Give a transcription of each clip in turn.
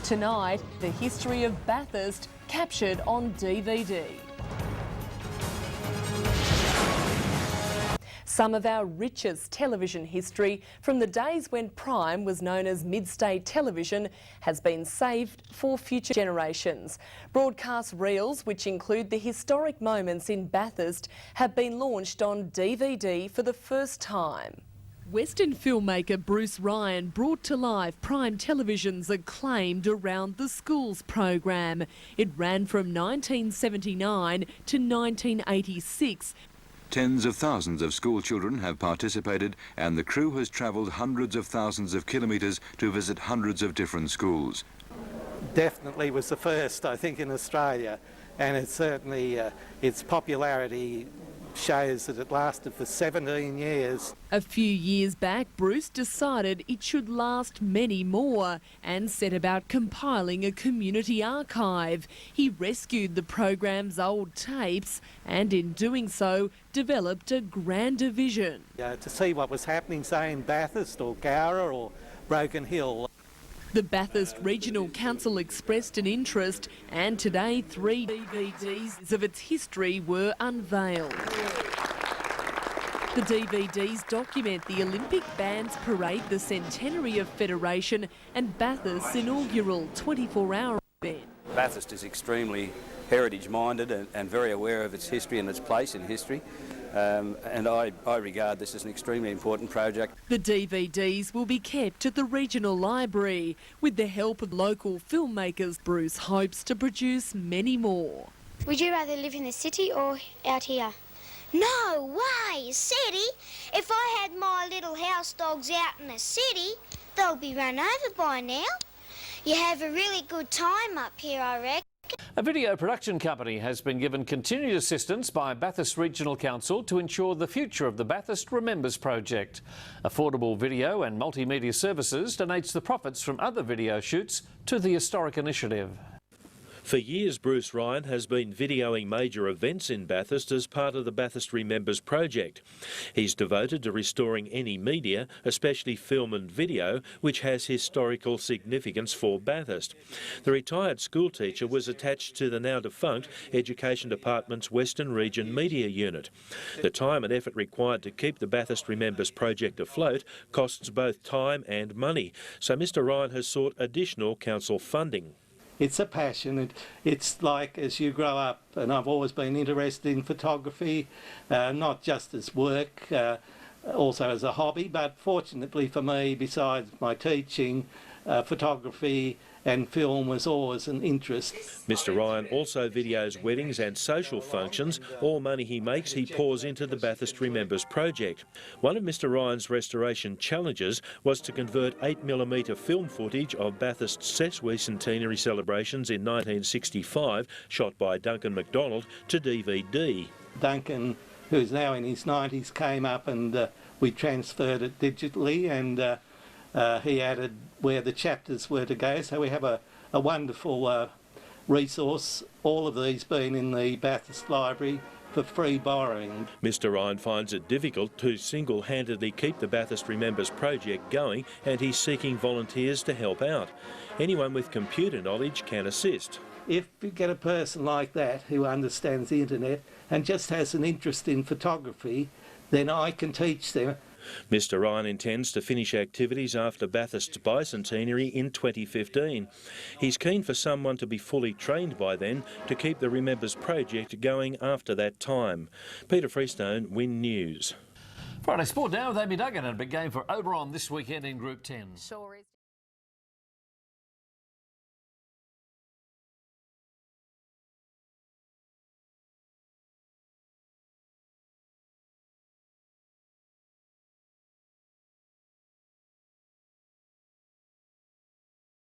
Tonight, the history of Bathurst captured on DVD. Some of our richest television history from the days when Prime was known as Mid-State Television has been saved for future generations. Broadcast reels, which include the historic moments in Bathurst, have been launched on DVD for the first time. Western filmmaker Bruce Ryan brought to life Prime Television's acclaimed Around the Schools program. It ran from 1979 to 1986. Tens of thousands of school children have participated, and the crew has travelled hundreds of thousands of kilometres to visit hundreds of different schools. Definitely was the first, I think, in Australia, and it's certainly its popularity shows that it lasted for 17 years. A few years back, Bruce decided it should last many more and set about compiling a community archive. He rescued the program's old tapes and in doing so developed a grander vision. To see what was happening, say, in Bathurst or Gowra or Broken Hill. The Bathurst Regional Council expressed an interest, and today 3 DVDs of its history were unveiled. The DVDs document the Olympic Bands Parade, the centenary of Federation and Bathurst's inaugural 24-hour event. Bathurst is extremely heritage-minded and very aware of its history and its place in history. And I regard this as an extremely important project. The DVDs will be kept at the Regional Library. With the help of local filmmakers, Bruce hopes to produce many more. Would you rather live in the city or out here? No way, city! If I had my little house dogs out in the city, they'll be run over by now. You have a really good time up here, I reckon. A video production company has been given continued assistance by Bathurst Regional Council to ensure the future of the Bathurst Remembers project. Affordable Video and Multimedia Services donates the profits from other video shoots to the historic initiative. For years, Bruce Ryan has been videoing major events in Bathurst as part of the Bathurst Remembers project. He's devoted to restoring any media, especially film and video, which has historical significance for Bathurst. The retired schoolteacher was attached to the now defunct Education Department's Western Region Media Unit. The time and effort required to keep the Bathurst Remembers project afloat costs both time and money, so Mr Ryan has sought additional council funding. It's a passion. It's like as you grow up, and I've always been interested in photography, not just as work, also as a hobby, but fortunately for me, besides my teaching, photography and film was always an interest. Mr Ryan also videos weddings and social functions. All money he makes he pours into the Bathurst Remembers project. One of Mr Ryan's restoration challenges was to convert 8mm film footage of Bathurst's Bicentenary celebrations in 1965, shot by Duncan MacDonald, to DVD. Duncan, who's now in his 90s, came up and we transferred it digitally, and he added where the chapters were to go, so we have a wonderful resource, all of these being in the Bathurst Library for free borrowing. Mr Ryan finds it difficult to single-handedly keep the Bathurst Remembers project going, and he's seeking volunteers to help out. Anyone with computer knowledge can assist. If you get a person like that who understands the internet and just has an interest in photography, then I can teach them. Mr Ryan intends to finish activities after Bathurst's Bicentenary in 2015. He's keen for someone to be fully trained by then to keep the Remembers project going after that time. Peter Freestone, Win News. Friday Sport now with Amy Duggan, and a big game for Oberon this weekend in Group 10. Sure is.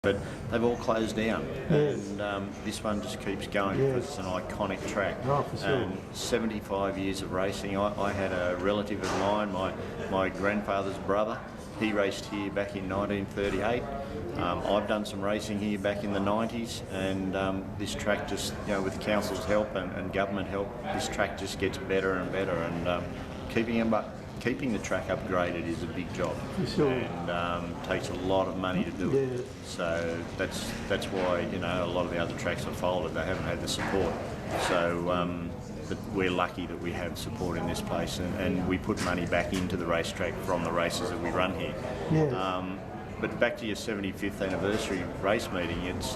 But they've all closed down, and this one just keeps going because it's an iconic track. Oh, for sure. And 75 years of racing. I had a relative of mine, my grandfather's brother. He raced here back in 1938. I've done some racing here back in the 90s, and this track just, with the council's help and government help, this track just gets better and better, and keeping them up. keeping the track upgraded is a big job. Sure. And takes a lot of money to do it. So that's why, you know, a lot of the other tracks have folded. They haven't had the support. So but we're lucky that we have support in this place, and we put money back into the racetrack from the races that we run here. But back to your 75th anniversary race meeting, it's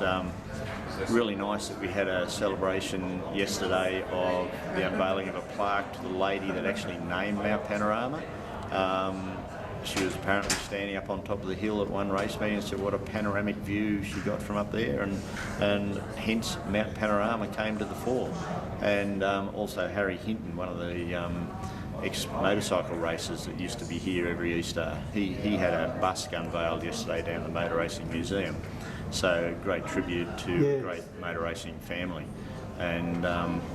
really nice that we had a celebration yesterday of the unveiling of a plaque to the lady that actually named Mount Panorama. She was apparently standing up on top of the hill at one race meeting and said what a panoramic view she got from up there, and hence Mount Panorama came to the fore. And also Harry Hinton, one of the ex-motorcycle racers that used to be here every Easter, he had a busk unveiled yesterday down at the Motor Racing Museum. So great tribute to a great motor racing family. And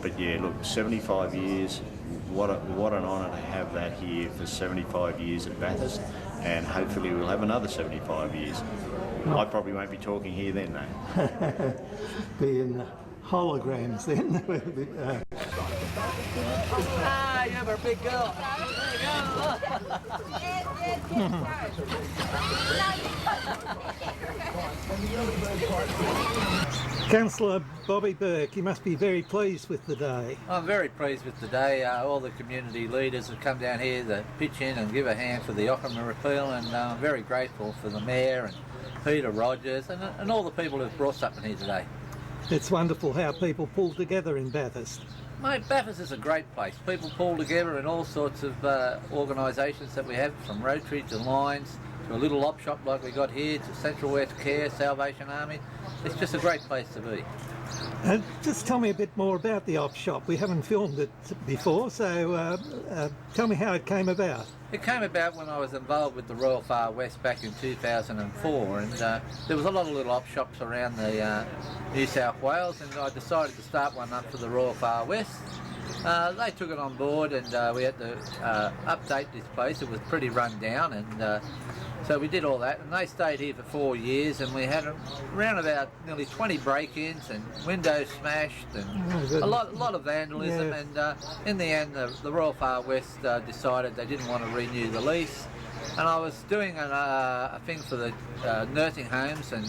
but yeah, look, 75 years. What an honour to have that here for 75 years at Bathurst, and hopefully we'll have another 75 years. I probably won't be talking here then, though. Be in holograms then. You're a big girl. Councillor Bobby Burke, you must be very pleased with the day. I'm very pleased with the day. All the community leaders have come down here to pitch in and give a hand for the Ockhammer repeal, and I'm very grateful for the Mayor and Peter Rogers and all the people who've brought something here today. It's wonderful how people pull together in Bathurst. Mate, Bathurst is a great place. People pull together in all sorts of organisations that we have, from Rotary to Lions to a little op shop like we got here, to Central West Care, Salvation Army. It's just a great place to be. Just tell me a bit more about the op shop. We haven't filmed it before, so tell me how it came about. It came about when I was involved with the Royal Far West back in 2004, and there was a lot of little op shops around the New South Wales, and I decided to start one up for the Royal Far West. They took it on board, and we had to update this place. It was pretty run down, and so we did all that, and they stayed here for 4 years, and we had around about nearly 20 break-ins and windows smashed and a lot of vandalism. And in the end, the Royal Far West decided they didn't want to renew the lease, and I was doing a thing for the nursing homes and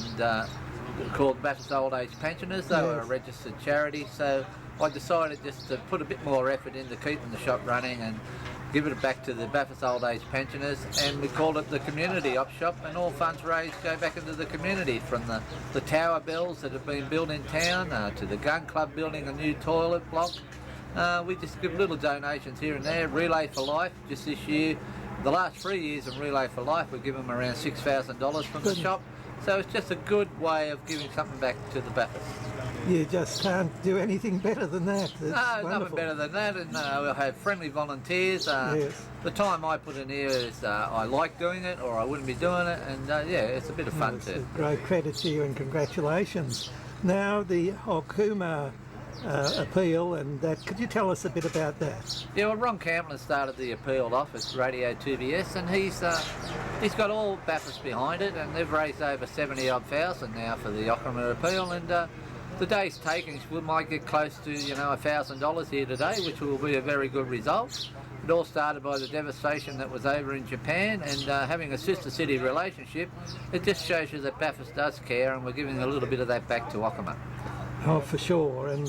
called Bathurst Old Age Pensioners. They were a registered charity, so I decided just to put a bit more effort into keeping the shop running and give it back to the Bathurst Old Age Pensioners, and we called it the Community Op Shop, and all funds raised go back into the community, from the tower bells that have been built in town to the gun club building a new toilet block. We just give little donations here and there. Relay for Life, just this year, the last 3 years in Relay for Life, we give them around $6,000 from the shop. So it's just a good way of giving something back to the Bathurst. You just can't do anything better than that. No, nothing better than that, and we'll have friendly volunteers. The time I put in here is I like doing it, or I wouldn't be doing it, and yeah, it's a bit of fun too. A great credit to you, and congratulations. Now the Ockhammer appeal, and that, could you tell us a bit about that? Yeah, well, Ron Camplin started the appeal off at Radio 2BS, and he's got all Bathurst behind it, and they've raised over 70-odd thousand now for the Ockhammer appeal, and the day's takings, we might get close to, you know, $1,000 here today, which will be a very good result. It all started by the devastation that was over in Japan, and having a sister city relationship, it just shows you that Bathurst does care, and we're giving a little bit of that back to Ockhammer. Oh, for sure, and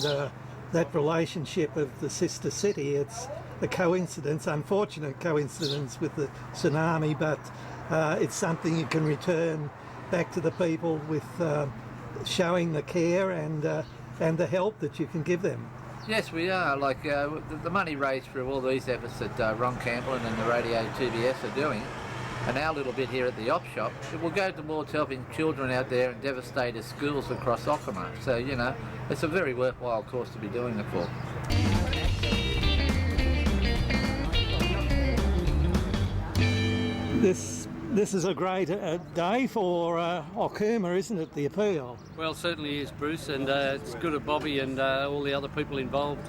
that relationship of the sister city, it's a coincidence, unfortunate coincidence with the tsunami, but it's something you can return back to the people with showing the care and the help that you can give them. Yes, we are. Like the money raised through all these efforts that Ron Camplin and the Radio 2BS are doing, and our little bit here at the op shop, it will go towards helping children out there in devastated schools across Ockhammer. So, you know, it's a very worthwhile cause to be doing it for. This is a great day for Ockhammer, isn't it, the appeal? Well, certainly is, Bruce, and it's good of Bobby and all the other people involved,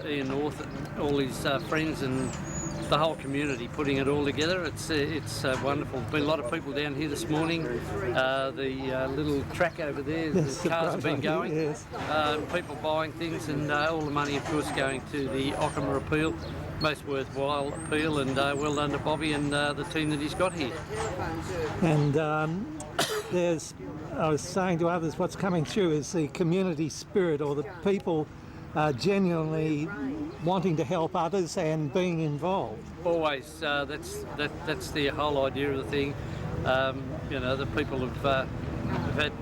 Ian North, all his friends and the whole community putting it all together. It's wonderful. Been a lot of people down here this morning. The little track over there, yes, the cars have been going. Yes. People buying things, and all the money, of course, going to the Ockhammer appeal. Most worthwhile appeal, and well done to Bobby and the team that he's got here. And I was saying to others, what's coming through is the community spirit, or the people genuinely wanting to help others and being involved. Always, that's the whole idea of the thing. You know, the people have had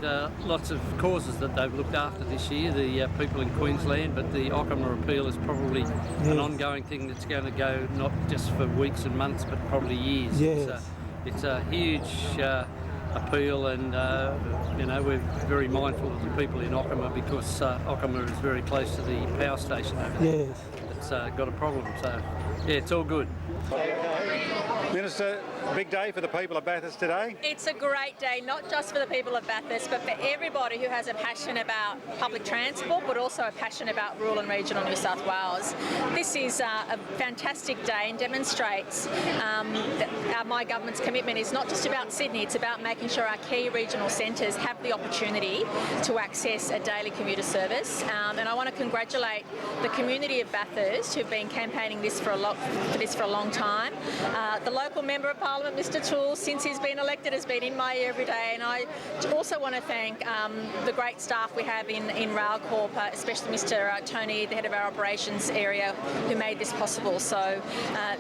lots of causes that they've looked after this year, the people in Queensland, but the Ockhammer appeal is probably an ongoing thing that's going to go not just for weeks and months, but probably years. Yes. It's a huge appeal, and you know, we're very mindful of the people in Ockhammer, because Ockhammer is very close to the power station over there. Yes. It's got a problem, so yeah, it's all good. Minister, big day for the people of Bathurst today. It's a great day, not just for the people of Bathurst, but for everybody who has a passion about public transport, but also a passion about rural and regional New South Wales. This is a fantastic day and demonstrates that my government's commitment is not just about Sydney, it's about making sure our key regional centres have the opportunity to access a daily commuter service. And I want to congratulate the community of Bathurst who've been campaigning this for a long time. The local Member of Parliament, Mr Toole, since he's been elected, has been in my ear every day, and I also want to thank the great staff we have in Railcorp, especially Mr Tony, the head of our operations area, who made this possible. So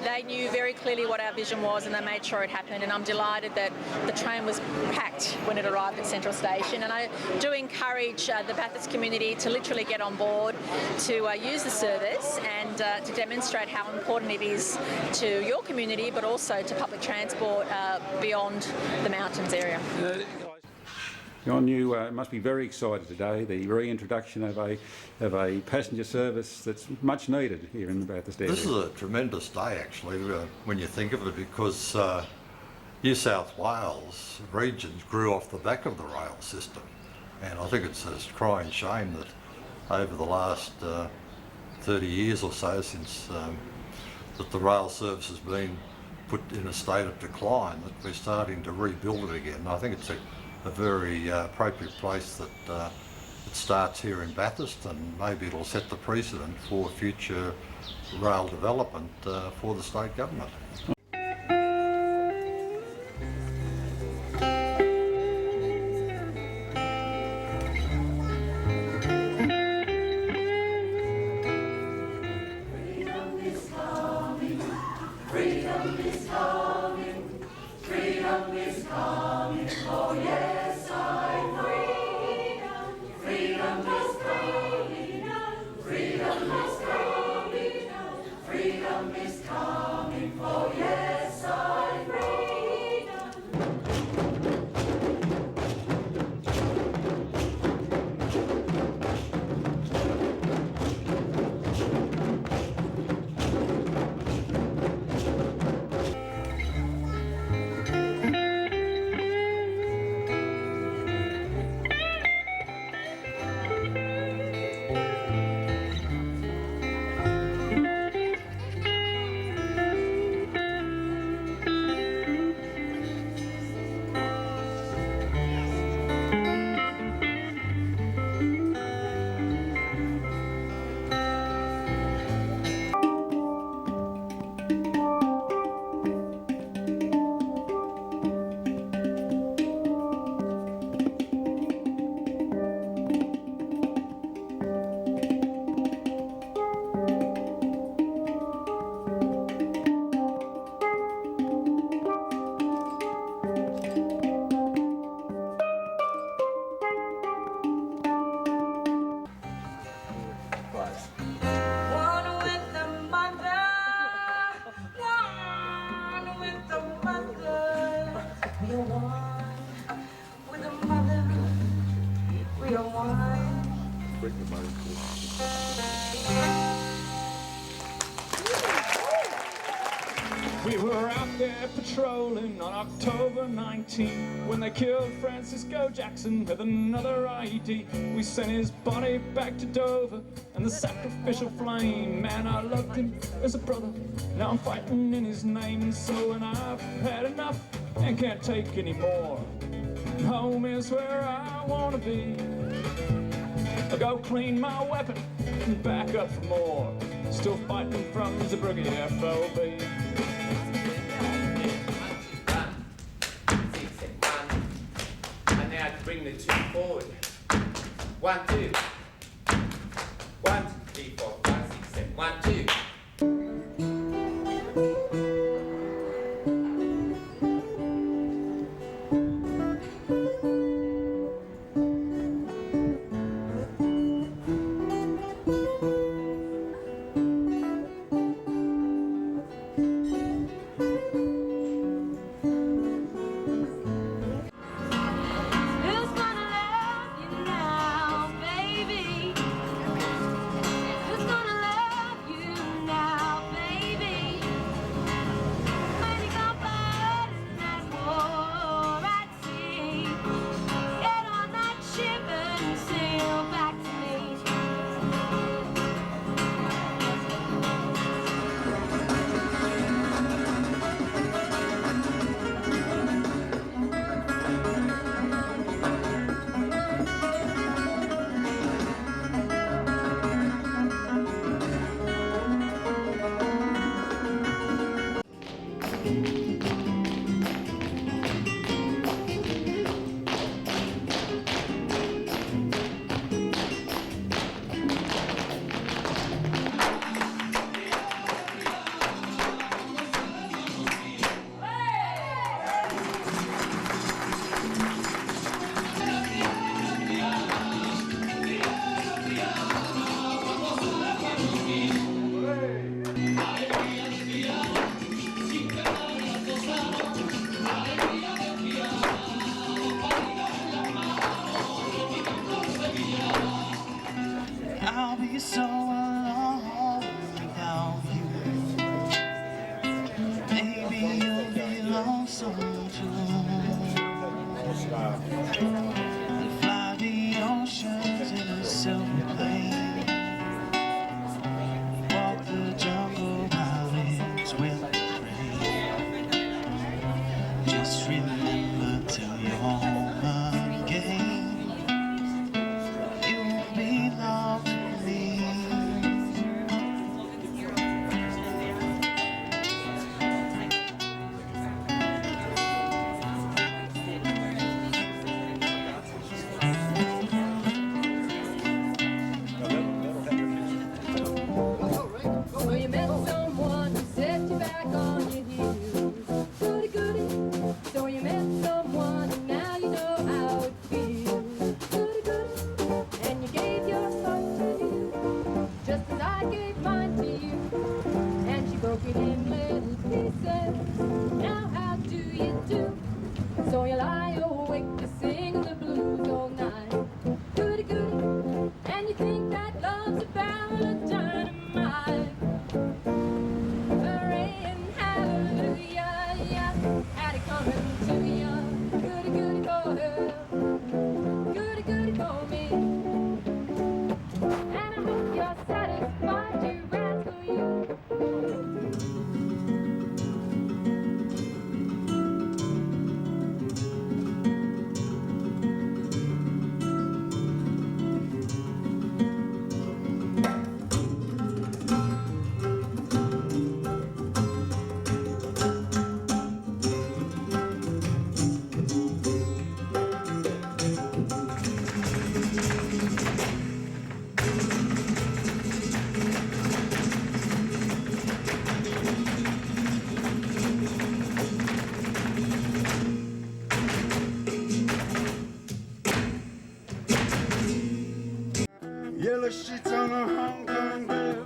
they knew very clearly what our vision was, and they made sure it happened, and I'm delighted that the train was packed when it arrived at Central Station. And I do encourage the Bathurst community to literally get on board, to use the service, and to demonstrate how important it is to your community, but also to public transport beyond the mountains area. John, you must be very excited today, the reintroduction of a passenger service that's much needed here in the Bathurst area. This is a tremendous day, actually, when you think of it, because New South Wales regions grew off the back of the rail system, and I think it's a crying shame that over the last 30 years or so since that the rail service has been put in a state of decline, that we're starting to rebuild it again. I think it's a very appropriate place that it starts here in Bathurst, and maybe it'll set the precedent for future rail development for the state government. We were out there patrolling on October 19 when they killed Francisco Jackson with another ID. We sent his body back to Dover and the sacrificial flame. Man, I loved him as a brother. Now I'm fighting in his name, and so when I've had enough and can't take any more, home is where I want to be. I'll go clean my weapon and back up for more. Still fighting from Zeebrugge FOB. Bring the two forward. 1, 2. 1, 2, 3, 4, 5, 6, 7. 1, 2. I'll be so alone without you. Maybe you'll be lonesome too. Fly the oceans in a silver plane. Walk the jungle while it's wet with rain. Just remember till you're home again. You belong to me. So you met someone who set you back on your heels. Goody goody. So you met someone and now you know how it feels. Goody goody. And you gave your heart to you, just as I gave mine to you. And she broke it in little pieces. Now how do you do? So you lie awake to sing the blues all night. Goody goody. And you think that love's about a dynamite. Hooray and hallelujah, yeah. Had it coming to ya. Goody goody for her. Goody goody for me. And I hope you're satisfied you rascal you. Yellow sheets on a Hong Kong bed.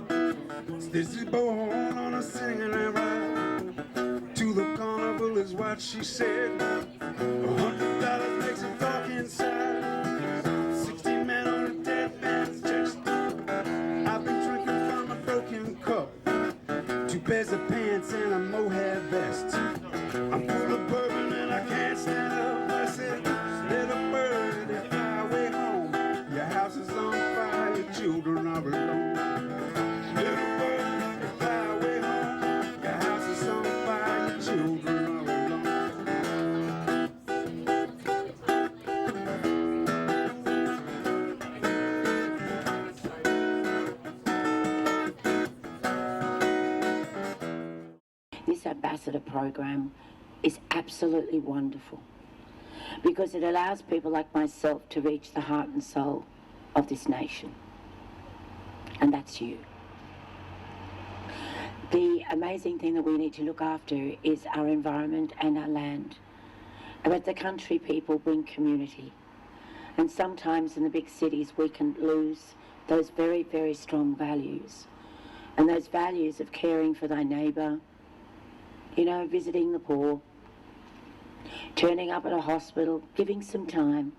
Stacey born on a singing ride. To the carnival is what she said. $100 makes a talk inside. 16 men on a dead man's chest. I've been drinking from a broken cup. 2 pairs of pants and a mohair vest. are alone. Little bird, you fly away home. Your house is on fire, your children are alone. This ambassador program is absolutely wonderful because it allows people like myself to reach the heart and soul of this nation. And that's you. The amazing thing that we need to look after is our environment and our land. But the country people bring community. And sometimes in the big cities we can lose those very, very strong values. And those values of caring for thy neighbour, you know, visiting the poor, turning up at a hospital, giving some time.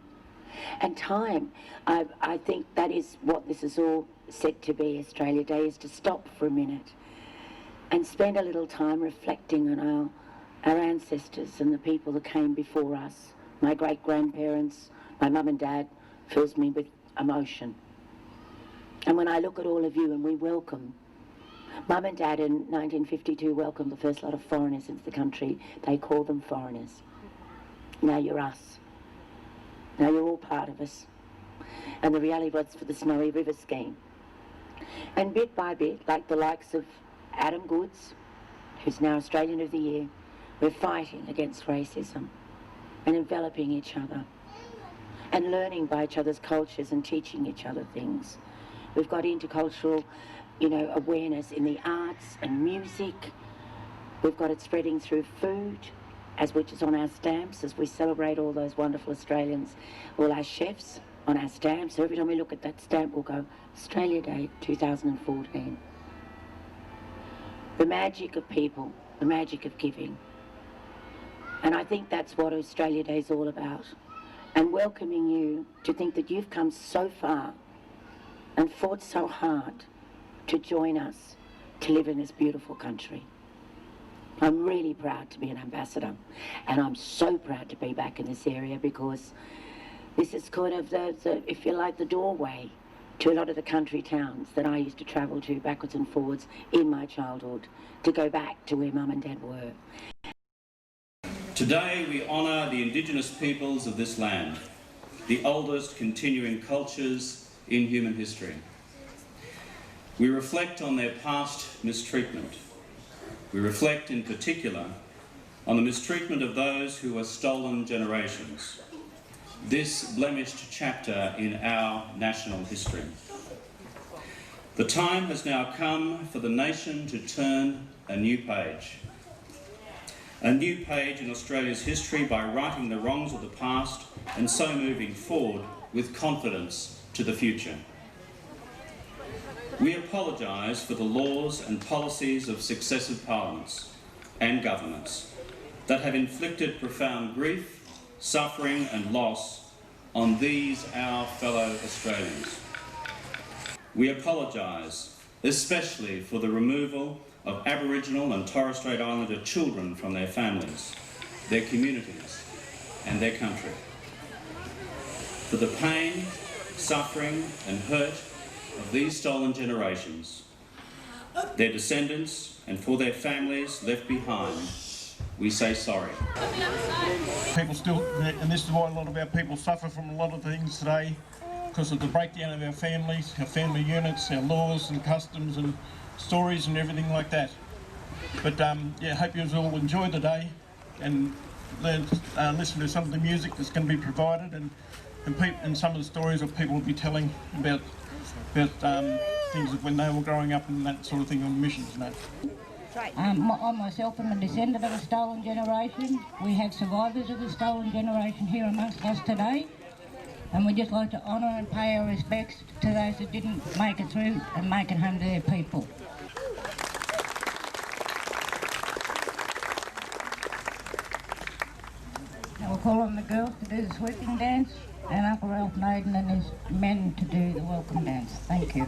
And time, I think that is what this is all set to be, Australia Day, is to stop for a minute and spend a little time reflecting on our ancestors and the people that came before us. My great-grandparents, my mum and dad fills me with emotion. And when I look at all of you and we welcome, Mum and Dad in 1952 welcomed the first lot of foreigners into the country. They called them foreigners. Now you're us. Now you're all part of us. And the reality was for the Snowy River scheme. And bit by bit, like the likes of Adam Goods, who's now Australian of the Year, we're fighting against racism and enveloping each other and learning by each other's cultures and teaching each other things. We've got intercultural, you know, awareness in the arts and music. We've got it spreading through food, which is on our stamps as we celebrate all those wonderful Australians, all our chefs on our stamps. So every time we look at that stamp, we'll go, Australia Day 2014. The magic of people, the magic of giving. And I think that's what Australia Day is all about. And welcoming you to think that you've come so far and fought so hard to join us to live in this beautiful country. I'm really proud to be an ambassador, and I'm so proud to be back in this area because this is kind of the if you like, the doorway to a lot of the country towns that I used to travel to backwards and forwards in my childhood to go back to where Mum and Dad were. Today we honour the Indigenous peoples of this land, the oldest continuing cultures in human history. We reflect on their past mistreatment. We reflect in particular on the mistreatment of those who were stolen generations, this blemished chapter in our national history. The time has now come for the nation to turn a new page in Australia's history by righting the wrongs of the past and so moving forward with confidence to the future. We apologise for the laws and policies of successive parliaments and governments that have inflicted profound grief, suffering and loss on these our fellow Australians. We apologise especially for the removal of Aboriginal and Torres Strait Islander children from their families, their communities and their country. For the pain, suffering and hurt of these stolen generations, their descendants and for their families left behind, we say sorry. People still, and this is why a lot of our people suffer from a lot of things today, because of the breakdown of our families, our family units, our laws and customs and stories and everything like that. But yeah, hope you all enjoy the day and listen to some of the music that's going to be provided and some of the stories that people will be telling about things of when they were growing up and that sort of thing on missions and that. I myself am a descendant of a stolen generation. We have survivors of the stolen generation here amongst us today, and we'd just like to honour and pay our respects to those that didn't make it through and make it home to their people. Now we'll call on the girls to do the sweeping dance and Uncle Ralph Naden and his men to do the welcome dance. Thank you.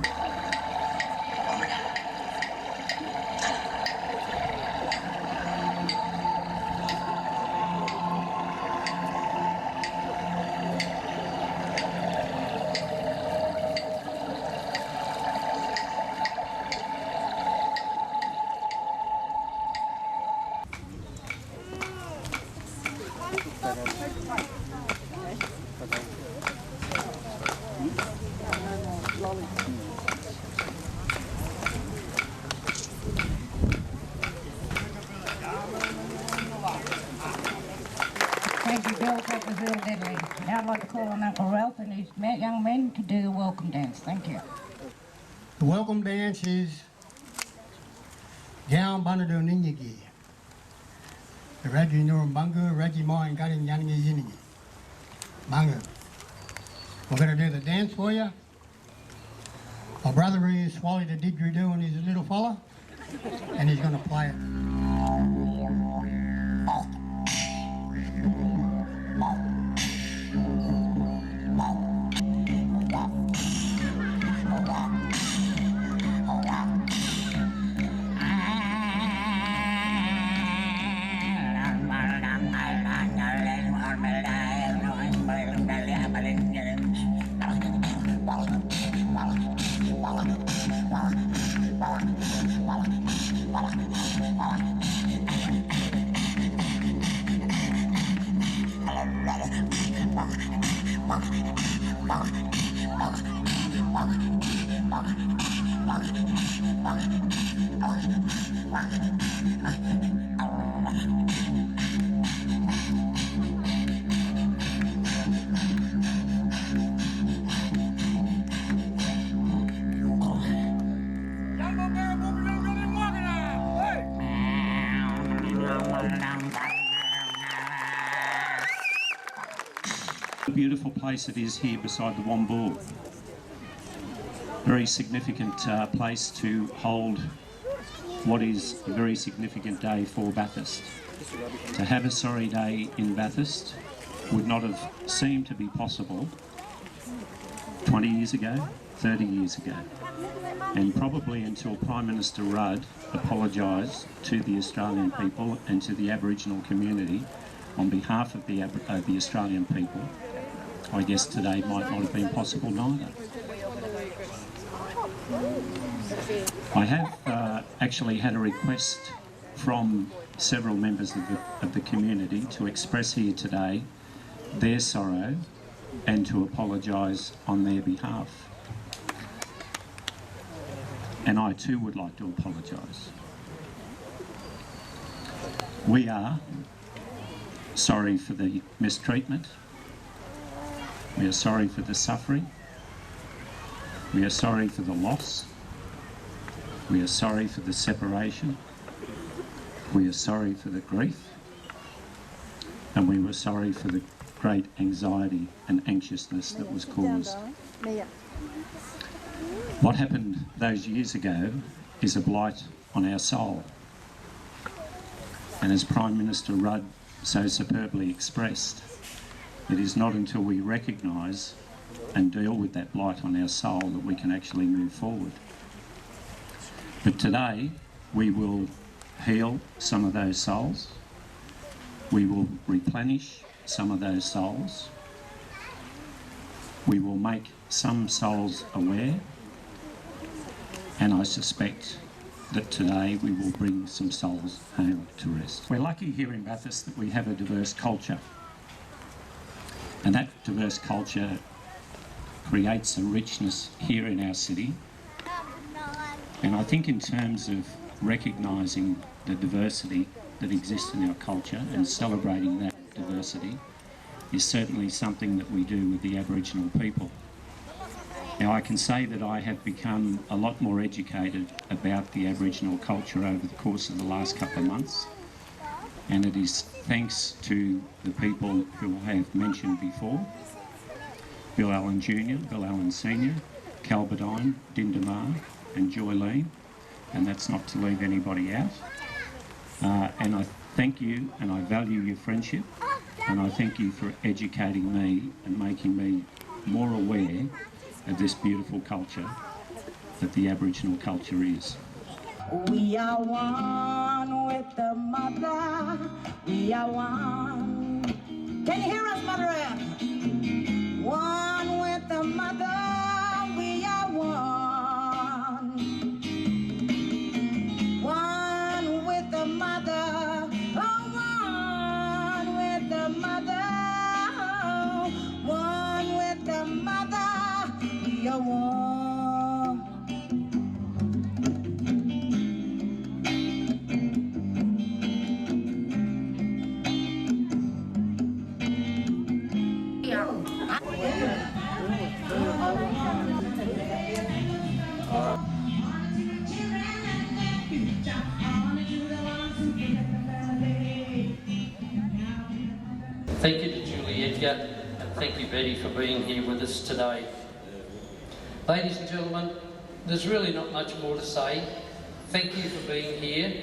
real deadly. Now I'd like to call on Uncle Ralph and his young men to do the welcome dance. Thank you. The welcome dance is Down Banado Ninyagi. The Raji Nurum Bungu, Raji Ma and Garin Yangi Yinigi. Bungu. We're going to do the dance for you. My brother is swallowed a didgeridoo and he's a little fella, and he's going to play it. The beautiful place it is here beside the Wombool. Very significant place to hold what is a very significant day for Bathurst. To have a sorry day in Bathurst would not have seemed to be possible 20 years ago, 30 years ago, and probably until Prime Minister Rudd apologised to the Australian people and to the Aboriginal community on behalf of the Australian people. I guess today might not have been possible neither. I have actually had a request from several members of the community to express here today their sorrow and to apologise on their behalf. And I too would like to apologise. We are sorry for the mistreatment. We are sorry for the suffering. We are sorry for the loss. We are sorry for the separation. We are sorry for the grief. And we were sorry for the great anxiety and anxiousness that was caused. What happened those years ago is a blight on our soul. And as Prime Minister Rudd so superbly expressed, it is not until we recognise and deal with that blight on our soul that we can actually move forward. But today we will heal some of those souls. We will replenish some of those souls. We will make some souls aware, and I suspect that today we will bring some souls home to rest. We're lucky here in Bathurst that we have a diverse culture, and that diverse culture creates a richness here in our city. And I think in terms of recognising the diversity that exists in our culture and celebrating that diversity is certainly something that we do with the Aboriginal people. Now, I can say that I have become a lot more educated about the Aboriginal culture over the course of the last couple of months, and it is thanks to the people who I have mentioned before: Bill Allen Jr., Bill Allen Sr., Calberdine, Dindamar and Joylene, and that's not to leave anybody out. And I thank you and I value your friendship, and I thank you for educating me and making me more aware of this beautiful culture that the Aboriginal culture is. We are one with the mother, we are one. Can you hear us, Mother Ann? One with the mother, we are one. One with the mother, oh, one with the mother. One with the mother, we are one. Thank you to Julie Edgar, and thank you, Betty, for being here with us today. Ladies and gentlemen, there's really not much more to say. Thank you for being here.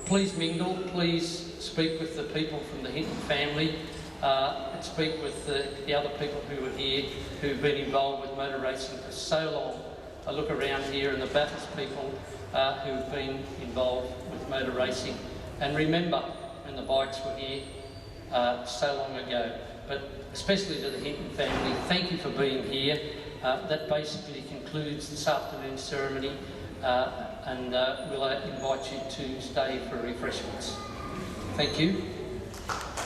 Please mingle, please speak with the people from the Hinton family, and speak with the other people who are here who've been involved with motor racing for so long. I look around here and the Bathurst people who've been involved with motor racing. And remember when the bikes were here so long ago. But especially to the Hinton family, thank you for being here. That basically concludes this afternoon's ceremony, and we'll invite you to stay for refreshments. Thank you.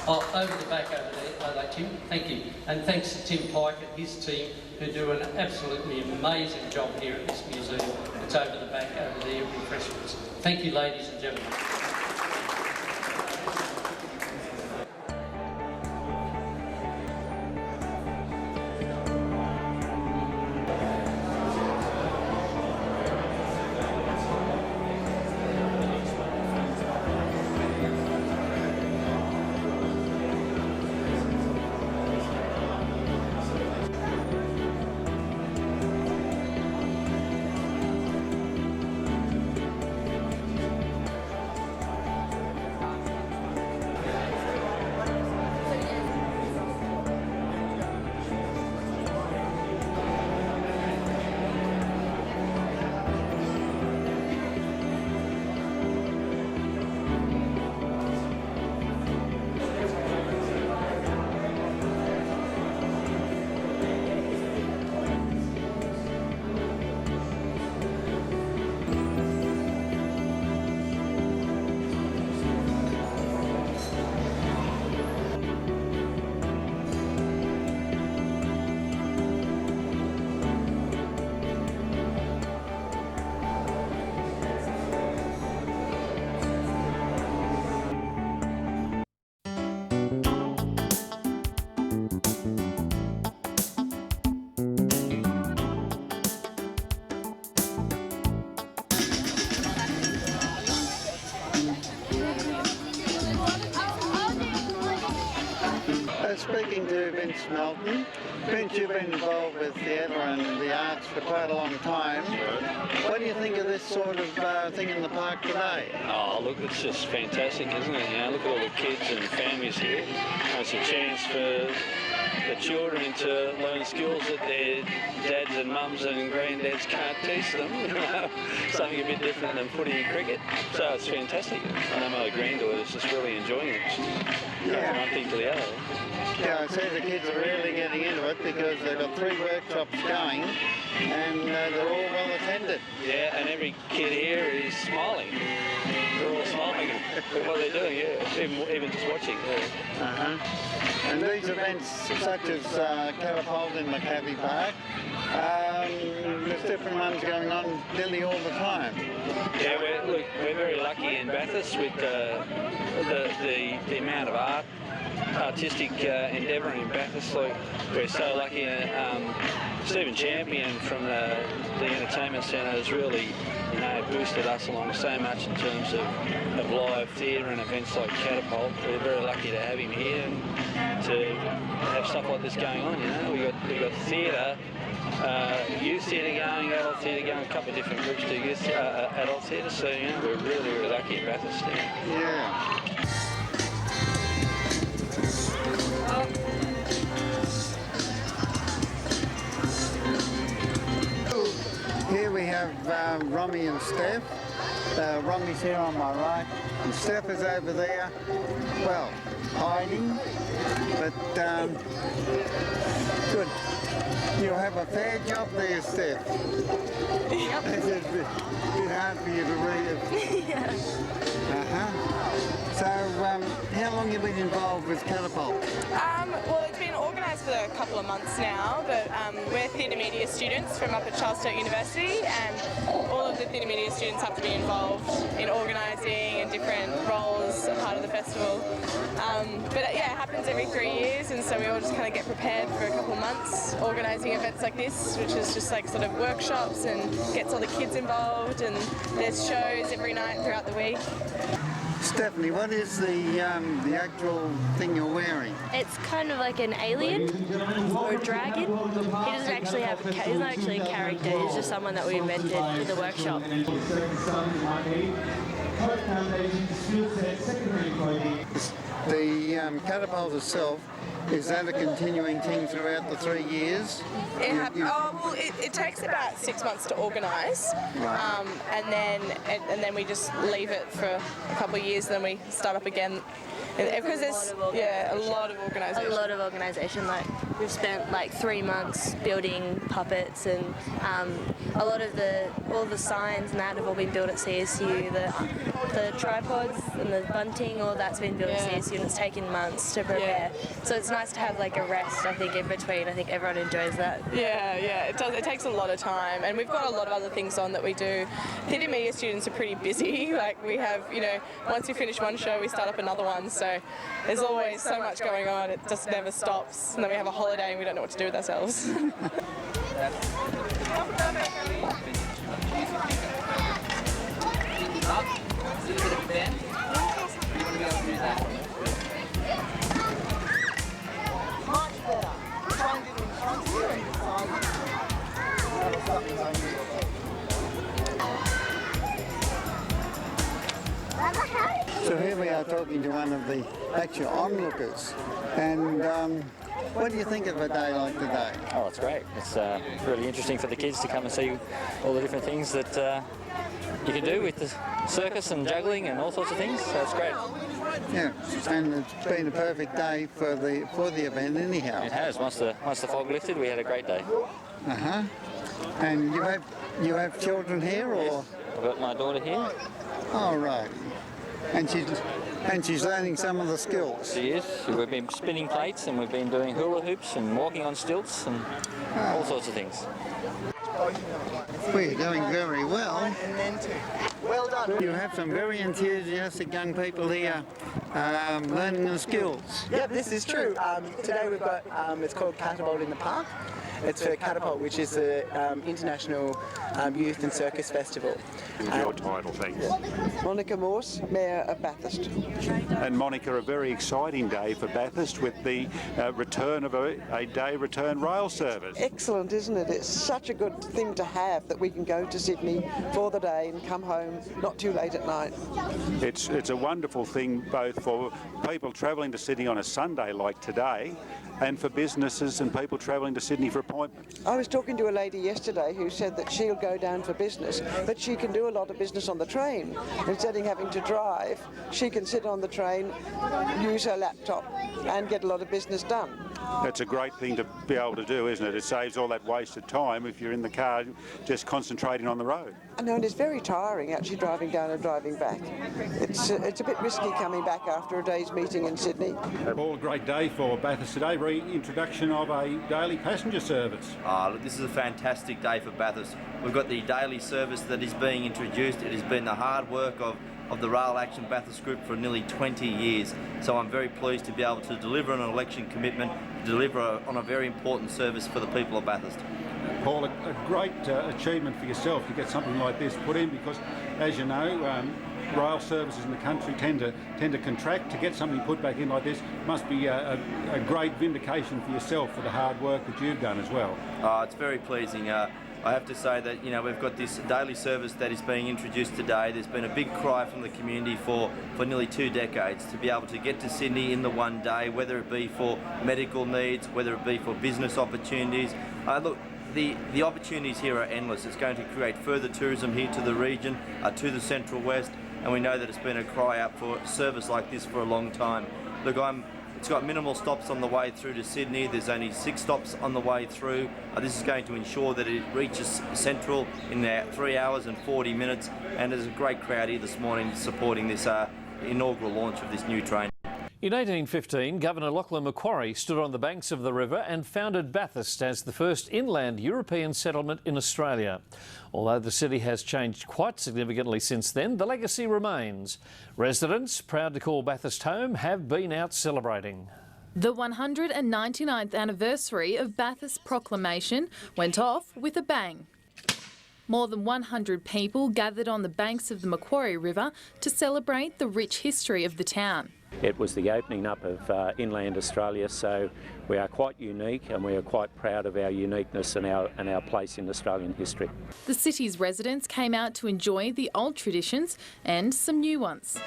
Oh, over the back over there, Tim. Thank you. And thanks to Tim Pike and his team who do an absolutely amazing job here at this museum. It's over the back over there, refreshments. Thank you, ladies and gentlemen. Speaking to Vince Melton. Vince, you've been involved with theatre and the arts for quite a long time. What do you think of this sort of thing in the park today? Oh, look, it's just fantastic, isn't it? You know, look at all the kids and families here. It's a chance for the children to learn skills that their dads and mums and granddads can't teach them. Something a bit different than footy and cricket. So it's fantastic. I know my granddaughter's just really enjoying it. Yeah. From one thing to the other. Yeah, I see the kids are really getting into it because they've got 3 workshops going and they're all well attended. Yeah, and every kid here is smiling. They're all smiling at what they're doing, yeah, even just watching. Yeah. And these events, such as Catapult in McCaffey Park, there's different ones going on nearly all the time. Yeah, we're very lucky in Bathurst with the amount of artistic endeavour in Bathurst. Like, we're so lucky. Stephen Champion from the Entertainment Centre has really, you know, boosted us along so much in terms of live theatre and events like Catapult. We're very lucky to have him here and to have stuff like this going on. You know, we got theatre, youth theatre going, adult theatre going, a couple of different groups do youth adult theatre. So you know, we're really, really lucky in Bathurst. Yeah. Here we have Romy and Steph. Romy's here on my right, and Steph is over there, well, hiding, but good. You'll have a fair job there, Steph. Yep. It's a bit hard for you to read it. Yeah. So, how long have you been involved with Catapult? Well, it's been organised for a couple of months now, but we're theatre media students from up at Charles Sturt University, and all of the theatre media students have to be involved in organising and different roles as part of the festival. But yeah, it happens every 3 years, and so we all just kind of get prepared for a couple of months organising events like this, which is just like sort of workshops and gets all the kids involved, and there's shows every night throughout the week. Stephanie, what is the actual thing you're wearing? It's kind of like an alien or a dragon. He doesn't actually have he's not actually a character, he's just someone that we invented in the workshop. The catapult itself, is that a continuing thing throughout the 3 years? It takes about 6 months to organise, and then we just leave it for a couple of years, then we start up again. Because there's a lot of organisation. A lot of organisation. Like we've spent like 3 months building puppets, and a lot of all the signs and that have all been built at CSU. The tripods and the bunting, all that's been built at CSU, and it's taken months to prepare. So it's nice to have like a rest, I think, in between. I think everyone enjoys that. Yeah, it does. It takes a lot of time, and we've got a lot of other things on that we do. Theatre media students are pretty busy. Like we have, once we finish one show, we start up another one. So there's always so much going on. It just never stops. And then we have a holiday, and we don't know what to do with ourselves. So here we are talking to one of the actual onlookers, and what do you think of a day like today? Oh, it's great. It's really interesting for the kids to come and see all the different things that you can do with the circus and juggling and all sorts of things, so it's great. Yeah, and it's been a perfect day for the event anyhow. It has. Once the fog lifted, we had a great day. Uh-huh. And you have children here, or? Yes. I've got my daughter here. Oh, right. And she's learning some of the skills. She is. We've been spinning plates, and we've been doing hula hoops and walking on stilts and all sorts of things. We're doing very well. Well done. You have some very enthusiastic young people here learning the skills. Yep, this is true. Today we've got, it's called Catapult in the Park. It's for Catapult, which is the International Youth and Circus Festival. Your title, thanks. Monica Morse, Mayor of Bathurst. And Monica, a very exciting day for Bathurst with the return of a day return rail service. Excellent, isn't it? It's such a good thing to have that we can go to Sydney for the day and come home not too late at night. It's a wonderful thing both for people travelling to Sydney on a Sunday like today and for businesses and people travelling to Sydney for appointments. I was talking to a lady yesterday who said that she'll go down for business, but she can do a lot of business on the train. Instead of having to drive, she can sit on the train, use her laptop and get a lot of business done. It's a great thing to be able to do, isn't it? It saves all that wasted time if you're in the car just concentrating on the road. I know, and it's very tiring actually driving down and driving back. It's a bit risky coming back after a day's meeting in Sydney. All a great day for Bathurst today, reintroduction of a daily passenger service. Look, this is a fantastic day for Bathurst. We've got the daily service that is being introduced. It has been the hard work of the Rail Action Bathurst Group for nearly 20 years. So I'm very pleased to be able to deliver on an election commitment, deliver on a very important service for the people of Bathurst. Paul, a great achievement for yourself to get something like this put in because, as you know, rail services in the country tend to contract. To get something put back in like this must be a great vindication for yourself for the hard work that you've done as well. It's very pleasing. I have to say that we've got this daily service that is being introduced today. There's been a big cry from the community for nearly 2 decades to be able to get to Sydney in the one day, whether it be for medical needs, whether it be for business opportunities. Look, the opportunities here are endless. It's going to create further tourism here to the region, to the Central West, and we know that it's been a cry out for service like this for a long time. Look, it's got minimal stops on the way through to Sydney. There's only 6 stops on the way through. This is going to ensure that it reaches Central in 3 hours and 40 minutes. And there's a great crowd here this morning supporting this inaugural launch of this new train. In 1815, Governor Lachlan Macquarie stood on the banks of the river and founded Bathurst as the first inland European settlement in Australia. Although the city has changed quite significantly since then, the legacy remains. Residents, proud to call Bathurst home, have been out celebrating. The 199th anniversary of Bathurst Proclamation went off with a bang. More than 100 people gathered on the banks of the Macquarie River to celebrate the rich history of the town. It was the opening up of inland Australia, so we are quite unique and we are quite proud of our uniqueness and our place in Australian history. The city's residents came out to enjoy the old traditions and some new ones.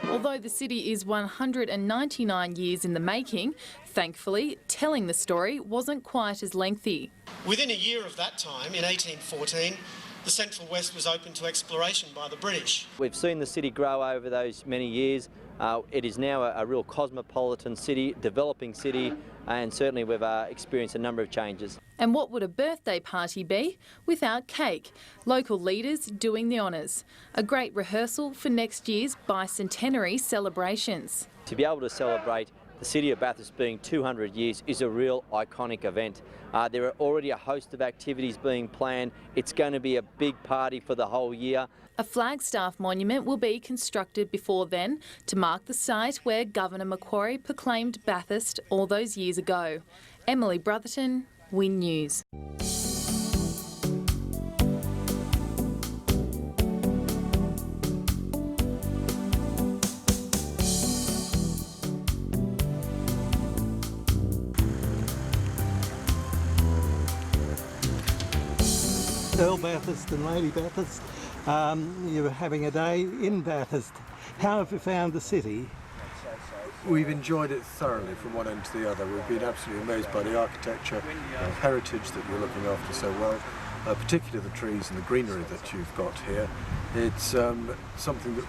Although the city is 199 years in the making, thankfully, telling the story wasn't quite as lengthy. Within a year of that time, in 1814, the Central West was open to exploration by the British. We've seen the city grow over those many years. It is now a real cosmopolitan city, developing city, and certainly we've experienced a number of changes. And what would a birthday party be without cake? Local leaders doing the honours. A great rehearsal for next year's Bicentenary celebrations. To be able to celebrate the city of Bathurst being 200 years is a real iconic event. There are already a host of activities being planned. It's going to be a big party for the whole year. A Flagstaff monument will be constructed before then to mark the site where Governor Macquarie proclaimed Bathurst all those years ago. Emily Brotherton, Win News. Earl Bathurst and Lady Bathurst, you're having a day in Bathurst. How have you found the city? We've enjoyed it thoroughly from one end to the other. We've been absolutely amazed by the architecture and heritage that you're looking after so well, particularly the trees and the greenery that you've got here. It's something that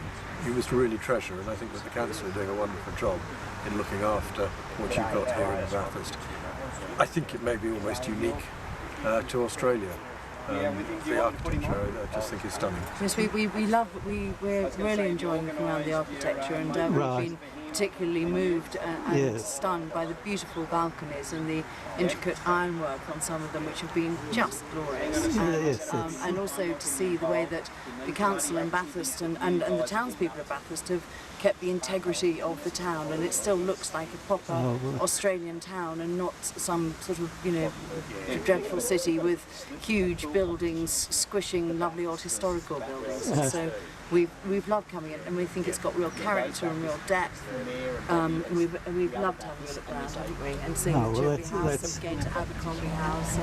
you must really treasure, and I think that the council are doing a wonderful job in looking after what you've got here in Bathurst. I think it may be almost unique to Australia. The architecture, I just think, is stunning. Yes, we're really enjoying looking around the architecture, and we've been particularly moved and stunned by the beautiful balconies and the intricate ironwork on some of them, which have been just glorious. And also to see the way that the council in Bathurst and the townspeople of Bathurst have kept the integrity of the town, and it still looks like a proper Australian town and not some sort of, dreadful city with huge buildings squishing lovely old historical buildings. And so we've loved coming in, and we think it's got real character and real depth. We've loved having a look around, haven't we, and seeing the Jubilee House and going to Abercrombie House,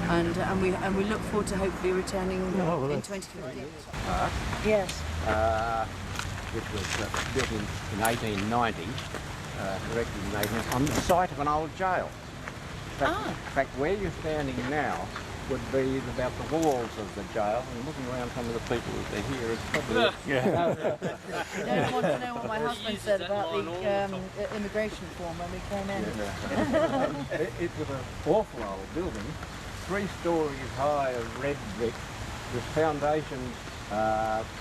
and we look forward to hopefully returning in 2050. Yes. Which was built in 1890, erected in 1890, on the site of an old jail. In fact, where you're standing now would be about the walls of the jail, and looking around some of the people that are here, it's probably... You don't want to know what my husband said about the immigration form when we came in. It was an awful old building, 3 stories high of red brick, with foundations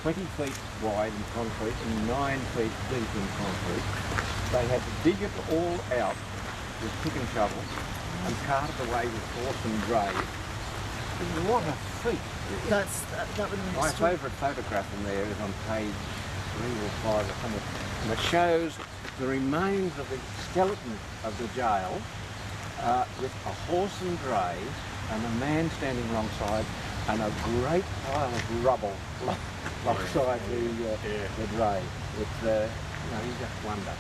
20 feet wide in concrete and 9 feet deep in concrete. They had to dig it all out with pick and shovel and cart it away with horse and dray. What a feat! That would be my favourite photograph in there is on page 3 or 5 or something, and it shows the remains of the skeleton of the jail with a horse and dray and a man standing alongside, and a great pile of rubble alongside the dray. It's, you just wonder.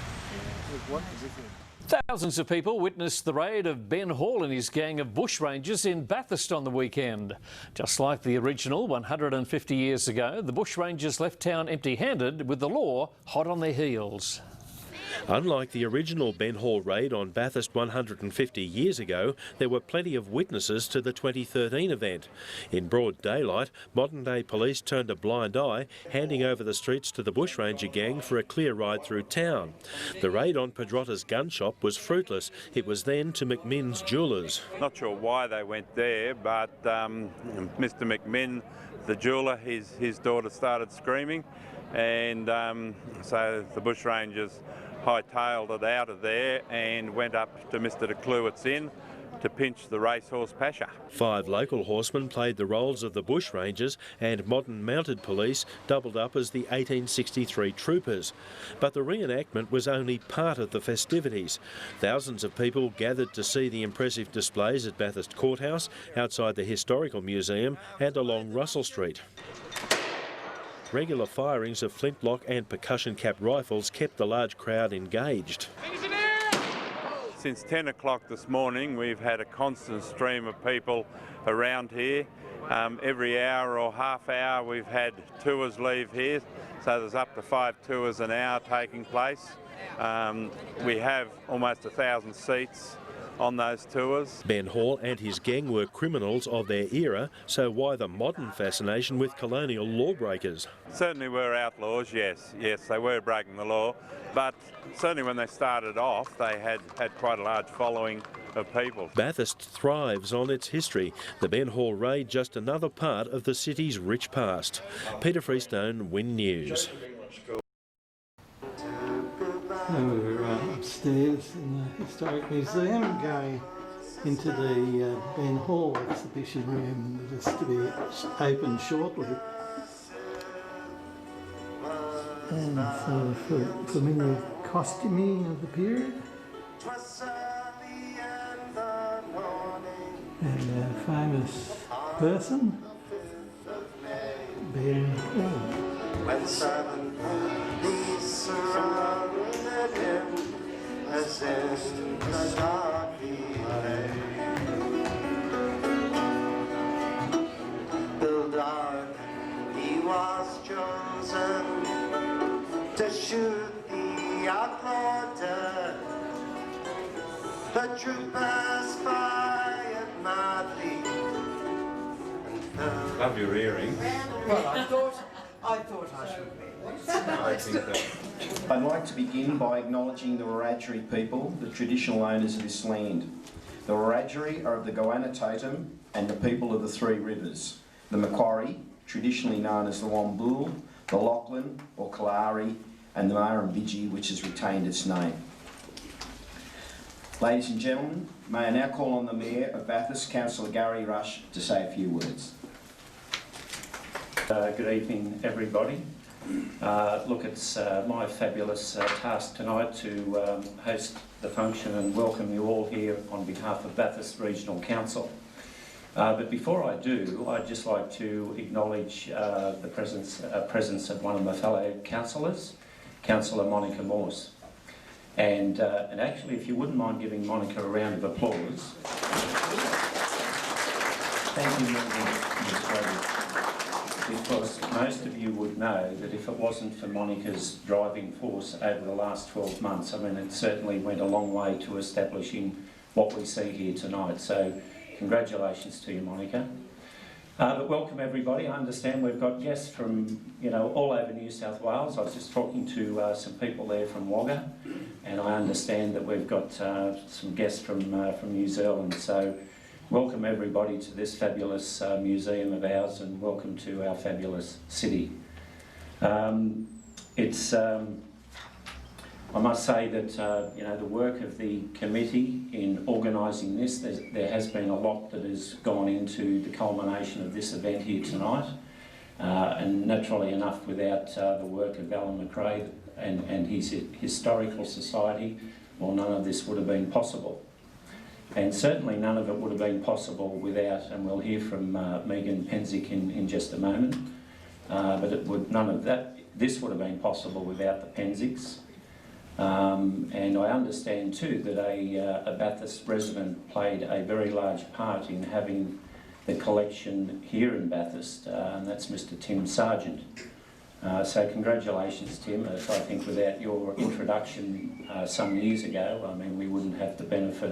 Thousands of people witnessed the raid of Ben Hall and his gang of bushrangers in Bathurst on the weekend. Just like the original 150 years ago, the bushrangers left town empty-handed, with the law hot on their heels. Unlike the original Ben Hall raid on Bathurst 150 years ago, there were plenty of witnesses to the 2013 event. In broad daylight, modern-day police turned a blind eye, handing over the streets to the bushranger gang for a clear ride through town. The raid on Pedrotta's gun shop was fruitless. It was then to McMinn's Jewellers. Not sure why they went there, but Mr McMinn, the jeweller, his daughter started screaming, and so the bushrangers hightailed it out of there and went up to Mr de Kluwit's Inn to pinch the racehorse pasture. 5 local horsemen played the roles of the bushrangers, and modern mounted police doubled up as the 1863 troopers. But the reenactment was only part of the festivities. Thousands of people gathered to see the impressive displays at Bathurst Courthouse, outside the Historical Museum and along Russell Street. Regular firings of flintlock and percussion-capped rifles kept the large crowd engaged. Since 10 o'clock this morning, we've had a constant stream of people around here. Every hour or half hour we've had tours leave here, so there's up to 5 tours an hour taking place. We have almost 1,000 seats on those tours. Ben Hall and his gang were criminals of their era, so why the modern fascination with colonial lawbreakers? Certainly were outlaws, yes, they were breaking the law, but certainly when they started off they had quite a large following of people. Bathurst thrives on its history. The Ben Hall raid just another part of the city's rich past. Peter Freestone, Win News. We're upstairs in the Historic Museum, going into the Ben Hall exhibition room that is to be opened shortly. And so for familiar costuming of the period. And a famous person, Ben Hall. When 7 police surrounded him, as in the dark he lay. Till dark he was chosen to shoot the outlaw dead. The troopers fired madly. Love your earrings. Well, I thought I should be. I think that. I'd like to begin by acknowledging the Wiradjuri people, the traditional owners of this land. The Wiradjuri are of the Goanna Totem and the people of the Three Rivers. The Macquarie, traditionally known as the Wambool, the Lachlan or Kalari, and the Murrumbidgee, which has retained its name. Ladies and gentlemen, may I now call on the Mayor of Bathurst, Councillor Gary Rush, to say a few words. Good evening, everybody. Look, it's my fabulous task tonight to host the function and welcome you all here on behalf of Bathurst Regional Council. But before I do, I'd just like to acknowledge the presence of one of my fellow councillors, Councillor Monica Morse. And actually, if you wouldn't mind giving Monica a round of applause. Thank you, Ms. Rogers. Because most of you would know that if it wasn't for Monica's driving force over the last 12 months, I mean, it certainly went a long way to establishing what we see here tonight. So congratulations to you, Monica. But welcome everybody. I understand we've got guests from, all over New South Wales. I was just talking to some people there from Wagga, and I understand that we've got some guests from New Zealand. So welcome everybody to this fabulous museum of ours, and welcome to our fabulous city. I must say that the work of the committee in organising this, there has been a lot that has gone into the culmination of this event here tonight, and naturally enough, without the work of Alan McRae and his Historical Society, well, none of this would have been possible. And certainly none of it would have been possible without, and we'll hear from Megan Penzick in just a moment, but this would have been possible without the Penzicks. And I understand too that a Bathurst resident played a very large part in having the collection here in Bathurst, and that's Mr. Tim Sargent. So congratulations, Tim. I think without your introduction some years ago, I mean, we wouldn't have the benefit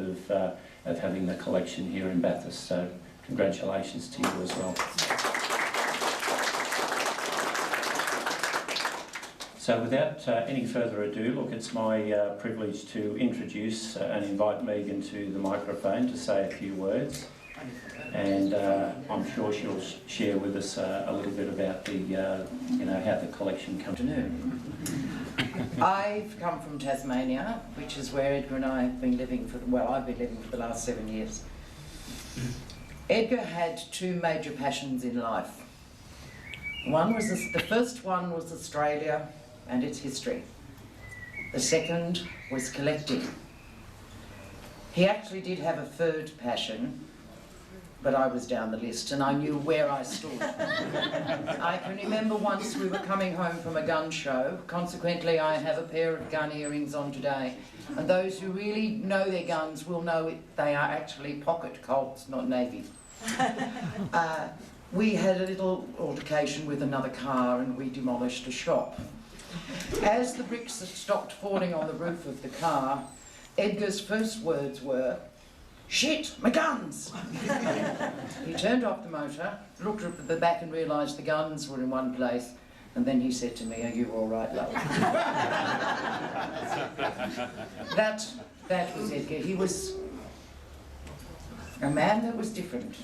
of having the collection here in Bathurst. So congratulations to you as well. So without any further ado, look, it's my privilege to introduce and invite Megan to the microphone to say a few words. And I'm sure she'll share with us a little bit about the, how the collection comes to. I've come from Tasmania, which is where Edgar and I have been living I've been living for the last 7 years. Edgar had two major passions in life. The first one was Australia and its history. The second was collecting. He actually did have a third passion, but I was down the list and I knew where I stood. I can remember once we were coming home from a gun show. Consequently, I have a pair of gun earrings on today. And those who really know their guns will know they are actually pocket Colts, not Navy. We had a little altercation with another car and we demolished a shop. As the bricks stopped falling on the roof of the car, Edgar's first words were, "Shit, my guns!" He turned off the motor, looked at the back and realised the guns were in one place, and then he said to me, "Are you all right, love?" That was Edgar. He was a man that was different.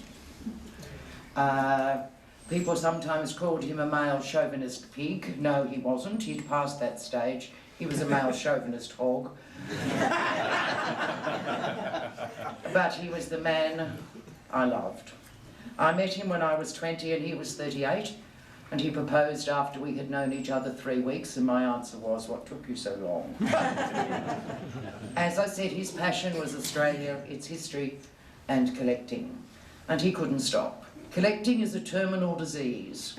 People sometimes called him a male chauvinist pig. No, he wasn't. He'd passed that stage. He was a male chauvinist hog. But he was the man I loved. I met him when I was 20 and he was 38, and he proposed after we had known each other 3 weeks, and my answer was, "What took you so long?" As I said, his passion was Australia, its history, and collecting. And he couldn't stop. Collecting is a terminal disease.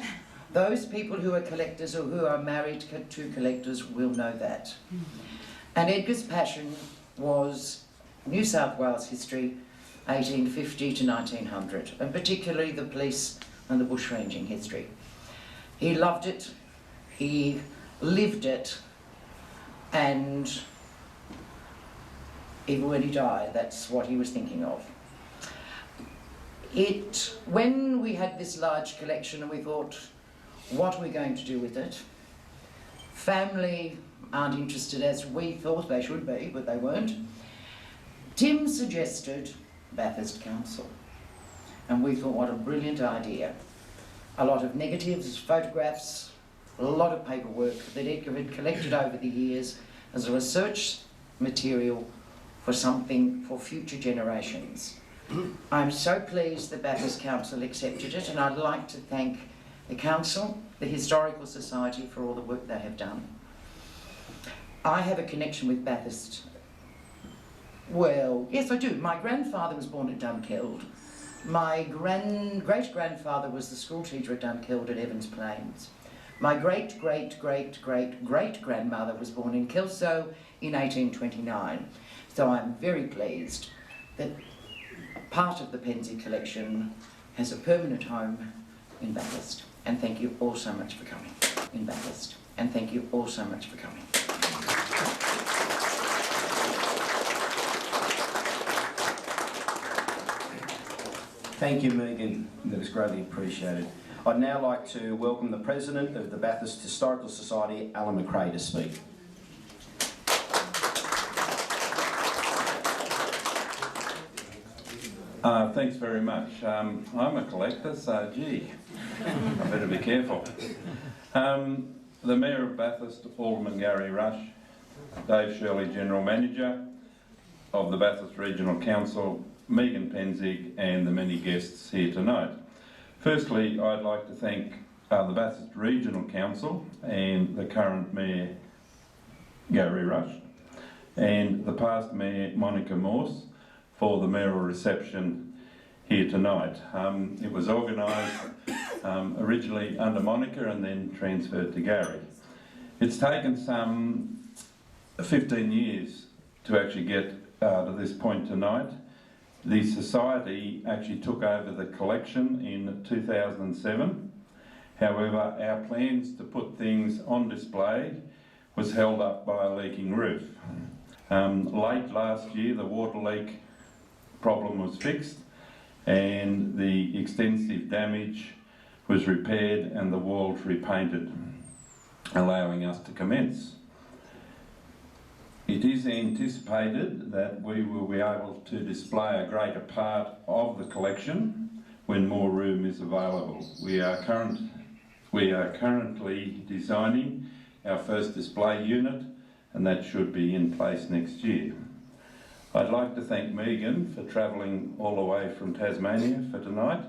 Those people who are collectors or who are married to collectors will know that. And Edgar's passion was New South Wales history, 1850 to 1900, and particularly the police and the bushranging history. He loved it, he lived it, and even when he died, that's what he was thinking of. When we had this large collection and we thought, what are we going to do with it? Family aren't interested as we thought they should be, but they weren't. Tim suggested Bathurst Council, and we thought, what a brilliant idea. A lot of negatives, photographs, a lot of paperwork that Edgar had collected over the years as a research material for something for future generations. I'm so pleased that Bathurst Council accepted it, and I'd like to thank the Council, the Historical Society for all the work they have done. I have a connection with Bathurst. Well, yes I do. My grandfather was born at Dunkeld. My great-grandfather was the school teacher at Dunkeld at Evans Plains. My great-great-great-great-grandmother was born in Kelso in 1829. So I'm very pleased that part of the Penzie collection has a permanent home in Bathurst. And thank you all so much for coming. In Bathurst. And thank you all so much for coming. Thank you, Megan. That was greatly appreciated. I'd now like to welcome the President of the Bathurst Historical Society, Alan McRae, to speak. Thanks very much. I'm a collector, so gee, I better be careful. The Mayor of Bathurst, Alderman Gary Rush, Dave Shirley, General Manager of the Bathurst Regional Council, Megan Penzig, and the many guests here tonight. Firstly, I'd like to thank the Bathurst Regional Council and the current Mayor, Gary Rush, and the past Mayor, Monica Morse, for the mayoral reception here tonight. It was organised originally under Monica and then transferred to Gary. It's taken some 15 years to actually get to this point tonight. The Society actually took over the collection in 2007. However, our plans to put things on display was held up by a leaking roof. Late last year, the water leak problem was fixed and the extensive damage was repaired and the walls repainted, allowing us to commence. It is anticipated that we will be able to display a greater part of the collection when more room is available. We are currently designing our first display unit, and that should be in place next year. I'd like to thank Megan for travelling all the way from Tasmania for tonight,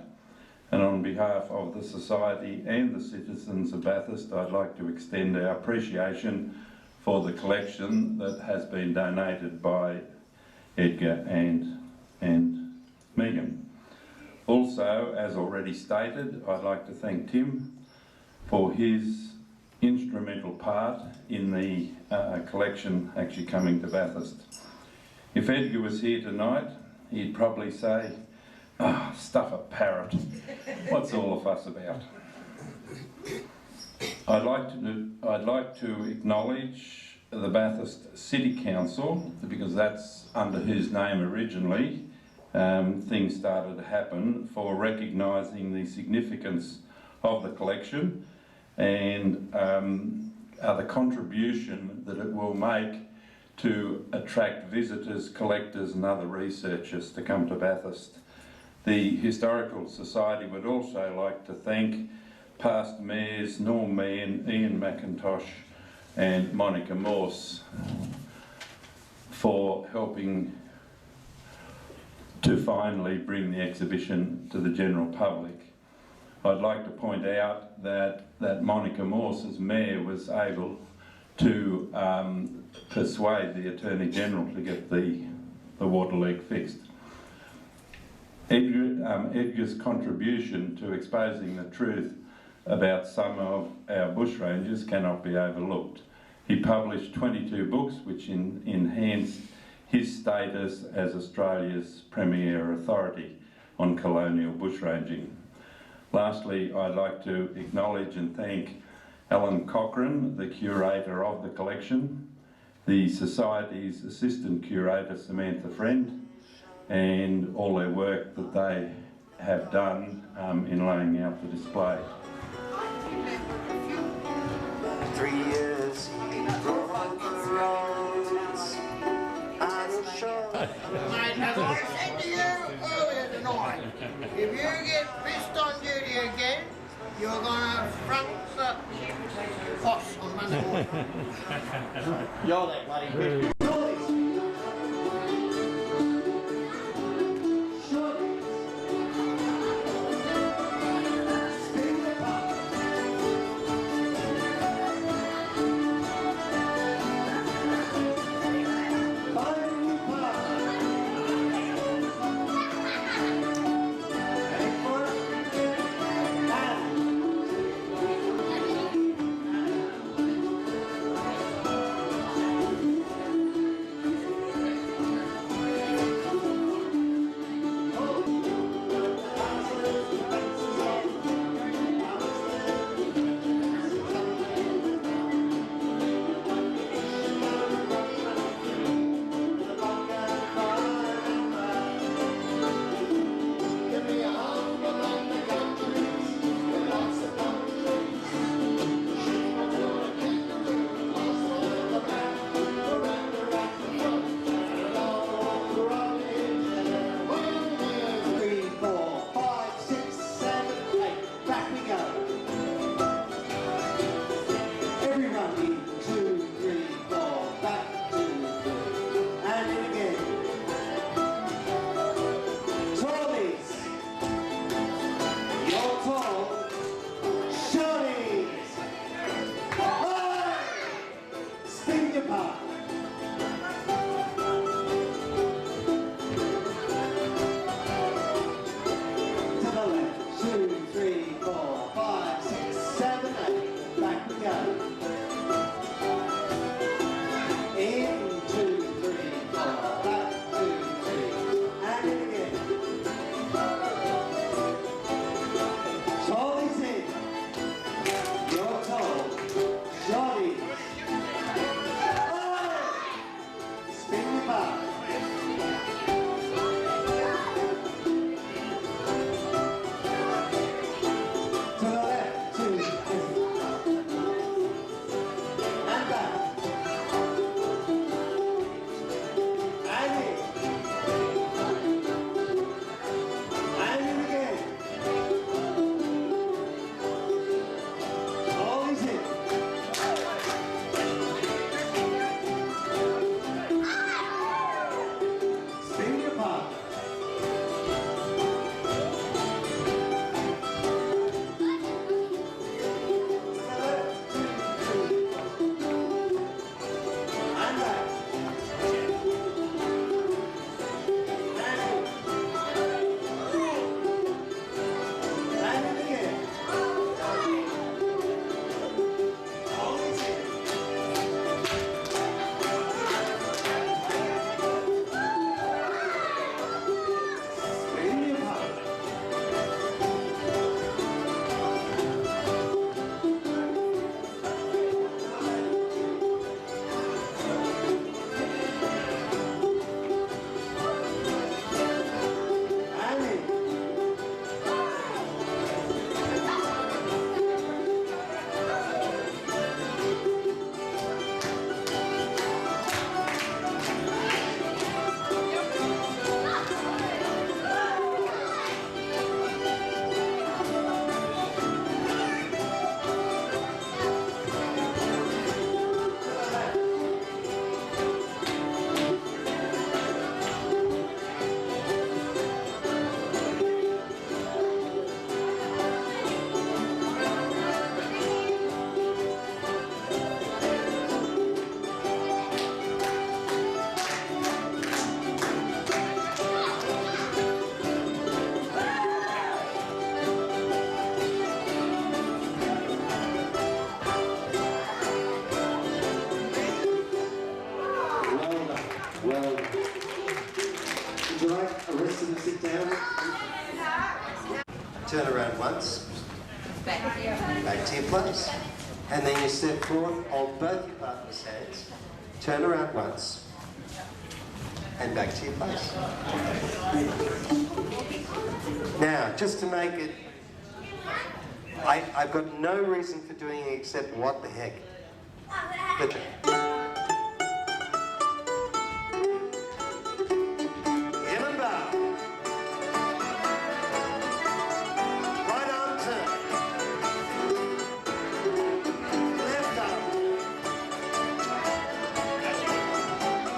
and on behalf of the Society and the citizens of Bathurst, I'd like to extend our appreciation for the collection that has been donated by Edgar and Megan. Also, as already stated, I'd like to thank Tim for his instrumental part in the collection actually coming to Bathurst. If Edgar was here tonight, he'd probably say, "Ah, stuff a parrot. What's all the fuss about?" I'd like to acknowledge the Bathurst City Council, because that's under whose name originally things started to happen, for recognising the significance of the collection and the contribution that it will make to attract visitors, collectors and other researchers to come to Bathurst. The Historical Society would also like to thank past mayors Norm Mann, Ian McIntosh and Monica Morse for helping to finally bring the exhibition to the general public. I'd like to point out that Monica Morse as mayor was able to persuade the Attorney General to get the water leak fixed. Edgar's contribution to exposing the truth about some of our bushrangers cannot be overlooked. He published 22 books which enhanced his status as Australia's premier authority on colonial bushranging. Lastly, I'd like to acknowledge and thank Alan Cochrane, the curator of the collection, the Society's assistant curator Samantha Friend, and all their work that they have done in laying out the display. 3 years he drove the roads and showed. Mate, as I said to you earlier tonight, if you get pissed on duty again, you're gonna front the boss on Monday morning. You're that bloody bitch. turn around once, back to your place. And then you step forward, hold both your partner's hands, turn around once, and back to your place. Now, just to make it, I've got no reason for doing it except what the heck. But, in and bow. Right arm turn. Left arm.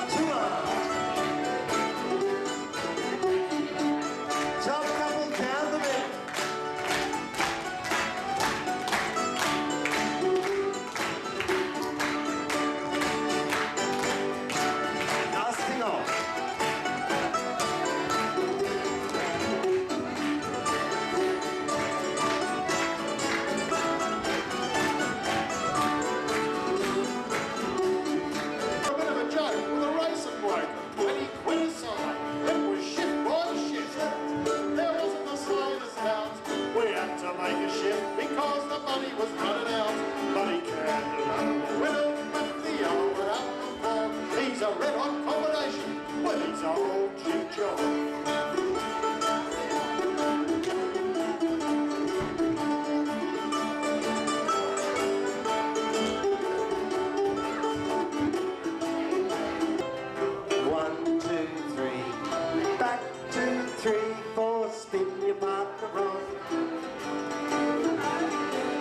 Two arms. Top couple down the middle. Casting off. A bit of a joke with a racing bloke, and he quit his side. It was shit by shit. There wasn't the slightest doubt. We had to make a shift because the money was running out. But he can't alone. Winner with the old one up the ball. He's a red hot combination with his old Jim John. 1, 2, 3, back 2, 3, 4, spin your partner on.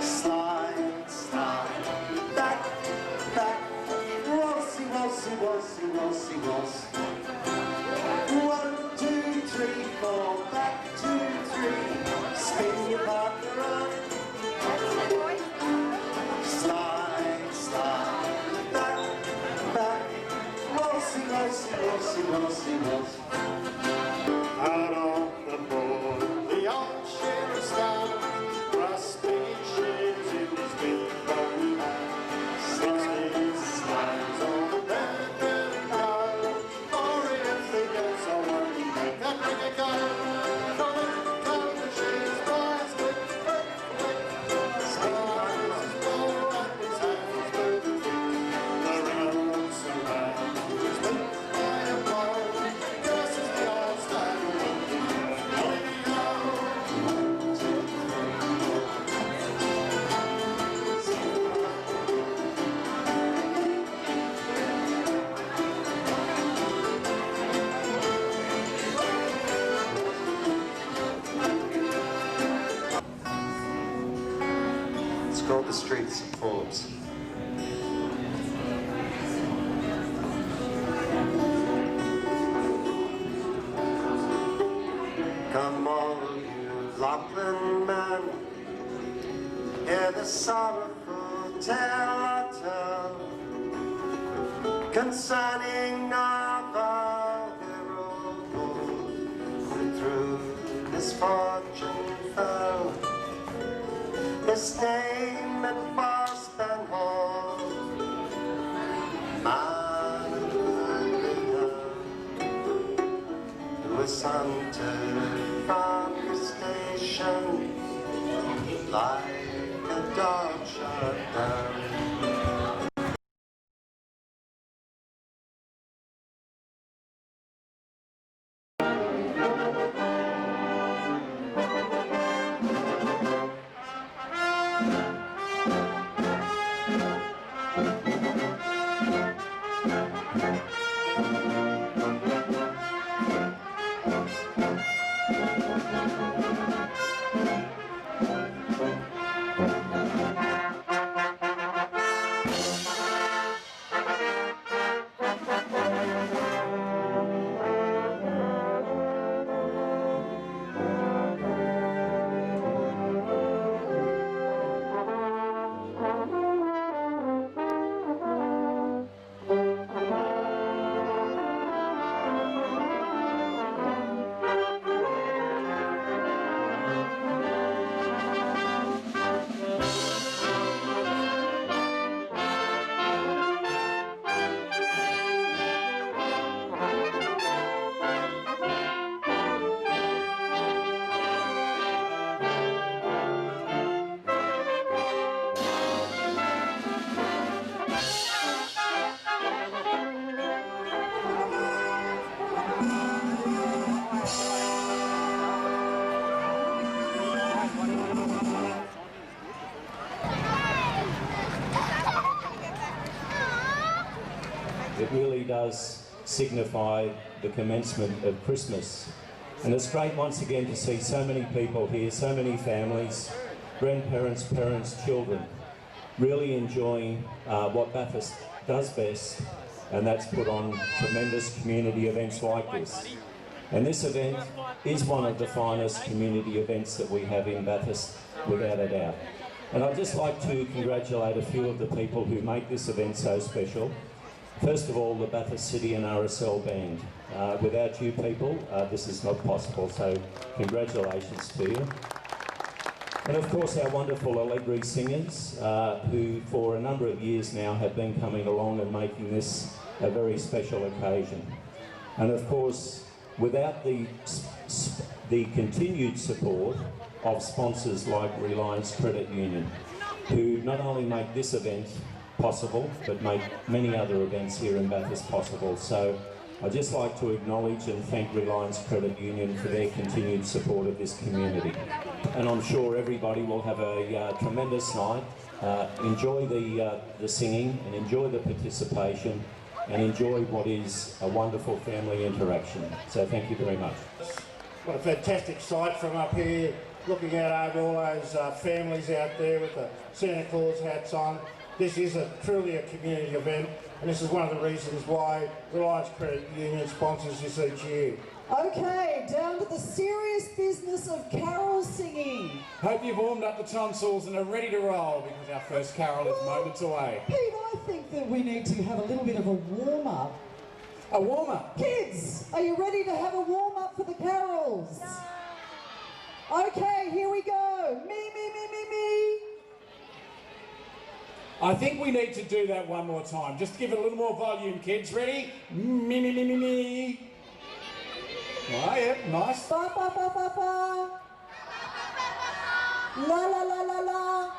Slide, slide, back, back, waltzy, waltzy, waltzy, waltzy, waltz. 1, 2, 3, 4, back 2, 3, spin your partner on. Slide, slide, back, back, waltzy, waltzy, waltzy, waltzy, waltz. Out on the board, the old sheriff's star, grasping his shares in his big bony hand. Slides, slides on the back and go, or anything else, I won't make that ring a go. Come, the shares rise, click, click, click. Slides his board and his hands move. The rounds around, he's been by a blow. Curses the old style. It's called the Streets of Forbes. Come all you Lachlan men, hear the sorrowful tale I tell concerning our hero who through misfortune fell. His name it was Ben Hall, man of the who was hunted from the station like a dog shot down. It really does signify the commencement of Christmas. And it's great once again to see so many people here, so many families, grandparents, parents, children, really enjoying what Bathurst does best, and that's put on tremendous community events like this. And this event is one of the finest community events that we have in Bathurst, without a doubt. And I'd just like to congratulate a few of the people who make this event so special. First of all, the Bathurst City and RSL Band. Without you people, this is not possible, so congratulations to you. And of course our wonderful Allegri singers, who for a number of years now have been coming along and making this a very special occasion. And of course, without the continued support of sponsors like Reliance Credit Union, who not only make this event possible, but make many other events here in Bathurst possible. So I'd just like to acknowledge and thank Reliance Credit Union for their continued support of this community. And I'm sure everybody will have a tremendous night. Enjoy the singing and enjoy the participation and enjoy what is a wonderful family interaction. So thank you very much. What a fantastic sight from up here, looking out over all those families out there with the Santa Claus hats on. This is truly a community event, and this is one of the reasons why Reliance Credit Union sponsors this each year. Okay, down to the serious business of carol singing. Hope you've warmed up the tonsils and are ready to roll, because our first carol is moments away. Pete, I think that we need to have a little bit of a warm-up. A warm-up? Kids, are you ready to have a warm-up for the carols? Okay, here we go. Me, me, me, me, me. I think we need to do that one more time. Just give it a little more volume, kids. Ready? Me, me, me, me, me. Oh, yep, nice. Ba, ba, ba, ba, ba. La, la, la, la, la.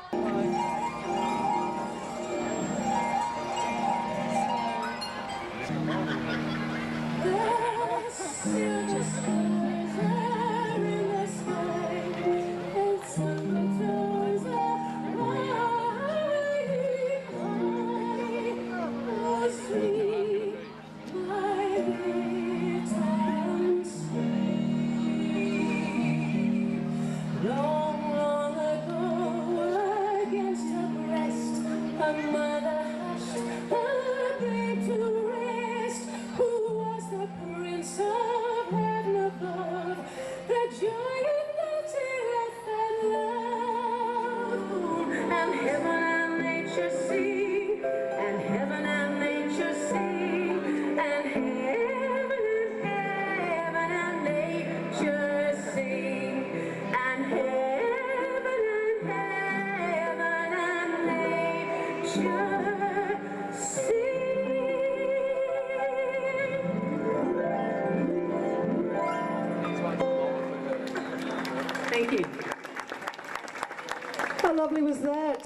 Thank you. How lovely was that?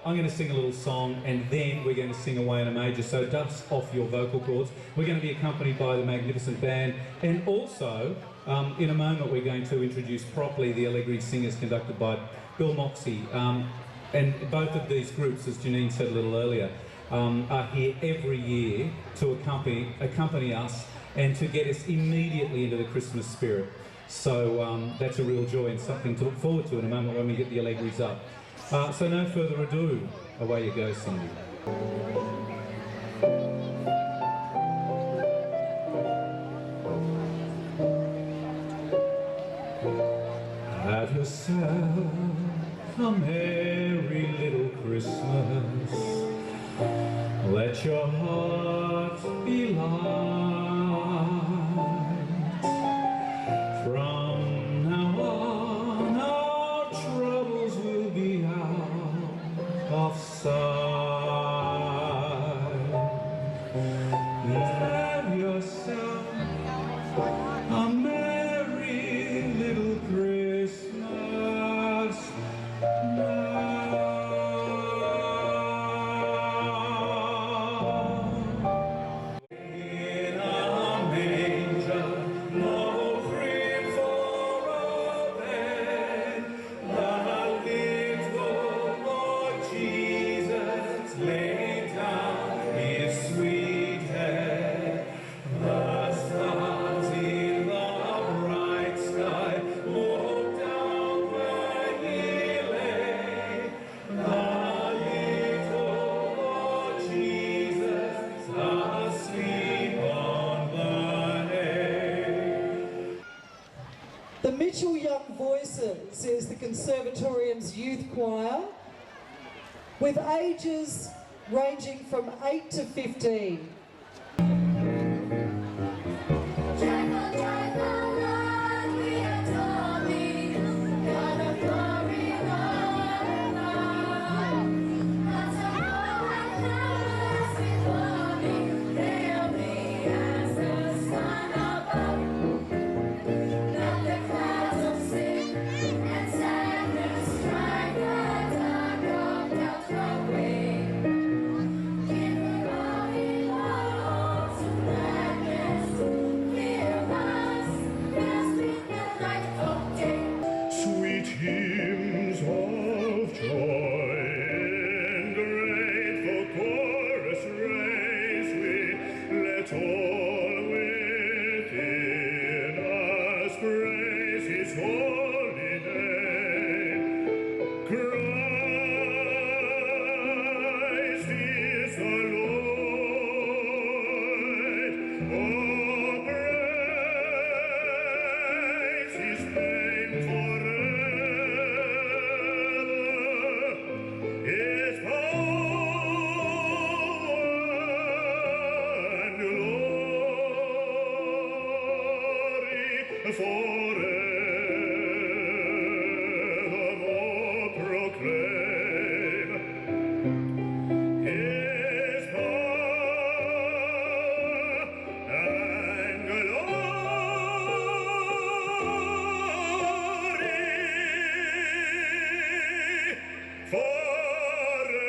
I'm going to sing a little song and then we're going to sing away in a major, so dust off your vocal cords. We're going to be accompanied by the magnificent band, and also in a moment we're going to introduce properly the Allegri Singers conducted by Bill Moxey. And both of these groups, as Janine said a little earlier, are here every year to accompany us and to get us immediately into the Christmas spirit. So that's a real joy and something to look forward to in a moment when we get the Allegris up. So no further ado, away you go, Cindy. Have yourself a merry little Christmas. Let your heart be light. From now on, our troubles will be out of sight. Have yourself a merry little Christmas now. In a manger, no crib for a bed, the little Lord Jesus laid down his sweet head. The stars in the bright sky looked down where he lay. The little Lord Jesus asleep on the hay. The Mitchell Young Voices is the Conservatorium's youth choir with ages ranging from 8 to 15. Sweet hymns of joy and grateful chorus raise we, let all within us praise his holy name. Christ is the Lord, oh praise his name forever, his power and glory forevermore proclaim. His power and glory forever.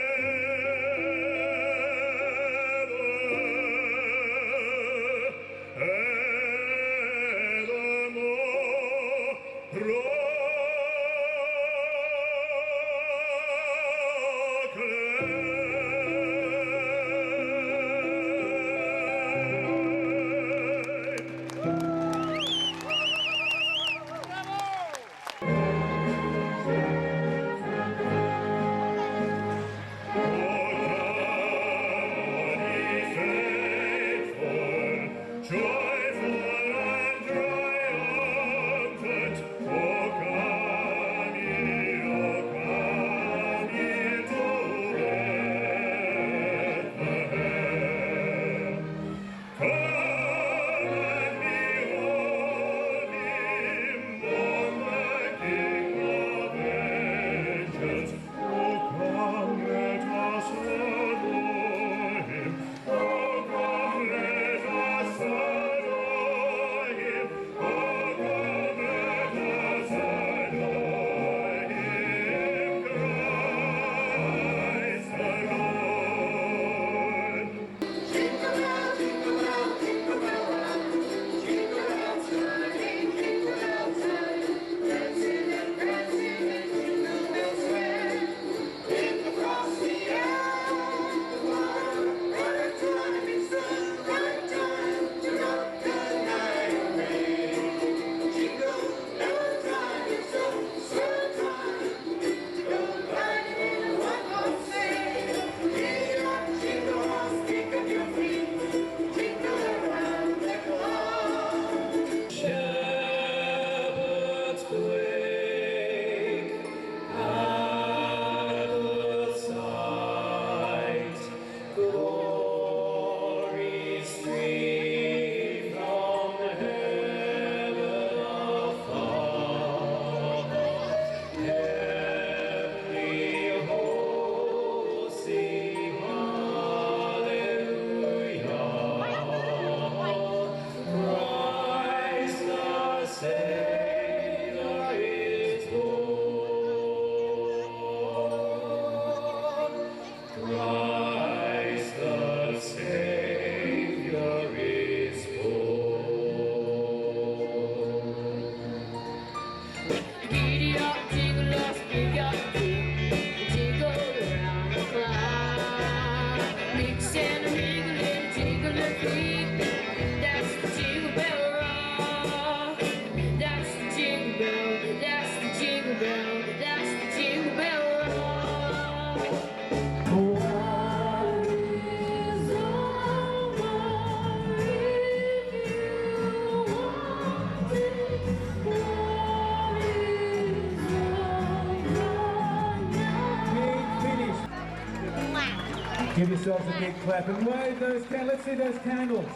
Give yourselves a big clap and wave those candles. Let's see those candles.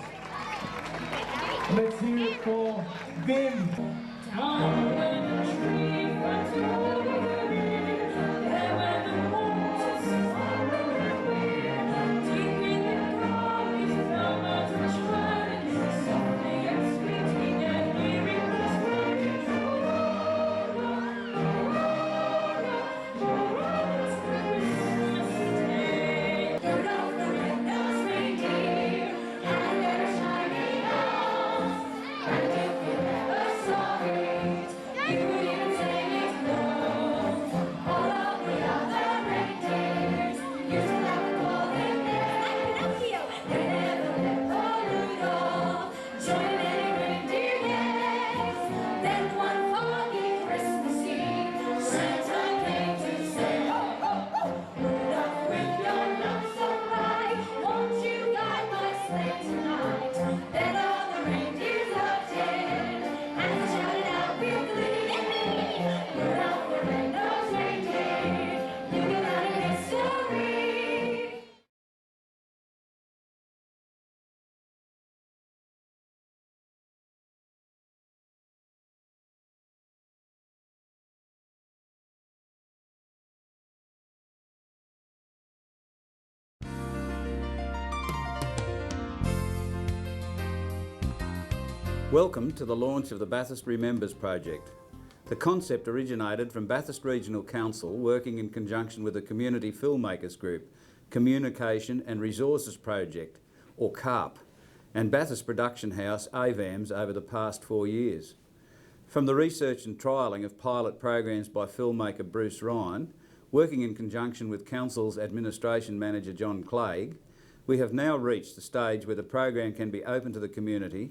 Let's hear it for Vim. Welcome to the launch of the Bathurst Remembers project. The concept originated from Bathurst Regional Council working in conjunction with the Community Filmmakers Group, Communication and Resources Project, or CARP, and Bathurst Production House, AVAMS, over the past 4 years. From the research and trialling of pilot programs by filmmaker Bruce Ryan, working in conjunction with Council's Administration Manager John Clegg, we have now reached the stage where the program can be open to the community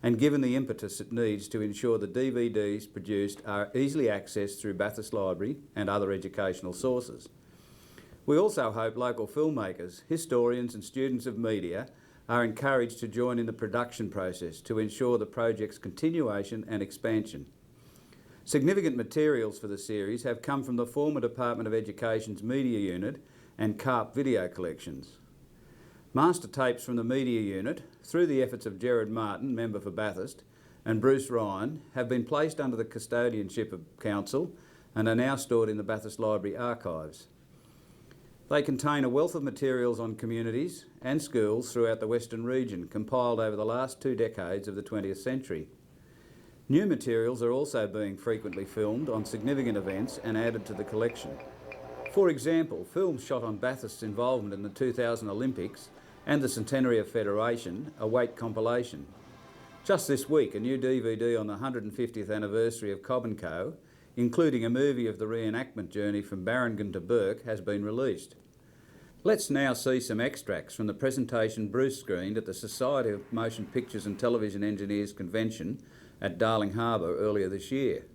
and given the impetus it needs to ensure the DVDs produced are easily accessed through Bathurst Library and other educational sources. We also hope local filmmakers, historians and students of media are encouraged to join in the production process to ensure the project's continuation and expansion. Significant materials for the series have come from the former Department of Education's Media Unit and CARP video collections. Master tapes from the Media Unit, through the efforts of Gerard Martin, member for Bathurst, and Bruce Ryan, have been placed under the custodianship of Council and are now stored in the Bathurst Library archives. They contain a wealth of materials on communities and schools throughout the Western region, compiled over the last 2 decades of the 20th century. New materials are also being frequently filmed on significant events and added to the collection. For example, films shot on Bathurst's involvement in the 2000 Olympics and the Centenary of Federation await compilation. Just this week, a new DVD on the 150th anniversary of Cobb & Co, including a movie of the reenactment journey from Barrington to Bourke, has been released. Let's now see some extracts from the presentation Bruce screened at the Society of Motion Pictures and Television Engineers Convention at Darling Harbour earlier this year.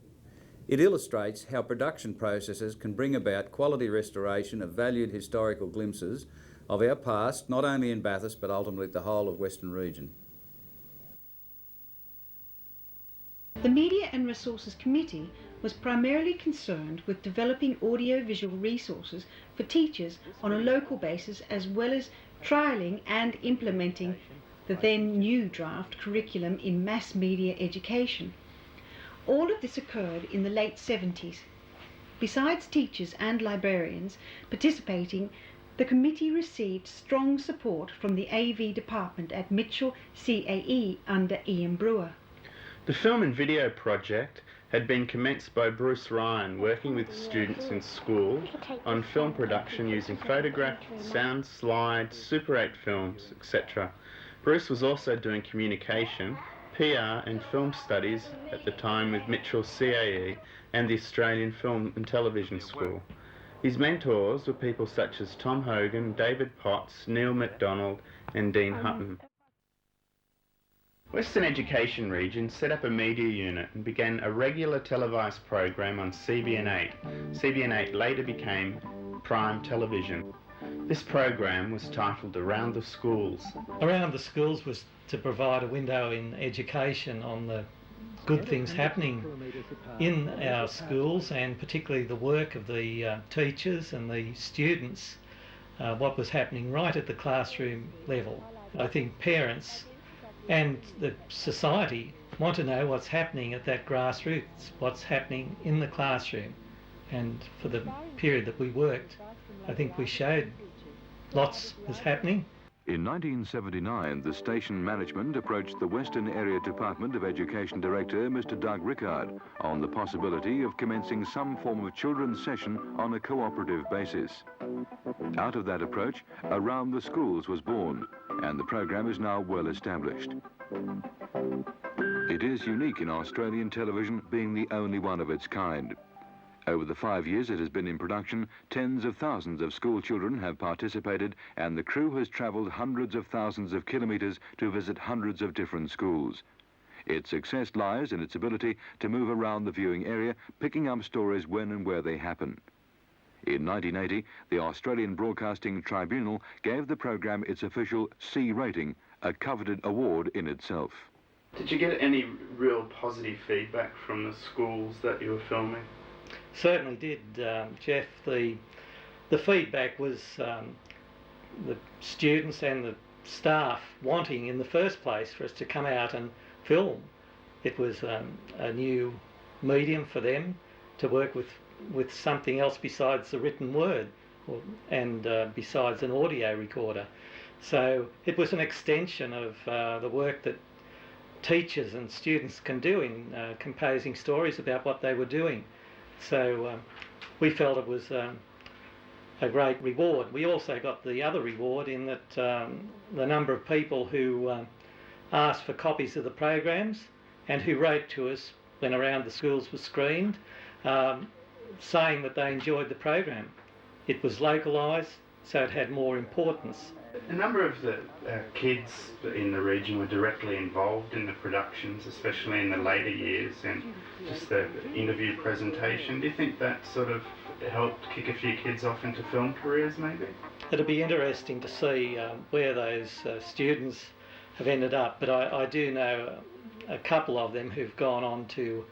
It illustrates how production processes can bring about quality restoration of valued historical glimpses of our past, not only in Bathurst but ultimately the whole of Western region. The Media and Resources Committee was primarily concerned with developing audio-visual resources for teachers on a local basis, as well as trialling and implementing the then new draft curriculum in mass media education. All of this occurred in the late 70s. Besides teachers and librarians participating, the committee received strong support from the AV department at Mitchell CAE under Ian Brewer. The film and video project had been commenced by Bruce Ryan, working with students in school on film production using photograph, sound, slides, Super 8 films, etc. Bruce was also doing communication, PR and film studies at the time with Mitchell CAE and the Australian Film and Television School. His mentors were people such as Tom Hogan, David Potts, Neil MacDonald and Dean Hutton. Western Education Region set up a media unit and began a regular televised program on CBN8. CBN8 later became Prime Television. This program was titled Around the Schools. Around the Schools was to provide a window in education on the good things happening in our schools, and particularly the work of the teachers and the students what was happening right at the classroom level. I think parents and the society want to know what's happening at that grassroots, what's happening in the classroom. And for the period that we worked, I think we showed lots was happening. In 1979, the station management approached the Western Area Department of Education Director, Mr. Doug Rickard, on the possibility of commencing some form of children's session on a cooperative basis. Out of that approach, Around the Schools was born, and the program is now well established. It is unique in Australian television, being the only one of its kind. Over the 5 years it has been in production, tens of thousands of school children have participated, and the crew has travelled hundreds of thousands of kilometres to visit hundreds of different schools. Its success lies in its ability to move around the viewing area, picking up stories when and where they happen. In 1980, the Australian Broadcasting Tribunal gave the program its official C rating, a coveted award in itself. Did you get any real positive feedback from the schools that you were filming? Certainly did, Jeff. The feedback was the students and the staff wanting in the first place for us to come out and film. It was a new medium for them to work with something else besides the written word and besides an audio recorder. So it was an extension of the work that teachers and students can do in composing stories about what they were doing. So we felt it was a great reward. We also got the other reward in that the number of people who asked for copies of the programs and who wrote to us when Around the Schools was screened, saying that they enjoyed the program. It was localised, so it had more importance. A number of the kids in the region were directly involved in the productions, especially in the later years, and just the interview presentation. Do you think that sort of helped kick a few kids off into film careers, maybe? It'll be interesting to see where those students have ended up, but I do know a couple of them who've gone on to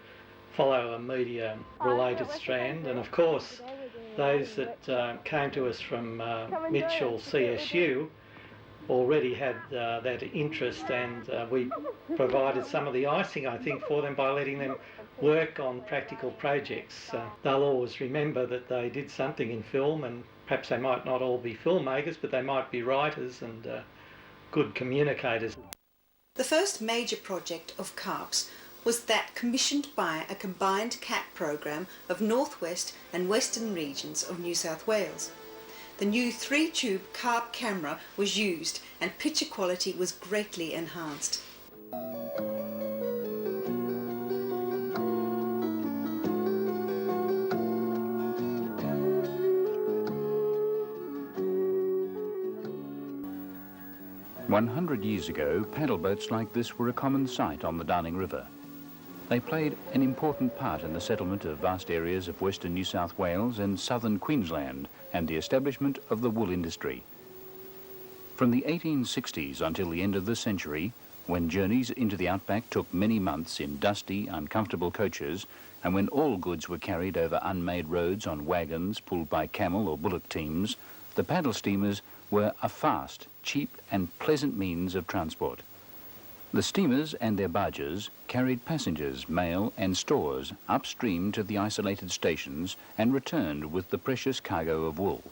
follow a media-related strand, and of course those that came to us from Mitchell CSU already had that interest, and we provided some of the icing, I think, for them by letting them work on practical projects. They'll always remember that they did something in film, and perhaps they might not all be filmmakers, but they might be writers and good communicators. The first major project of CARPS was that commissioned by a combined CAT program of Northwest and Western regions of New South Wales. The new 3-tube CARP camera was used and picture quality was greatly enhanced. "100 years ago, paddle boats like this were a common sight on the Darling River. They played an important part in the settlement of vast areas of western New South Wales and southern Queensland and the establishment of the wool industry. From the 1860s until the end of the century, when journeys into the outback took many months in dusty, uncomfortable coaches, and when all goods were carried over unmade roads on wagons pulled by camel or bullock teams, the paddle steamers were a fast, cheap and pleasant means of transport. The steamers and their barges carried passengers, mail and stores upstream to the isolated stations and returned with the precious cargo of wool.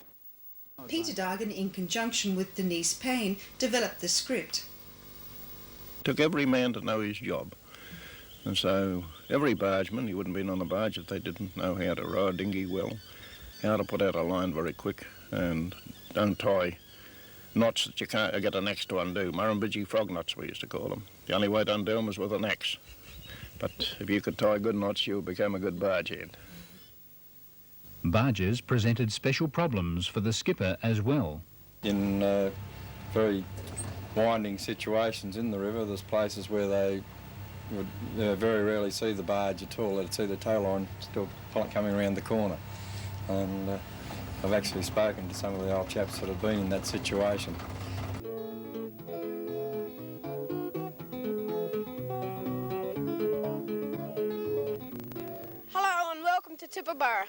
Peter Dargan, in conjunction with Denise Payne, developed the script. Took every man to know his job. And so every bargeman, you wouldn't be on a barge if they didn't know how to row a dinghy well, how to put out a line very quick and don't tie knots that you can't get an axe to undo. Murrumbidgee frog knots, we used to call them. The only way to undo them was with an axe. But if you could tie good knots, you became a good bargehead. Barges presented special problems for the skipper as well. In very winding situations in the river, there's places where they would very rarely see the barge at all. They'd see the tow line still coming around the corner. And I've actually spoken to some of the old chaps that have been in that situation. Hello and welcome to Tibooburra.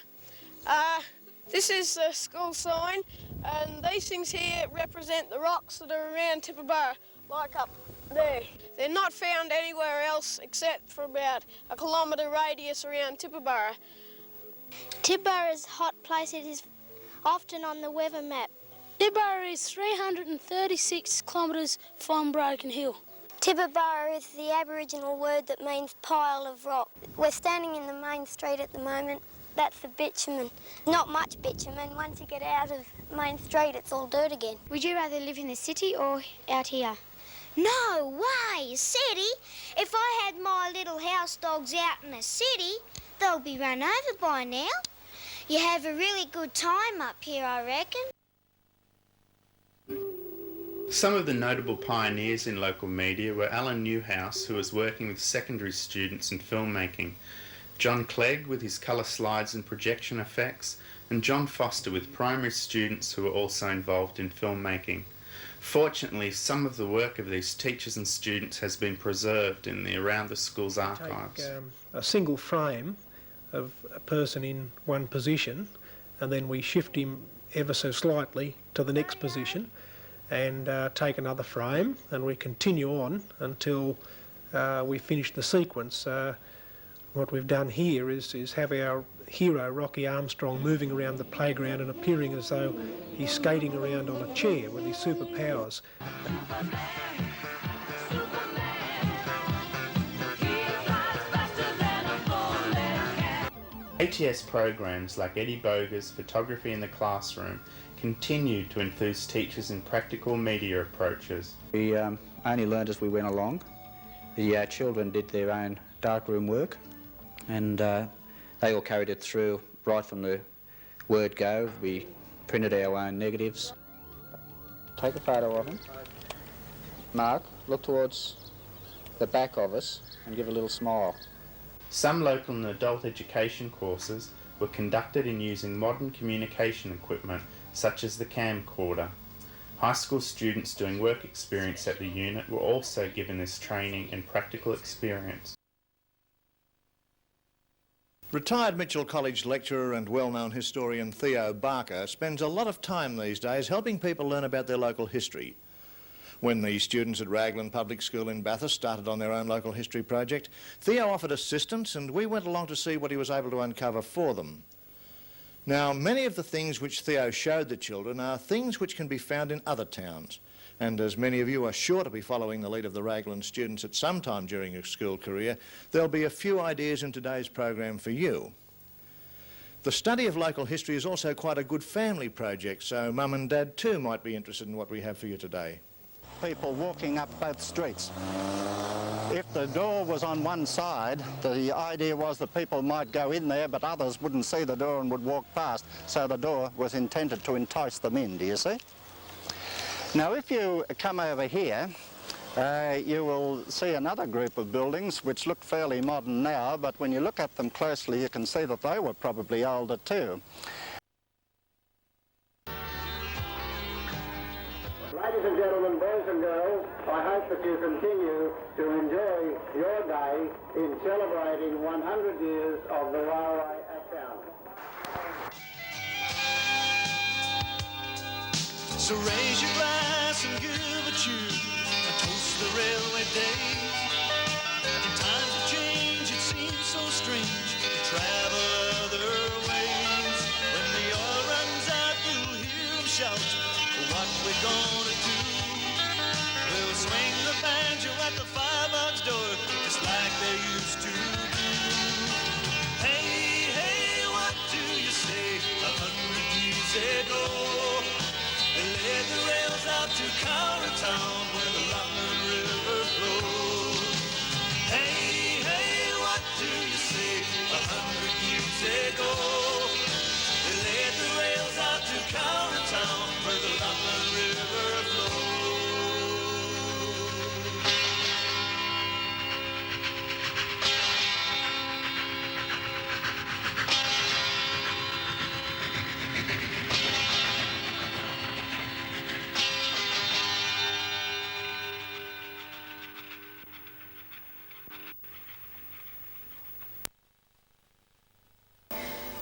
This is the school sign. And these things here represent the rocks that are around Tibooburra, like up there. They're not found anywhere else except for about a kilometre radius around Tibooburra. Tibooburra is a hot place. It is often on the weather map. Tibooburra is 336 kilometres from Broken Hill. Tibooburra is the Aboriginal word that means pile of rock. We're standing in the main street at the moment. That's the bitumen. Not much bitumen. Once you get out of Main Street, it's all dirt again. Would you rather live in the city or out here? No way, city. If I had my little house dogs out in the city, they'll be run over by now. You have a really good time up here, I reckon. Some of the notable pioneers in local media were Alan Newhouse, who was working with secondary students in filmmaking, John Clegg with his colour slides and projection effects, and John Foster with primary students who were also involved in filmmaking. Fortunately, some of the work of these teachers and students has been preserved in the around the school's archives. Take a single frame of a person in one position, and then we shift him ever so slightly to the next position, and take another frame, and we continue on until we finish the sequence. What we've done here is have our hero, Rocky Armstrong, moving around the playground and appearing as though he's skating around on a chair with his superpowers. ATS programs like Eddie Boger's Photography in the Classroom continue to enthuse teachers in practical media approaches. We only learned as we went along. The children did their own darkroom work, and they all carried it through right from the word go. We printed our own negatives. Take a photo of them. Mark, look towards the back of us and give a little smile. Some local and adult education courses were conducted in using modern communication equipment such as the camcorder. High school students doing work experience at the unit were also given this training and practical experience. Retired Mitchell College lecturer and well-known historian Theo Barker spends a lot of time these days helping people learn about their local history. When the students at Raglan Public School in Bathurst started on their own local history project, Theo offered assistance and we went along to see what he was able to uncover for them. Now, many of the things which Theo showed the children are things which can be found in other towns. And as many of you are sure to be following the lead of the Raglan students at some time during your school career, there'll be a few ideas in today's program for you. The study of local history is also quite a good family project, so Mum and Dad too might be interested in what we have for you today. People walking up both streets. If the door was on one side, the idea was that people might go in there, but others wouldn't see the door and would walk past, so the door was intended to entice them in, do you see? Now, if you come over here, you will see another group of buildings which look fairly modern now, but when you look at them closely, you can see that they were probably older too. Ladies and gentlemen, boys and girls, I hope that you continue to enjoy your day in celebrating 100 years of the railway at town. So raise your glass and give a cheer and toast the railway days. In times of change it seems so strange to travel other ways. When the oil runs out you'll hear them shout, what we gonna do? We'll swing the banjo at the firebox door just like they used to do. Hey, hey, what do you say 100 years ago? They led the rails out to Cowratown where the Lachlan River flows. Hey, hey, what do you say 100 years ago? They led the rails out to Cowratown where the Lachlan River flows.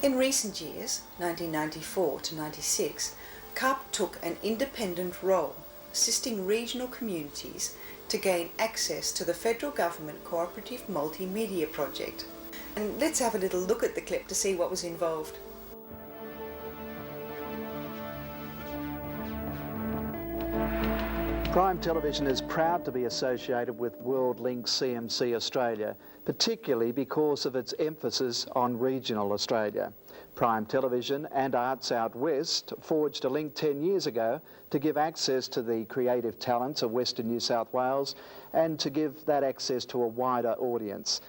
In recent years, 1994 to 96, CARP took an independent role, assisting regional communities to gain access to the federal government cooperative multimedia project. And let's have a little look at the clip to see what was involved. Prime Television is proud to be associated with WorldLink CMC Australia, particularly because of its emphasis on regional Australia. Prime Television and Arts Out West forged a link 10 years ago to give access to the creative talents of Western New South Wales and to give that access to a wider audience.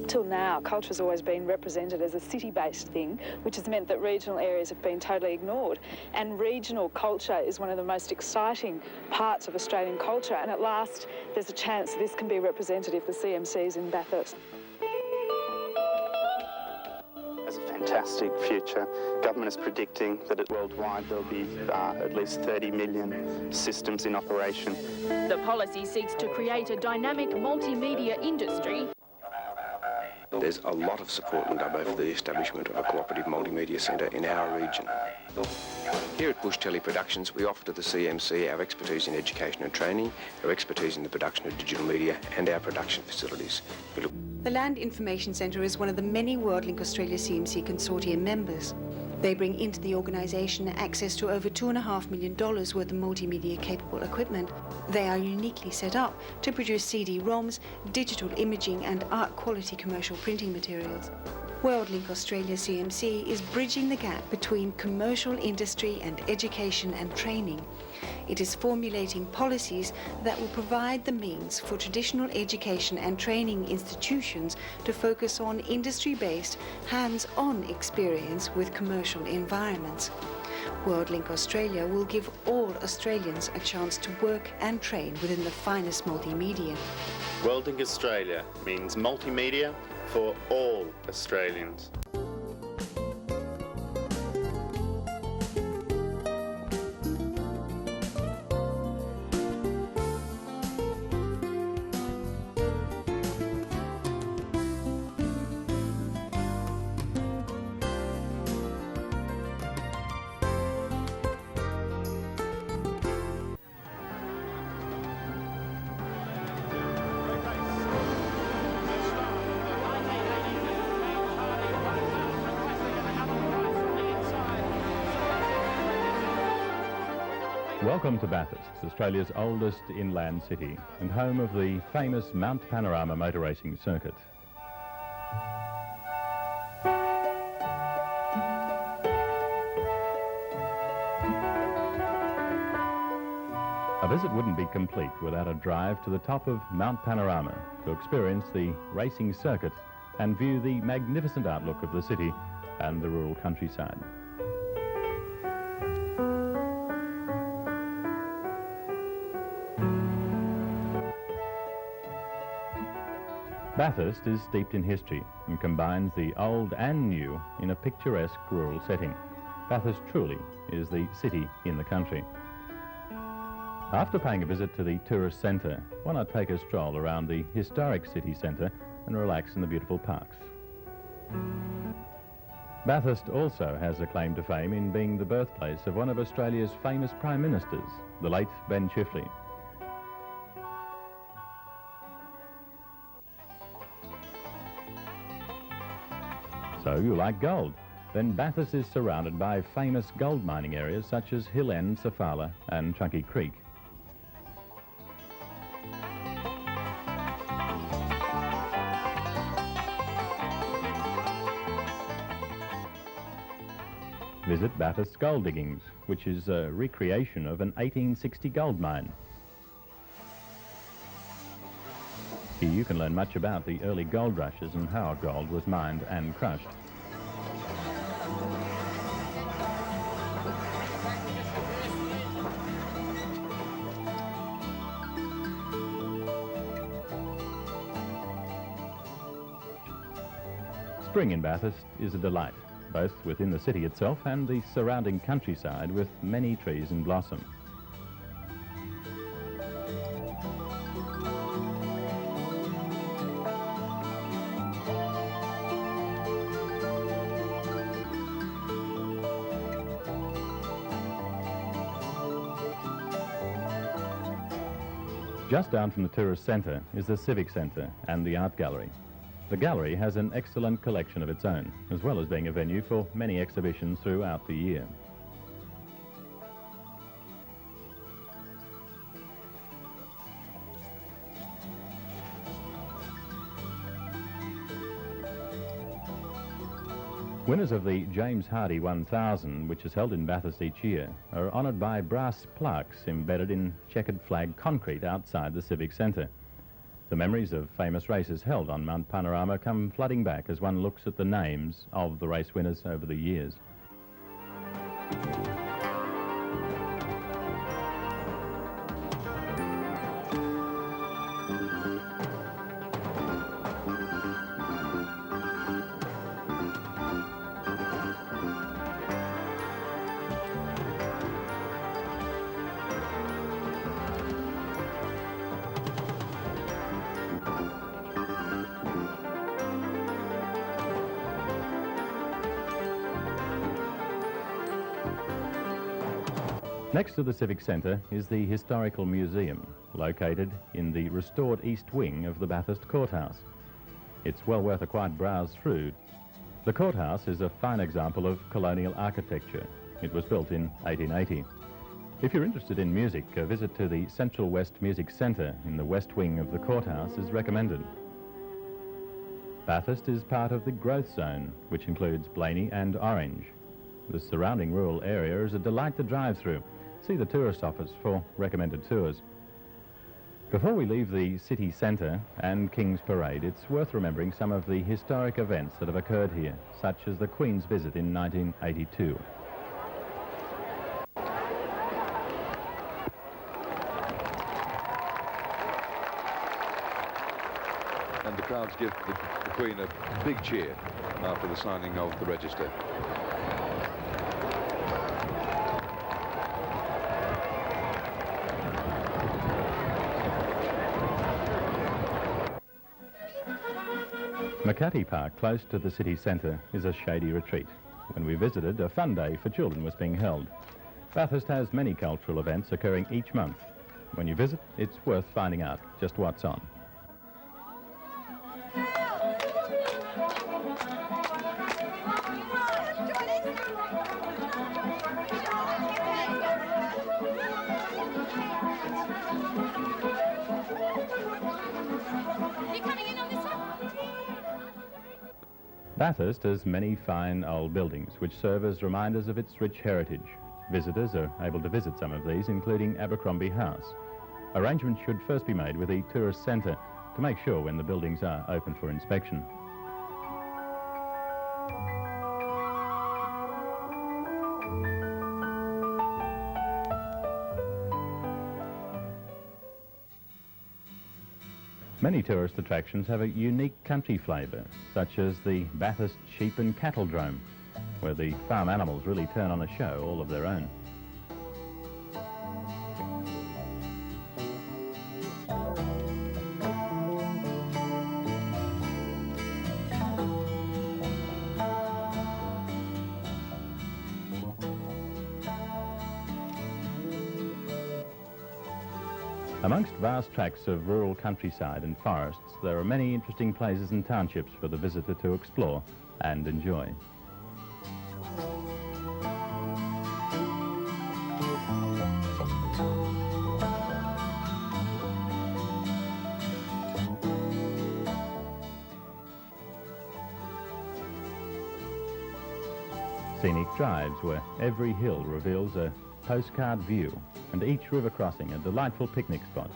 Till now, culture has always been represented as a city-based thing, which has meant that regional areas have been totally ignored. And regional culture is one of the most exciting parts of Australian culture, and at last there's a chance this can be represented if the CMC's in Bathurst. Has a fantastic future. Government is predicting that worldwide there'll be at least 30 million systems in operation. The policy seeks to create a dynamic multimedia industry. There's a lot of support in Dubbo for the establishment of a cooperative multimedia centre in our region. Here at Bush Telly Productions, we offer to the CMC our expertise in education and training, our expertise in the production of digital media and our production facilities. The Land Information Centre is one of the many WorldLink Australia CMC Consortium members. They bring into the organisation access to over $2.5 million worth of multimedia-capable equipment. They are uniquely set up to produce CD-ROMs, digital imaging and art-quality commercial printing materials. WorldLink Australia CMC is bridging the gap between commercial industry and education and training. It is formulating policies that will provide the means for traditional education and training institutions to focus on industry-based, hands-on experience with commercial environments. WorldLink Australia will give all Australians a chance to work and train within the finest multimedia. WorldLink Australia means multimedia for all Australians. Welcome to Bathurst, Australia's oldest inland city and home of the famous Mount Panorama motor racing circuit. A visit wouldn't be complete without a drive to the top of Mount Panorama to experience the racing circuit and view the magnificent outlook of the city and the rural countryside. Bathurst is steeped in history and combines the old and new in a picturesque rural setting. Bathurst truly is the city in the country. After paying a visit to the tourist centre, why not take a stroll around the historic city centre and relax in the beautiful parks? Bathurst also has a claim to fame in being the birthplace of one of Australia's famous Prime Ministers, the late Ben Chifley. So you like gold? Then Bathurst is surrounded by famous gold mining areas such as Hill End, Safala and Chunky Creek. Visit Bathurst Gold Diggings, which is a recreation of an 1860 gold mine. Here you can learn much about the early gold rushes and how gold was mined and crushed. Spring in Bathurst is a delight, both within the city itself and the surrounding countryside with many trees in blossom. Just down from the tourist centre is the Civic Centre and the Art Gallery. The gallery has an excellent collection of its own, as well as being a venue for many exhibitions throughout the year. Winners of the James Hardy 1000, which is held in Bathurst each year, are honoured by brass plaques embedded in checkered flag concrete outside the Civic Centre. The memories of famous races held on Mount Panorama come flooding back as one looks at the names of the race winners over the years. Next to the Civic Centre is the Historical Museum, located in the restored east wing of the Bathurst Courthouse. It's well worth a quiet browse through. The courthouse is a fine example of colonial architecture. It was built in 1880. If you're interested in music, a visit to the Central West Music Centre in the west wing of the courthouse is recommended. Bathurst is part of the growth zone, which includes Blaney and Orange. The surrounding rural area is a delight to drive through. See the tourist office for recommended tours. Before we leave the city centre and King's Parade, it's worth remembering some of the historic events that have occurred here, such as the Queen's visit in 1982. And the crowds give the Queen a big cheer after the signing of the register. Makati Park, close to the city centre, is a shady retreat. When we visited, a fun day for children was being held. Bathurst has many cultural events occurring each month. When you visit, it's worth finding out just what's on. Bathurst has many fine old buildings which serve as reminders of its rich heritage. Visitors are able to visit some of these, including Abercrombie House. Arrangements should first be made with the tourist centre to make sure when the buildings are open for inspection. Many tourist attractions have a unique country flavour, such as the Bathurst Sheep and Cattle Drome, where the farm animals really turn on a show all of their own. Amongst vast tracts of rural countryside and forests, there are many interesting places and townships for the visitor to explore and enjoy. Scenic drives where every hill reveals a postcard view and each river crossing a delightful picnic spot.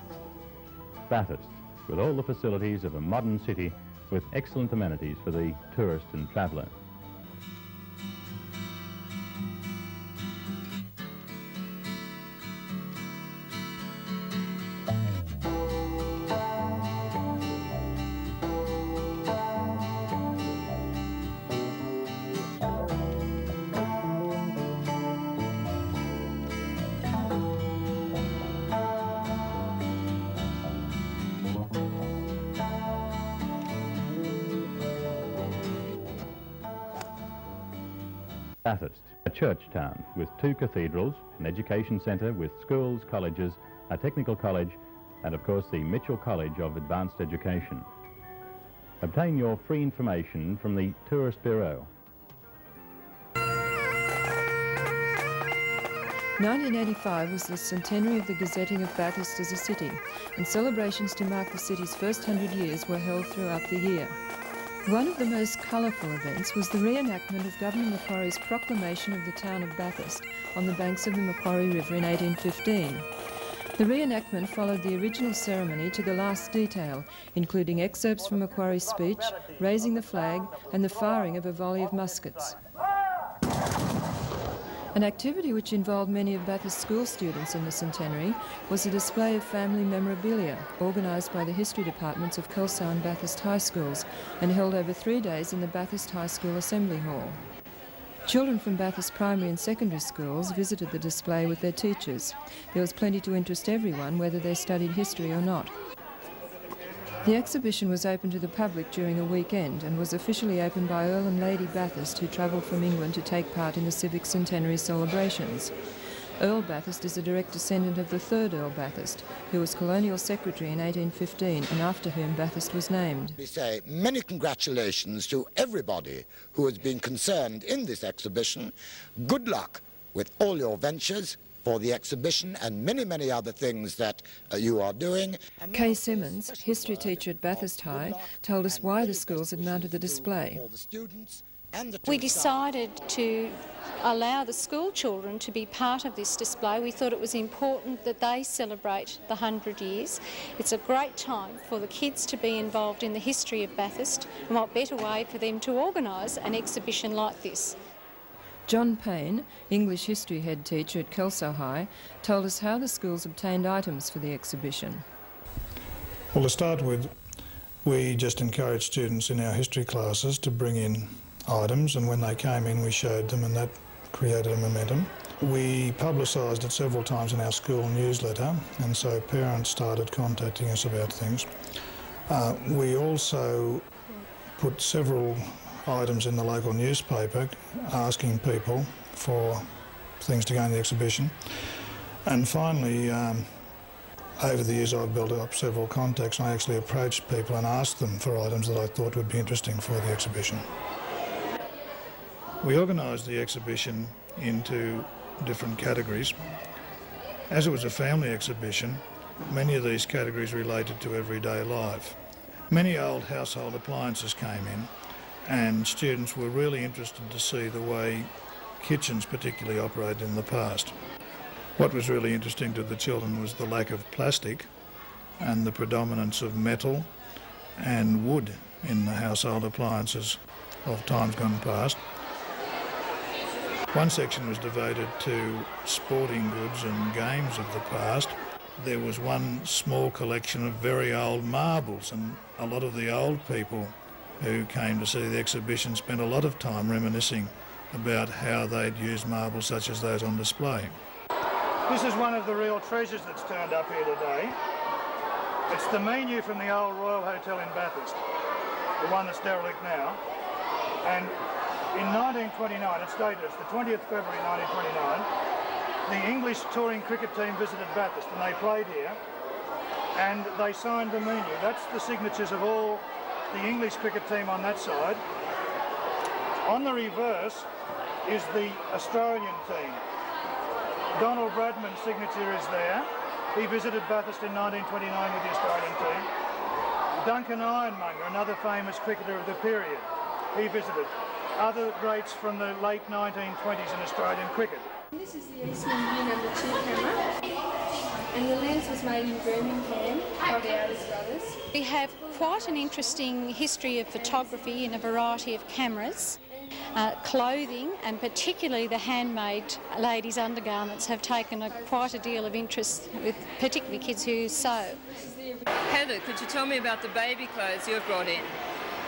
Bathurst, with all the facilities of a modern city with excellent amenities for the tourist and traveller. Bathurst, a church town with 2 cathedrals, an education centre with schools, colleges, a technical college and of course the Mitchell College of Advanced Education. Obtain your free information from the Tourist Bureau. 1985 was the centenary of the gazetting of Bathurst as a city, and celebrations to mark the city's first 100 years were held throughout the year. One of the most colourful events was the reenactment of Governor Macquarie's proclamation of the town of Bathurst on the banks of the Macquarie River in 1815. The reenactment followed the original ceremony to the last detail, including excerpts from Macquarie's speech, raising the flag, and the firing of a volley of muskets. An activity which involved many of Bathurst school students in the centenary was a display of family memorabilia organised by the history departments of Kelso and Bathurst High Schools and held over 3 days in the Bathurst High School Assembly Hall. Children from Bathurst primary and secondary schools visited the display with their teachers. There was plenty to interest everyone, whether they studied history or not. The exhibition was open to the public during a weekend and was officially opened by Earl and Lady Bathurst, who travelled from England to take part in the civic centenary celebrations. Earl Bathurst is a direct descendant of the third Earl Bathurst, who was colonial secretary in 1815 and after whom Bathurst was named. We say many congratulations to everybody who has been concerned in this exhibition. Good luck with all your ventures for the exhibition and many, many other things that you are doing. Kay Simmons, history teacher at Bathurst High, told us why the schools had mounted the display. We decided to allow the school children to be part of this display. We thought it was important that they celebrate the 100 years. It's a great time for the kids to be involved in the history of Bathurst, and what better way for them to organise an exhibition like this. John Payne, English history head teacher at Kelso High, told us how the schools obtained items for the exhibition. Well, to start with, we just encouraged students in our history classes to bring in items, and when they came in we showed them, and that created a momentum. We publicised it several times in our school newsletter, and so parents started contacting us about things. We also put several items in the local newspaper asking people for things to go in the exhibition. And finally, over the years I've built up several contacts, and I actually approached people and asked them for items that I thought would be interesting for the exhibition. We organised the exhibition into different categories. As it was a family exhibition, many of these categories related to everyday life. Many old household appliances came in, and students were really interested to see the way kitchens particularly operated in the past. What was really interesting to the children was the lack of plastic and the predominance of metal and wood in the household appliances of times gone past. One section was devoted to sporting goods and games of the past. There was one small collection of very old marbles, and a lot of the old people who came to see the exhibition spent a lot of time reminiscing about how they'd used marbles such as those on display. This is one of the real treasures that's turned up here today. It's the menu from the old Royal Hotel in Bathurst, the one that's derelict now. And in 1929, it's dated, it's the 20th February 1929, the English touring cricket team visited Bathurst and they played here, and they signed the menu. That's the signatures of all the English cricket team on that side. On the reverse is the Australian team. Donald Bradman's signature is there. He visited Bathurst in 1929 with the Australian team. Duncan Ironmonger, another famous cricketer of the period, he visited. Other greats from the late 1920s in Australian cricket. This is the Eastman V No. 2 camera, and the lens was made in Birmingham by the Otis brothers. We have quite an interesting history of photography in a variety of cameras. Clothing, and particularly the handmade ladies' undergarments, have taken quite a deal of interest with particularly kids who sew. Heather, could you tell me about the baby clothes you've brought in?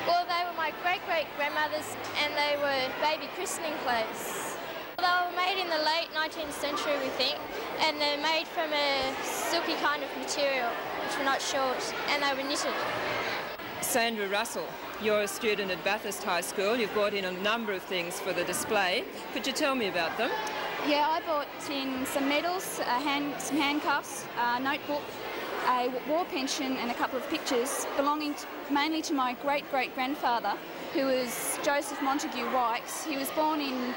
Well, they were my great-great-grandmother's, and they were baby christening clothes. They were made in the late 19th century, we think, and they're made from a silky kind of material, which were not short, and they were knitted. Sandra Russell, you're a student at Bathurst High School. You've brought in a number of things for the display. Could you tell me about them? Yeah, I brought in some medals, some handcuffs, a notebook, a war pension and a couple of pictures belonging mainly to my great-great-grandfather, who was Joseph Montague Wykes. He was born in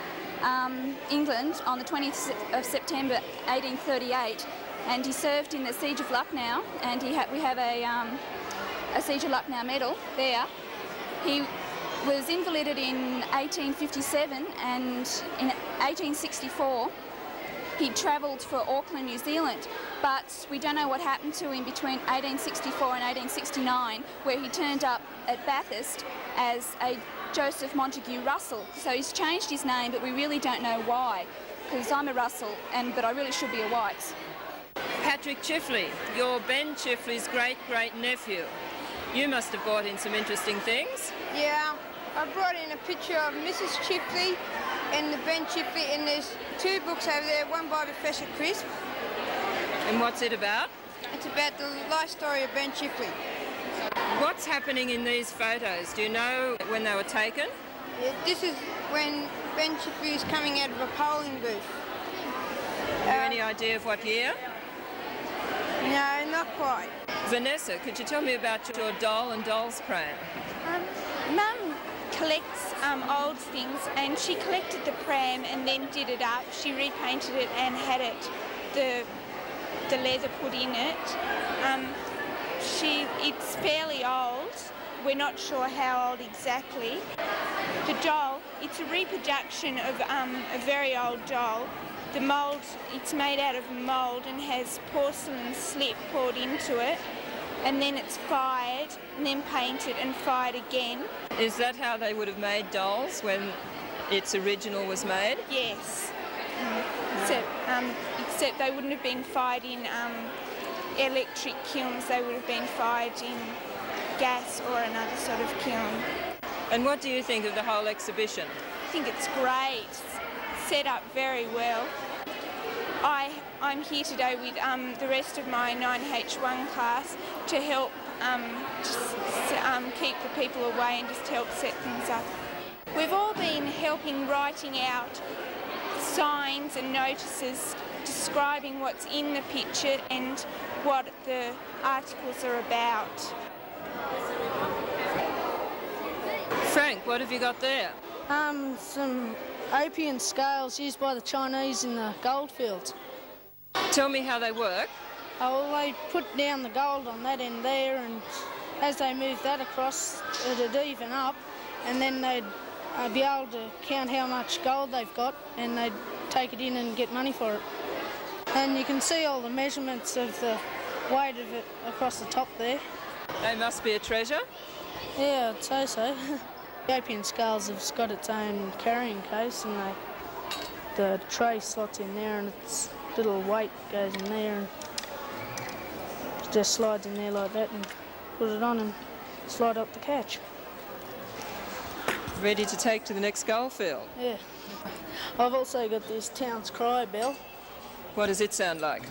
England on the 20th of September 1838, and he served in the Siege of Lucknow, and we have a Siege of Lucknow medal there. He was invalided in 1857, and in 1864 he travelled for Auckland, New Zealand, but we don't know what happened to him between 1864 and 1869, where he turned up at Bathurst as a Joseph Montague Russell. So he's changed his name, but we really don't know why, because I'm a Russell, but I really should be a Wykes. Patrick Chifley, you're Ben Chifley's great-great-nephew. You must have brought in some interesting things. Yeah, I brought in a picture of Mrs. Chifley and the Ben Chifley, and there's 2 books over there, one by Professor Crisp. And what's it about? It's about the life story of Ben Chifley. What's happening in these photos? Do you know when they were taken? Yeah, this is when Ben Chifley is coming out of a polling booth. Have you any idea of what year? No, not quite. Vanessa, could you tell me about your doll and dolls pram? Mum collects old things, and she collected the pram and then did it up. She repainted it and had it, the leather put in it. It's fairly old. We're not sure how old exactly. The doll, it's a reproduction of a very old doll. The mould, it's made out of mould and has porcelain slip poured into it, and then it's fired and then painted and fired again. Is that how they would have made dolls when its original was made? Yes. Except they wouldn't have been fired in electric kilns, they would have been fired in gas or another sort of kiln. And what do you think of the whole exhibition? I think it's great, set up very well. I'm here today with the rest of my 9H1 class to help keep the people away and just help set things up. We've all been helping writing out signs and notices describing what's in the picture and what the articles are about. Frank, what have you got there? Some opium scales used by the Chinese in the goldfields. Tell me how they work. Oh, well, they put down the gold on that end there, and as they move that across, it'd even up, and then they'd be able to count how much gold they've got, and they'd take it in and get money for it. And you can see all the measurements of the weight of it across the top there. They must be a treasure? Yeah, I'd say so. The opium scales have got its own carrying case, and the tray slots in there, and its little weight goes in there, and it just slides in there like that, and put it on and slide up the catch. Ready to take to the next goldfield? Yeah. I've also got this town's cry bell. What does it sound like?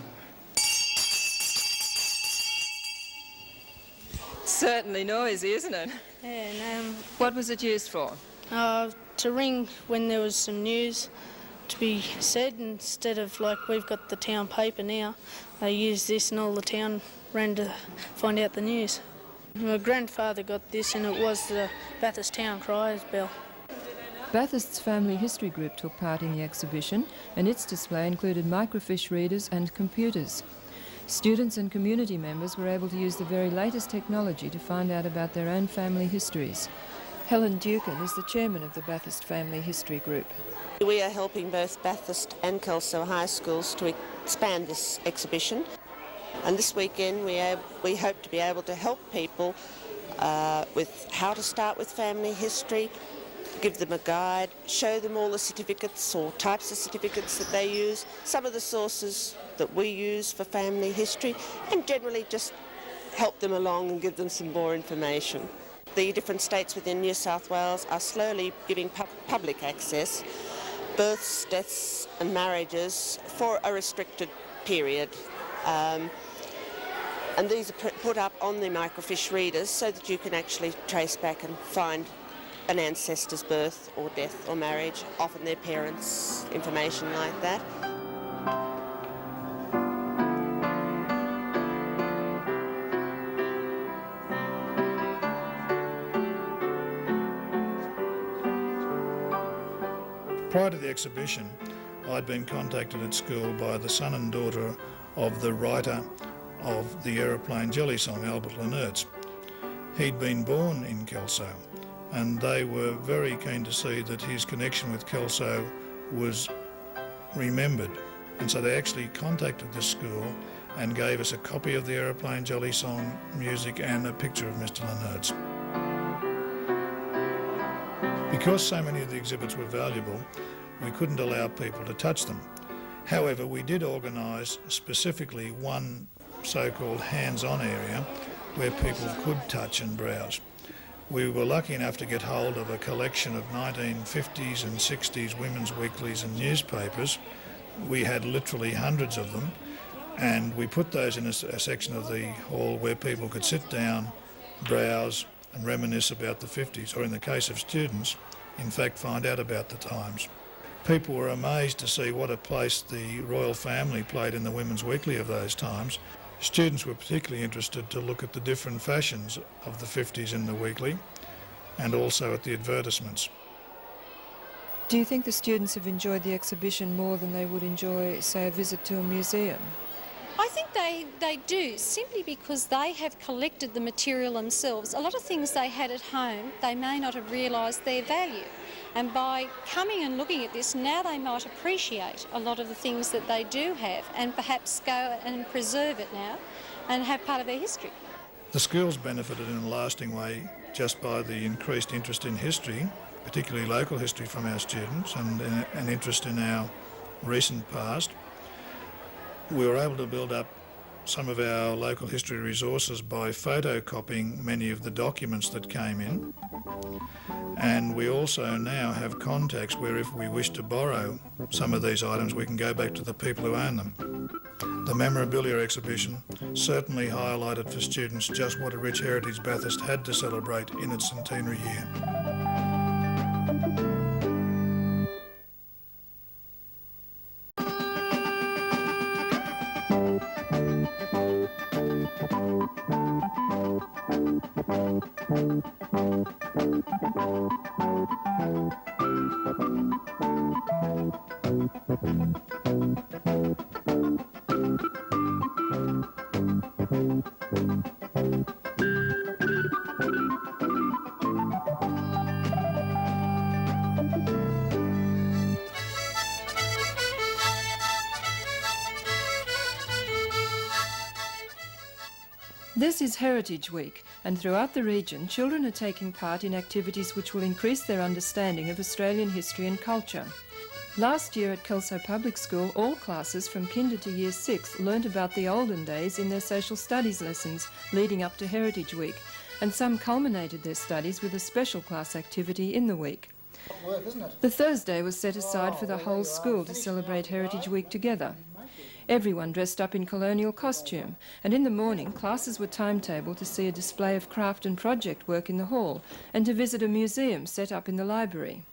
Certainly noisy, isn't it? Yeah, and what was it used for? To ring when there was some news to be said, instead of like we've got the town paper now. They used this and all the town ran to find out the news. My grandfather got this, and it was the Bathurst Town Criers bell. Bathurst's family history group took part in the exhibition, and its display included microfiche readers and computers. Students and community members were able to use the very latest technology to find out about their own family histories. Helen Dukin is the chairman of the Bathurst Family History Group. We are helping both Bathurst and Kelso High Schools to expand this exhibition. And this weekend we hope to be able to help people with how to start with family history, give them a guide, show them all the certificates or types of certificates that they use, some of the sources that we use for family history, and generally just help them along and give them some more information. The different states within New South Wales are slowly giving public access, births, deaths and marriages for a restricted period. And these are put up on the microfiche readers so that you can actually trace back and find an ancestor's birth or death or marriage, often their parents' information like that. Prior to the exhibition, I'd been contacted at school by the son and daughter of the writer of the aeroplane jelly song, Albert Lenertz. He'd been born in Kelso, and they were very keen to see that his connection with Kelso was remembered. And so they actually contacted the school and gave us a copy of the aeroplane jelly song music and a picture of Mr. Lenertz. Because so many of the exhibits were valuable, we couldn't allow people to touch them. However, we did organise specifically one so-called hands-on area where people could touch and browse. We were lucky enough to get hold of a collection of 1950s and 60s women's weeklies and newspapers. We had literally hundreds of them, and we put those in a section of the hall where people could sit down, browse and reminisce about the 50s, or in the case of students, in fact find out about the times. People were amazed to see what a place the royal family played in the Women's Weekly of those times. Students were particularly interested to look at the different fashions of the 50s in the weekly and also at the advertisements. Do you think the students have enjoyed the exhibition more than they would enjoy, say, a visit to a museum? I think they do, simply because they have collected the material themselves. A lot of things they had at home, they may not have realised their value. And by coming and looking at this, now they might appreciate a lot of the things that they do have and perhaps go and preserve it now and have part of their history. The schools benefited in a lasting way just by the increased interest in history, particularly local history from our students, and an interest in our recent past. We were able to build up some of our local history resources by photocopying many of the documents that came in. And we also now have contacts where if we wish to borrow some of these items, we can go back to the people who own them. The memorabilia exhibition certainly highlighted for students just what a rich heritage Bathurst had to celebrate in its centenary year. This is Heritage Week, and throughout the region, children are taking part in activities which will increase their understanding of Australian history and culture. Last year at Kelso Public School, all classes from Kinder to Year 6 learnt about the olden days in their social studies lessons leading up to Heritage Week, and some culminated their studies with a special class activity in the week. The Thursday was set aside for the whole school to celebrate Heritage Week together. Everyone dressed up in colonial costume, and in the morning classes were timetabled to see a display of craft and project work in the hall and to visit a museum set up in the library.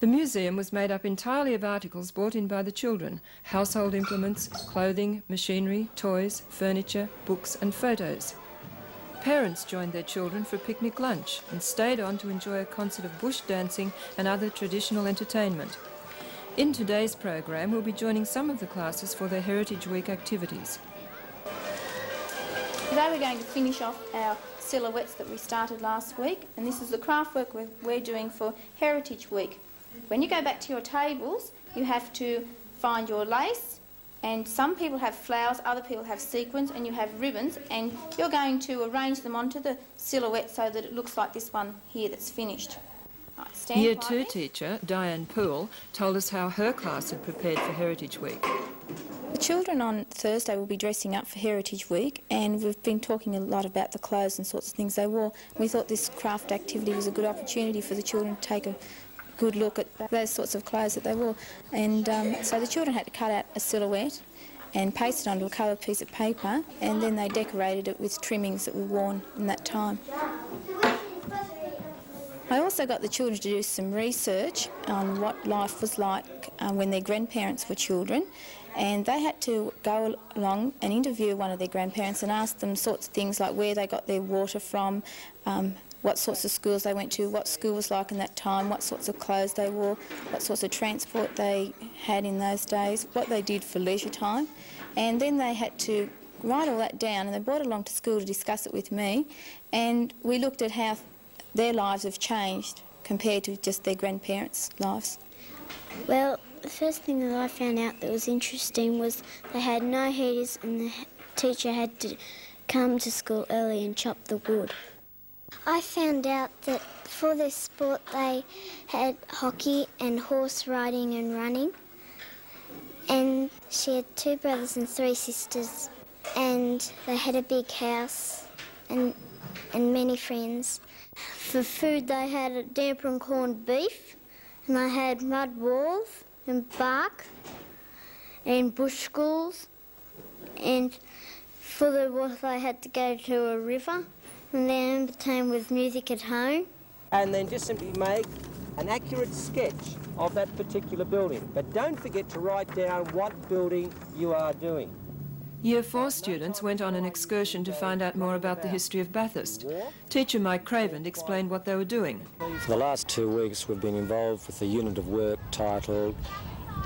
The museum was made up entirely of articles brought in by the children: household implements, clothing, machinery, toys, furniture, books and photos. Parents joined their children for a picnic lunch and stayed on to enjoy a concert of bush dancing and other traditional entertainment. In today's program, we'll be joining some of the classes for their Heritage Week activities. Today we're going to finish off our silhouettes that we started last week, and this is the craft work we're doing for Heritage Week. When you go back to your tables, you have to find your lace, and some people have flowers, other people have sequins, and you have ribbons, and you're going to arrange them onto the silhouette so that it looks like this one here that's finished. Right, Year 2 teacher Diane Poole told us how her class had prepared for Heritage Week. The children on Thursday will be dressing up for Heritage Week, and we've been talking a lot about the clothes and sorts of things they wore. We thought this craft activity was a good opportunity for the children to take a good look at those sorts of clothes that they wore. And so the children had to cut out a silhouette and paste it onto a coloured piece of paper, and then they decorated it with trimmings that were worn in that time. I also got the children to do some research on what life was like when their grandparents were children, and they had to go along and interview one of their grandparents and ask them sorts of things like where they got their water from, what sorts of schools they went to, what school was like in that time, what sorts of clothes they wore, what sorts of transport they had in those days, what they did for leisure time. And then they had to write all that down, and they brought it along to school to discuss it with me, and we looked at how their lives have changed compared to just their grandparents' lives. Well, the first thing that I found out that was interesting was they had no heaters and the teacher had to come to school early and chop the wood. I found out that for their sport they had hockey and horse riding and running. And she had 2 brothers and 3 sisters, and they had a big house and many friends. For food they had a damper and corned beef, and they had mud walls and bark and bush schools, and for the water they had to go to a river, and then entertain with music at home. And then just simply make an accurate sketch of that particular building, but don't forget to write down what building you are doing. Year 4 students went on an excursion to find out more about the history of Bathurst. Teacher Mike Craven explained what they were doing. For the last 2 weeks we've been involved with a unit of work titled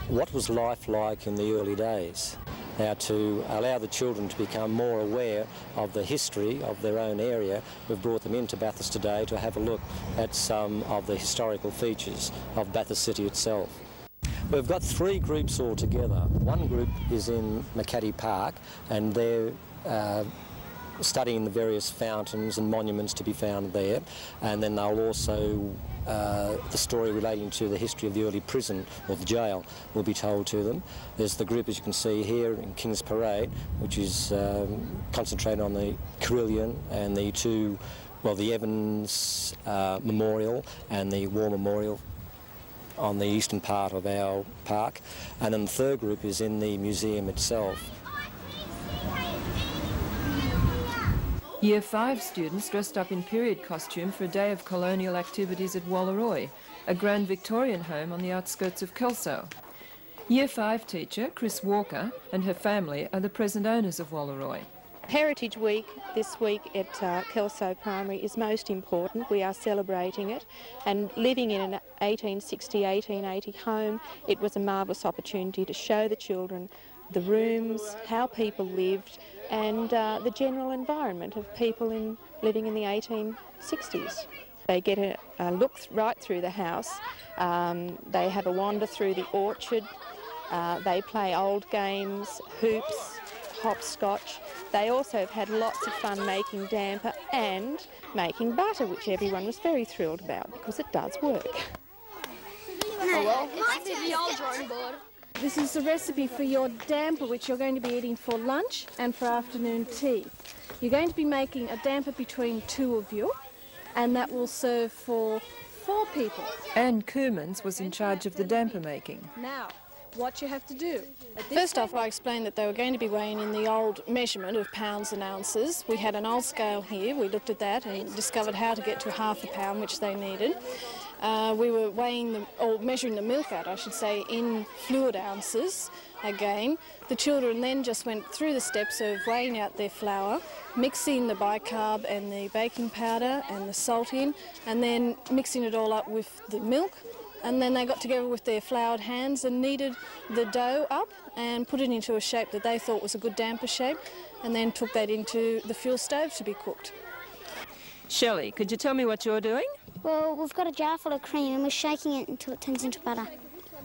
What Was Life Like in the Early Days? Now, to allow the children to become more aware of the history of their own area, we've brought them into Bathurst today to have a look at some of the historical features of Bathurst City itself. We've got 3 groups all together. One group is in Macadie Park, and they're studying the various fountains and monuments to be found there, and then they'll also the story relating to the history of the early prison or the jail will be told to them. There's the group, as you can see here, in King's Parade, which is concentrated on the Carillion and the the Evans Memorial and the War Memorial on the eastern part of our park. And then the third group is in the museum itself. Year 5 students dressed up in period costume for a day of colonial activities at Wallaroi, a grand Victorian home on the outskirts of Kelso. Year 5 teacher Chris Walker and her family are the present owners of Wallaroi. Heritage Week this week at Kelso Primary is most important. We are celebrating it, and living in an 1860-1880 home, it was a marvellous opportunity to show the children the rooms, how people lived, and the general environment of people living in the 1860s. They get a look right through the house. They have a wander through the orchard. They play old games, hoops, hopscotch. They also have had lots of fun making damper and making butter, which everyone was very thrilled about because it does work. It's the old drawing board. This is the recipe for your damper, which you're going to be eating for lunch and for afternoon tea. You're going to be making a damper between 2 of you, and that will serve for 4 people. Anne Koomans was in charge of the damper making. Now, what you have to do. First off, I explained that they were going to be weighing in the old measurement of pounds and ounces. We had an old scale here. We looked at that and discovered how to get to half a pound, which they needed. We were weighing or measuring the milk out, I should say, in fluid ounces. Again, the children then just went through the steps of weighing out their flour, mixing the bicarb and the baking powder and the salt in, and then mixing it all up with the milk. And then they got together with their floured hands and kneaded the dough up and put it into a shape that they thought was a good damper shape, and then took that into the fuel stove to be cooked. Shelley, could you tell me what you're doing? Well, we've got a jar full of cream and we're shaking it until it turns into butter.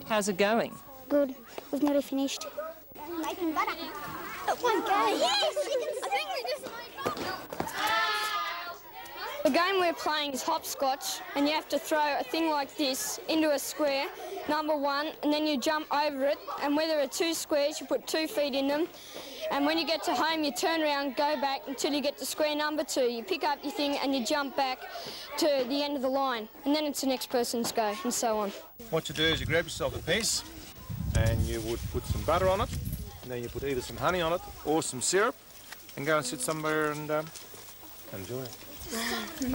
How's it going? Good. We've nearly finished. Making butter. Oh, okay. Yes! I think we just made butter. The game we're playing is hopscotch, and you have to throw a thing like this into a square, number 1, and then you jump over it, and where there are 2 squares, you put 2 feet in them, and when you get to home, you turn around, go back until you get to square number 2. You pick up your thing and you jump back to the end of the line, and then it's the next person's go, and so on. What you do is you grab yourself a piece, and you would put some butter on it, and then you put either some honey on it or some syrup, and go and sit somewhere and enjoy it.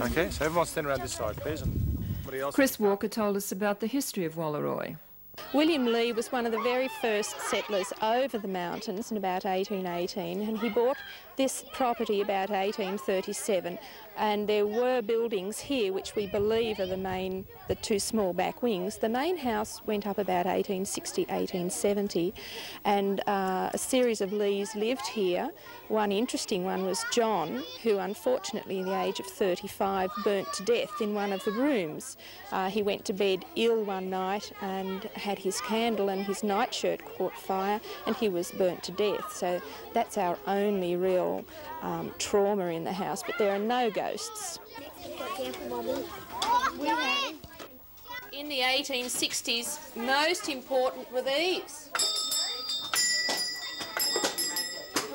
Okay, so everyone stand around this side, please. And somebody else. Chris Walker told us about the history of Wallaroi. William Lee was one of the very first settlers over the mountains in about 1818, and he brought this property about 1837, and there were buildings here which we believe are the two small back wings. The main house went up about 1860, 1870, and a series of Lees lived here. One interesting one was John, who unfortunately, at the age of 35, burnt to death in one of the rooms. He went to bed ill one night and had his candle and his nightshirt caught fire, and he was burnt to death. So that's our only real trauma in the house, but there are no ghosts. In the 1860s, most important were these.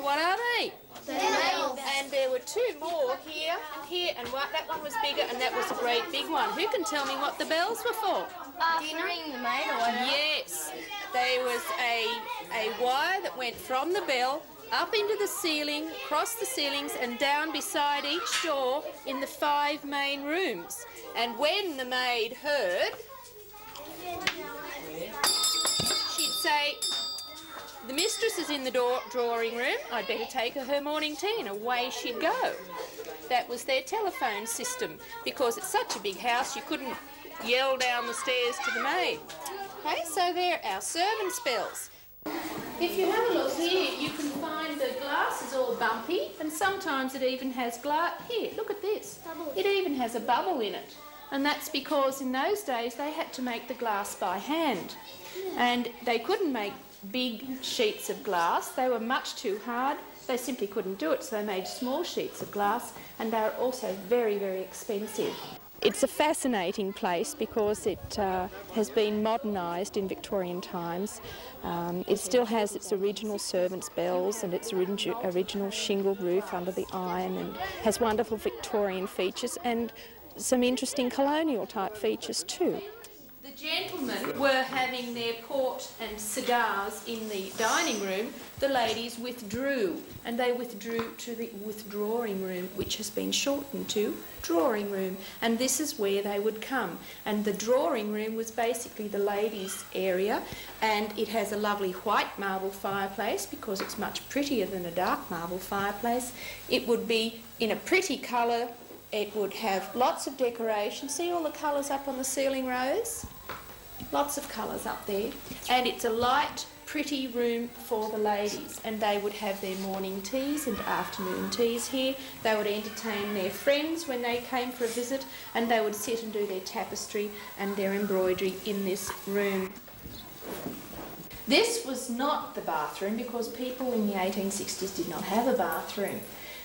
What are they? Bells. And there were two more here and here, and that one was bigger, and that was a great big one. Who can tell me what the bells were for? Ring the maid or whatever. Yes, there was a wire that went from the bell up into the ceiling, across the ceilings, and down beside each door in the 5 main rooms. And when the maid heard, she'd say, "The mistress is in the drawing room, I'd better take her morning tea," and away she'd go. That was their telephone system, because it's such a big house you couldn't yell down the stairs to the maid. Okay, so there are our servants' bells. If you have a look here, you can find the glass is all bumpy, and sometimes it even has glass. Here, look at this. It even has a bubble in it. And that's because in those days they had to make the glass by hand. And they couldn't make big sheets of glass. They were much too hard. They simply couldn't do it, so they made small sheets of glass, and they were also very, very expensive. It's a fascinating place because it has been modernised in Victorian times. It still has its original servants' bells and its original shingle roof under the iron, and has wonderful Victorian features and some interesting colonial type features too. The gentlemen were having their port and cigars in the dining room. The ladies withdrew, and they withdrew to the withdrawing room, which has been shortened to drawing room, and this is where they would come. And the drawing room was basically the ladies' area, and it has a lovely white marble fireplace because it's much prettier than a dark marble fireplace. It would be in a pretty colour. It would have lots of decoration. See all the colours up on the ceiling rose? Lots of colours up there. And it's a light, pretty room for the ladies. And they would have their morning teas and afternoon teas here. They would entertain their friends when they came for a visit, and they would sit and do their tapestry and their embroidery in this room. This was not the bathroom because people in the 1860s did not have a bathroom.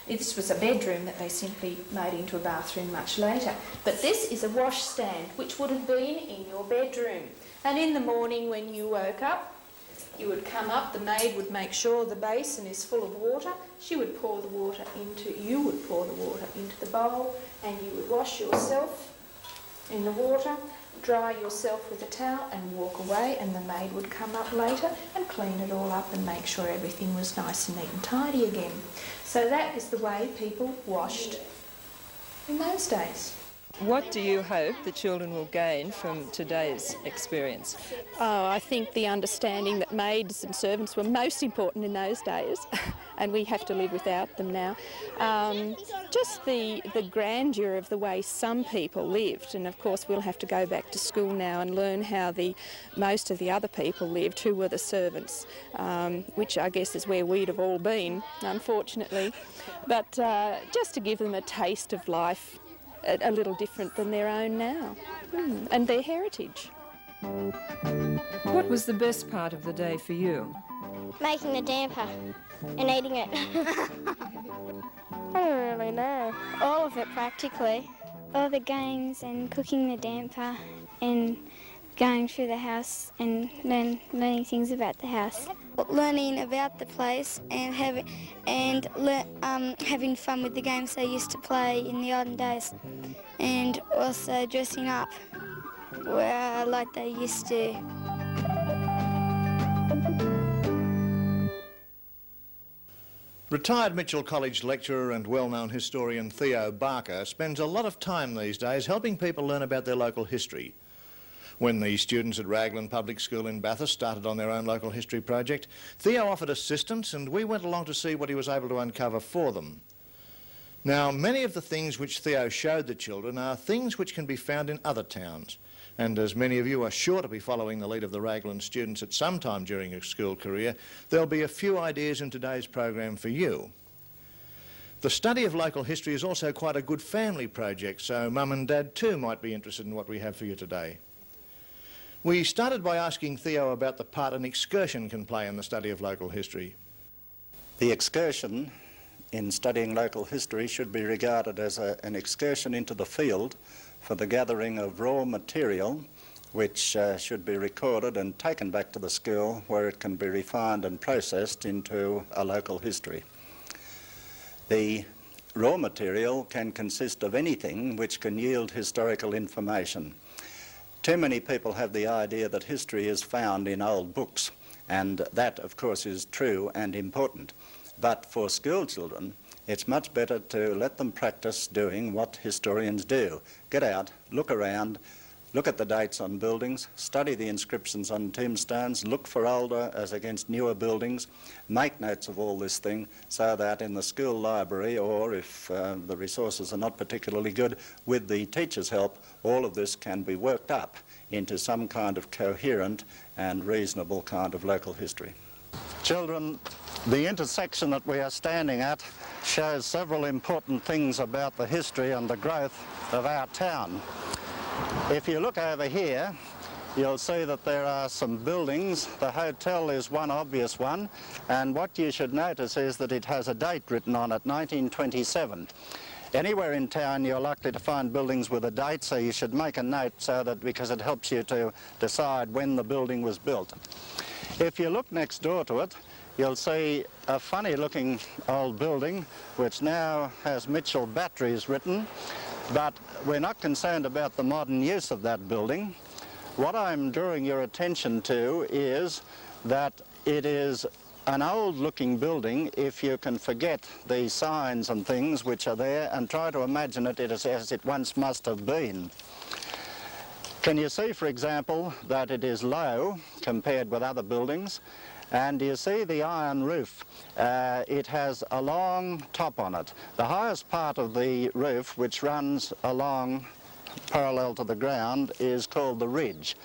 This was a bedroom that they simply made into a bathroom much later. But this is a washstand, which would have been in your bedroom. And in the morning when you woke up, you would come up, the maid would make sure the basin is full of water. You would pour the water into the bowl, and you would wash yourself in the water, dry yourself with a towel and walk away, and the maid would come up later and clean it all up and make sure everything was nice and neat and tidy again. So that is the way people washed in those days. What do you hope the children will gain from today's experience? Oh, I think the understanding that maids and servants were most important in those days, and we have to live without them now. Just the grandeur of the way some people lived, and of course we'll have to go back to school now and learn how most of the other people lived, who were the servants, which I guess is where we'd have all been, unfortunately. But just to give them a taste of life a little different than their own now, and their heritage. What was the best part of the day for you? Making the damper and eating it. I don't really know. All of it practically. All the games and cooking the damper and going through the house and learning things about the house. Learning about the place and having fun with the games they used to play in the olden days, and also dressing up like they used to. Retired Mitchell College lecturer and well-known historian Theo Barker spends a lot of time these days helping people learn about their local history. When the students at Raglan Public School in Bathurst started on their own local history project, Theo offered assistance and we went along to see what he was able to uncover for them. Now, many of the things which Theo showed the children are things which can be found in other towns. And as many of you are sure to be following the lead of the Raglan students at some time during a school career, there'll be a few ideas in today's program for you. The study of local history is also quite a good family project, so Mum and Dad too might be interested in what we have for you today. We started by asking Theo about the part an excursion can play in the study of local history. The excursion in studying local history should be regarded as an excursion into the field for the gathering of raw material which should be recorded and taken back to the school where it can be refined and processed into a local history. The raw material can consist of anything which can yield historical information. Too many people have the idea that history is found in old books, and that of course is true and important. But for school children, it's much better to let them practice doing what historians do. Get out, look around, look at the dates on buildings, study the inscriptions on tombstones, look for older as against newer buildings, make notes of all this thing so that in the school library, or if the resources are not particularly good, with the teacher's help, all of this can be worked up into some kind of coherent and reasonable kind of local history. Children, the intersection that we are standing at shows several important things about the history and the growth of our town. If you look over here, you'll see that there are some buildings. The hotel is one obvious one, and what you should notice is that it has a date written on it, 1927. Anywhere in town you're likely to find buildings with a date, so you should make a note so that, because it helps you to decide when the building was built. If you look next door to it, you'll see a funny looking old building which now has Mitchell Batteries written, but we're not concerned about the modern use of that building. What I'm drawing your attention to is that it is an old looking building if you can forget the signs and things which are there and try to imagine it as it once must have been. Can you see, for example, that it is low compared with other buildings? And you see the iron roof. It has a long top on it. The highest part of the roof, which runs along parallel to the ground, is called the ridge.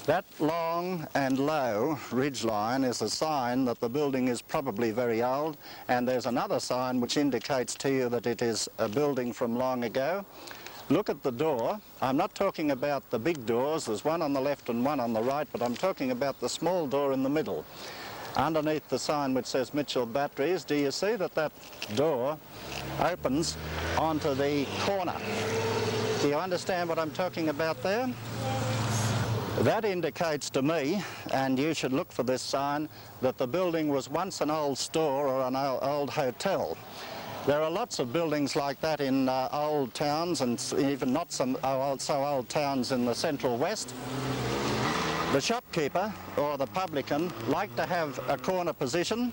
That long and low ridge line is a sign that the building is probably very old, and there's another sign which indicates to you that it is a building from long ago. Look at the door. I'm not talking about the big doors. There's one on the left and one on the right, but I'm talking about the small door in the middle. Underneath the sign which says Mitchell Batteries, do you see that that door opens onto the corner? Do you understand what I'm talking about there? That indicates to me, and you should look for this sign, that the building was once an old store or an old hotel. There are lots of buildings like that in old towns, and even not some so old towns in the central west. The shopkeeper or the publican liked to have a corner position,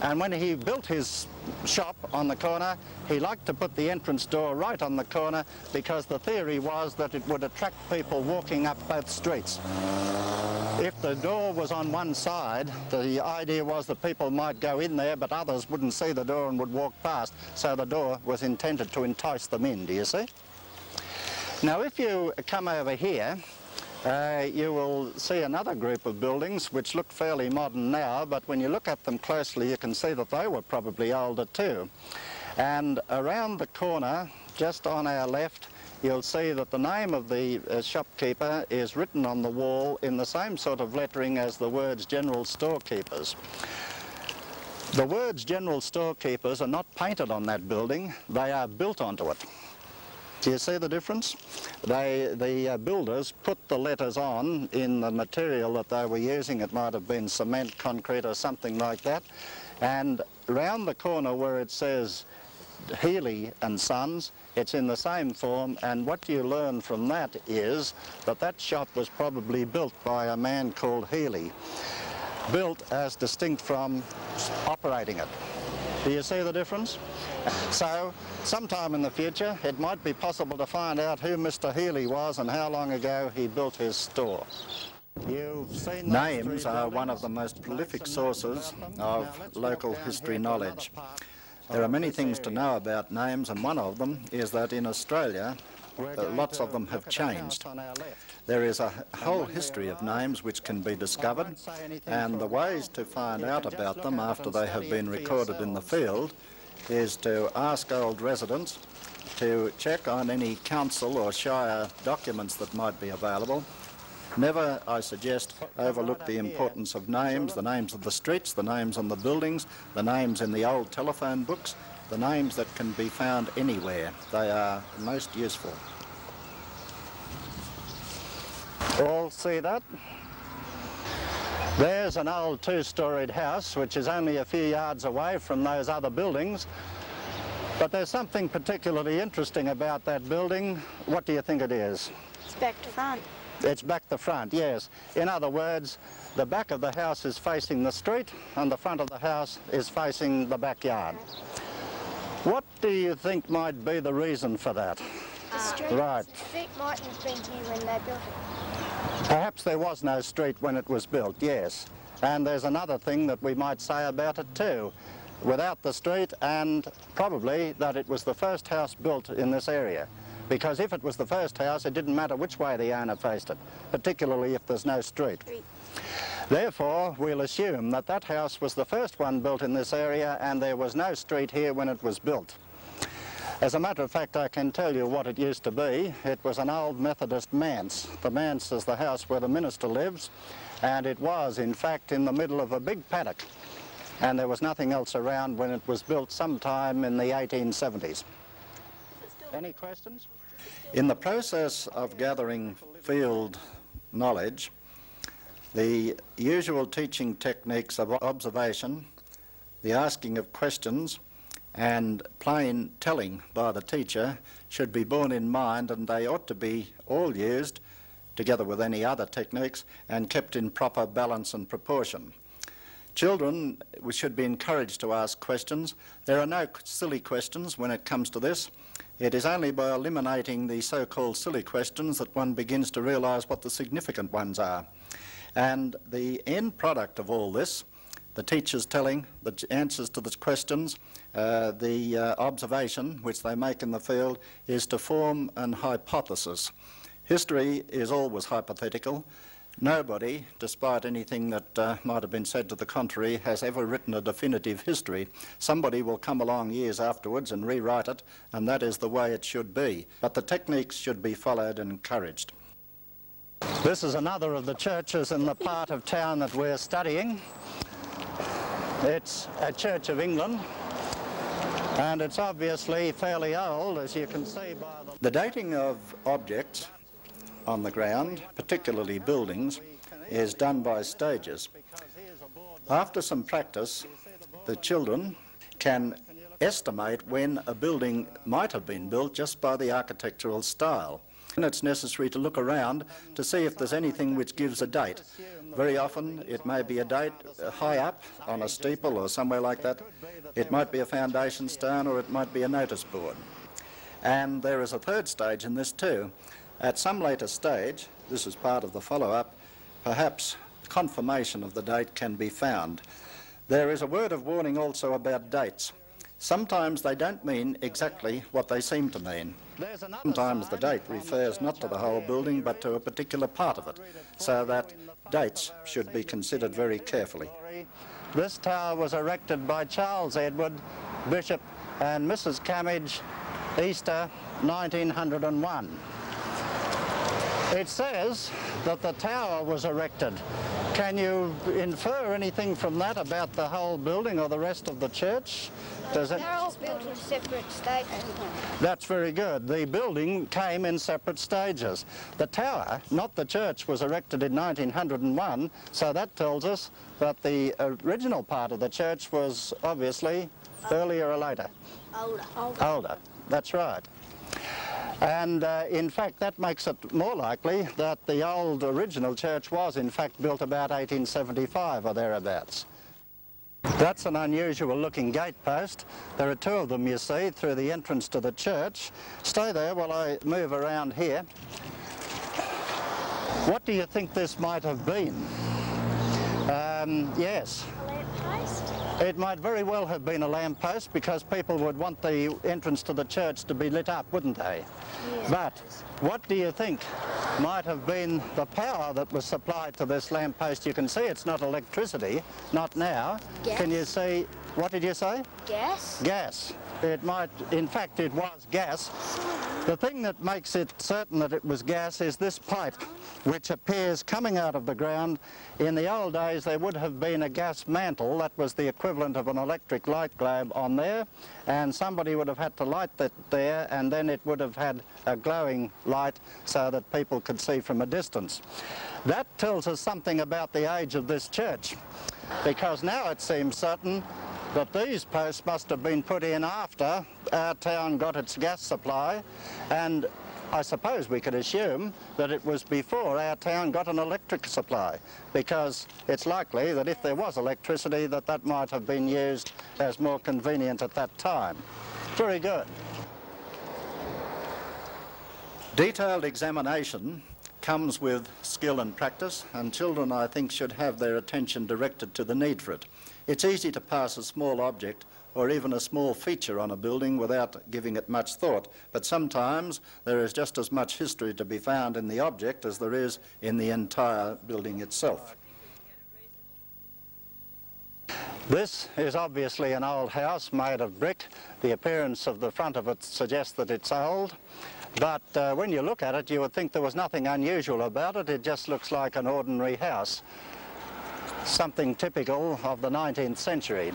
and when he built his shop on the corner, he liked to put the entrance door right on the corner because the theory was that it would attract people walking up both streets. If the door was on one side, the idea was that people might go in there, but others wouldn't see the door and would walk past, so the door was intended to entice them in, do you see? Now, if you come over here, you will see another group of buildings which look fairly modern now, but when you look at them closely, you can see that they were probably older too. And around the corner, just on our left, you'll see that the name of the shopkeeper is written on the wall in the same sort of lettering as the words General Storekeepers. The words General Storekeepers are not painted on that building, they are built onto it. Do you see the difference? The builders put the letters on in the material that they were using. It might have been cement, concrete or something like that. And round the corner where it says Healy and Sons, it's in the same form, and what you learn from that is that that shop was probably built by a man called Healy, built as distinct from operating it. Do you see the difference? So, sometime in the future, it might be possible to find out who Mr. Healy was and how long ago he built his store. Names are one of the most prolific sources of local history knowledge. There are many things to know about names, and one of them is that in Australia, lots of them have changed. There is a whole history of names which can be discovered, and the ways to find out about them after they have been recorded in the field is to ask old residents to check on any council or shire documents that might be available. Never, I suggest, overlook the importance of names, the names of the streets, the names on the buildings, the names in the old telephone books, the names that can be found anywhere. They are most useful. All see that? There's an old two-storied house which is only a few yards away from those other buildings, but there's something particularly interesting about that building. What do you think it is? It's back to front. It's back to front, yes. In other words, the back of the house is facing the street and the front of the house is facing the backyard. What do you think might be the reason for that? Right. The street mightn't have been here when they built it. Perhaps there was no street when it was built, yes. And there's another thing that we might say about it too. Without the street, and probably that it was the first house built in this area. Because if it was the first house, it didn't matter which way the owner faced it, particularly if there's no street. Therefore, we'll assume that that house was the first one built in this area and there was no street here when it was built. As a matter of fact, I can tell you what it used to be. It was an old Methodist manse. The manse is the house where the minister lives, and it was, in fact, in the middle of a big paddock. And there was nothing else around when it was built sometime in the 1870s. Any questions? In the process of gathering field knowledge, the usual teaching techniques of observation, the asking of questions, and plain telling by the teacher should be borne in mind, and they ought to be all used, together with any other techniques, and kept in proper balance and proportion. Children should be encouraged to ask questions. There are no silly questions when it comes to this. It is only by eliminating the so-called silly questions that one begins to realise what the significant ones are. And the end product of all this, the teachers telling the answers to the questions, the observation which they make in the field, is to form an hypothesis. History is always hypothetical. Nobody, despite anything that might have been said to the contrary, has ever written a definitive history. Somebody will come along years afterwards and rewrite it, and that is the way it should be. But the techniques should be followed and encouraged. This is another of the churches in the part of town that we're studying. It's a Church of England, and it's obviously fairly old, as you can see by the dating of objects on the ground, particularly buildings, is done by stages. After some practice, the children can estimate when a building might have been built just by the architectural style. And it's necessary to look around to see if there's anything which gives a date. Very often it may be a date high up on a steeple or somewhere like that. It might be a foundation stone, or it might be a notice board. And there is a third stage in this too. At some later stage, this is part of the follow-up, perhaps confirmation of the date can be found. There is a word of warning also about dates. Sometimes they don't mean exactly what they seem to mean. Sometimes the date refers not to the whole building but to a particular part of it, so that dates should be considered very carefully. This tower was erected by Charles Edward, Bishop and Mrs. Camage, Easter 1901. It says that the tower was erected. Can you infer anything from that about the whole building or the rest of the church? They're all built in separate stages. That's very good. The building came in separate stages. The tower, not the church, was erected in 1901, so that tells us that the original part of the church was obviously earlier or later. Older. That's right. And in fact, that makes it more likely that the old original church was in fact built about 1875 or thereabouts. That's an unusual looking gate post. There are two of them, you see, through the entrance to the church. Stay there while I move around here. What do you think this might have been? Yes. A lamppost? It might very well have been a lamppost because people would want the entrance to the church to be lit up, wouldn't they? Yeah. But what do you think might have been the power that was supplied to this lamppost? You can see it's not electricity, not now. Gas. Can you see, what did you say? Gas? Gas. It might, in fact, it was gas. The thing that makes it certain that it was gas is this pipe, which appears coming out of the ground. In the old days, there would have been a gas mantle, that was the equivalent of an electric light globe on there, and somebody would have had to light that there, and then it would have had a glowing light so that people could see from a distance. That tells us something about the age of this church, because now it seems certain that these posts must have been put in after our town got its gas supply, and I suppose we could assume that it was before our town got an electric supply, because it's likely that if there was electricity that might have been used as more convenient at that time. Very good. Detailed examination comes with skill and practice, and children, I think, should have their attention directed to the need for it. It's easy to pass a small object or even a small feature on a building without giving it much thought, but sometimes there is just as much history to be found in the object as there is in the entire building itself. This is obviously an old house made of brick. The appearance of the front of it suggests that it's old, but when you look at it you would think there was nothing unusual about it. It just looks like an ordinary house, something typical of the 19th century.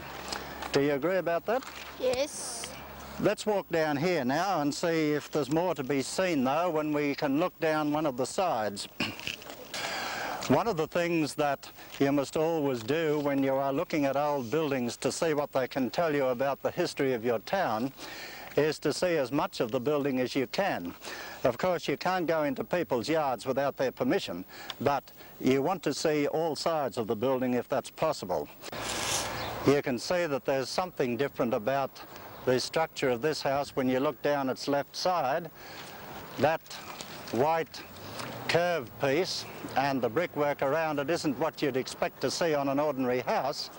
Do you agree about that? Yes. Let's walk down here now and see if there's more to be seen, though, when we can look down one of the sides. One of the things that you must always do when you are looking at old buildings to see what they can tell you about the history of your town is to see as much of the building as you can. Of course, you can't go into people's yards without their permission, but you want to see all sides of the building if that's possible. You can see that there's something different about the structure of this house when you look down its left side. That white curved piece and the brickwork around it isn't what you'd expect to see on an ordinary house.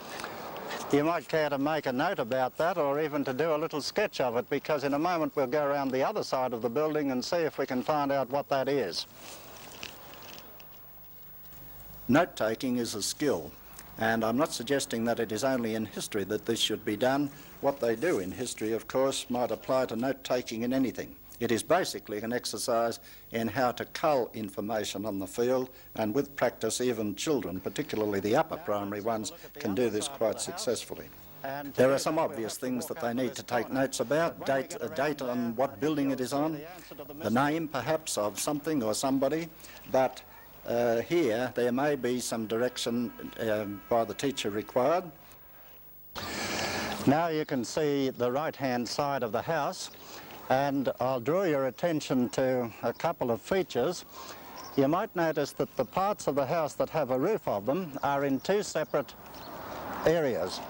You might care to make a note about that, or even to do a little sketch of it, because in a moment we'll go around the other side of the building and see if we can find out what that is. Note-taking is a skill, and I'm not suggesting that it is only in history that this should be done. What they do in history, of course, might apply to note-taking in anything. It is basically an exercise in how to cull information on the field, and with practice even children, particularly the upper primary ones, can do this quite successfully. There are some obvious things that they need to take notes about, a date on what building it is on, the name perhaps of something or somebody, but here there may be some direction by the teacher required. Now you can see the right-hand side of the house, and I'll draw your attention to a couple of features. You might notice that the parts of the house that have a roof of them are in two separate areas.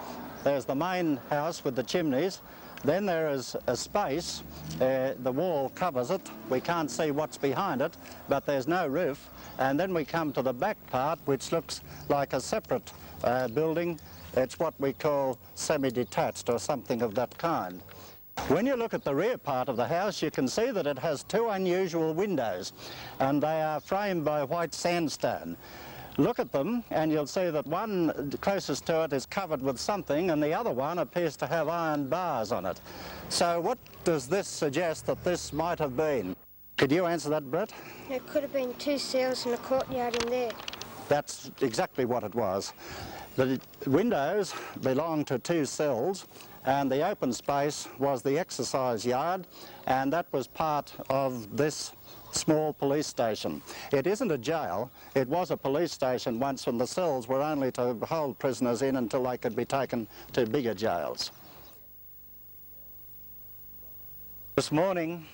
There's the main house with the chimneys, then there is a space, the wall covers it, we can't see what's behind it, but there's no roof, and then we come to the back part, which looks like a separate building. It's what we call semi-detached or something of that kind. When you look at the rear part of the house, you can see that it has two unusual windows, and they are framed by white sandstone. Look at them and you'll see that one closest to it is covered with something, and the other one appears to have iron bars on it. So what does this suggest that this might have been? Could you answer that, Brett? There could have been two cells in a courtyard in there. That's exactly what it was. The windows belong to two cells, and the open space was the exercise yard, and that was part of this small police station. It isn't a jail, it was a police station once when the cells were only to hold prisoners in until they could be taken to bigger jails. This morning,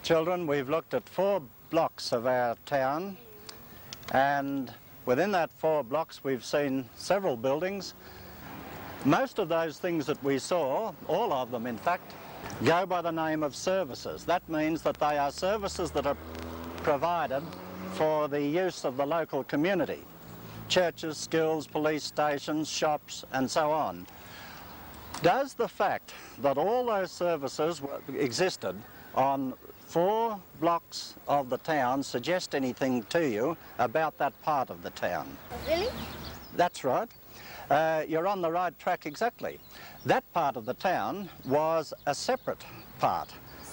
children, we've looked at 4 blocks of our town, and within that 4 blocks we've seen several buildings. Most of those things that we saw, all of them in fact, go by the name of services. That means that they are services that are provided for the use of the local community. Churches, schools, police stations, shops and so on. Does the fact that all those services existed on 4 blocks of the town suggest anything to you about that part of the town? Really? That's right. You're on the right track exactly. That part of the town was a separate part,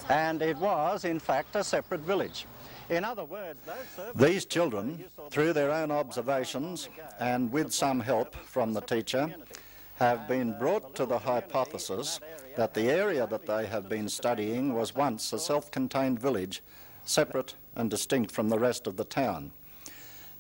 and it was, in fact, a separate village. In other words, these children, through their own observations and with some help from the teacher, have been brought to the hypothesis that the area that they have been studying was once a self-contained village, separate and distinct from the rest of the town.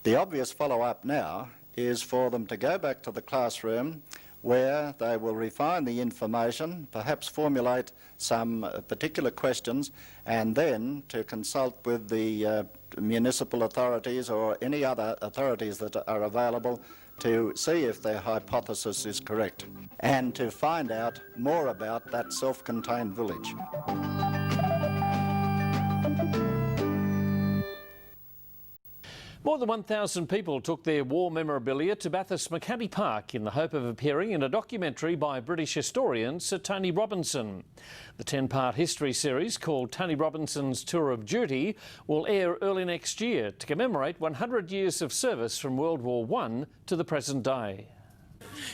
The obvious follow-up now is for them to go back to the classroom where they will refine the information, perhaps formulate some particular questions, and then to consult with the municipal authorities or any other authorities that are available to see if their hypothesis is correct and to find out more about that self-contained village. More than 1,000 people took their war memorabilia to Bathurst Maccabi Park in the hope of appearing in a documentary by British historian Sir Tony Robinson. The 10-part history series, called Tony Robinson's Tour of Duty, will air early next year to commemorate 100 years of service from World War I to the present day.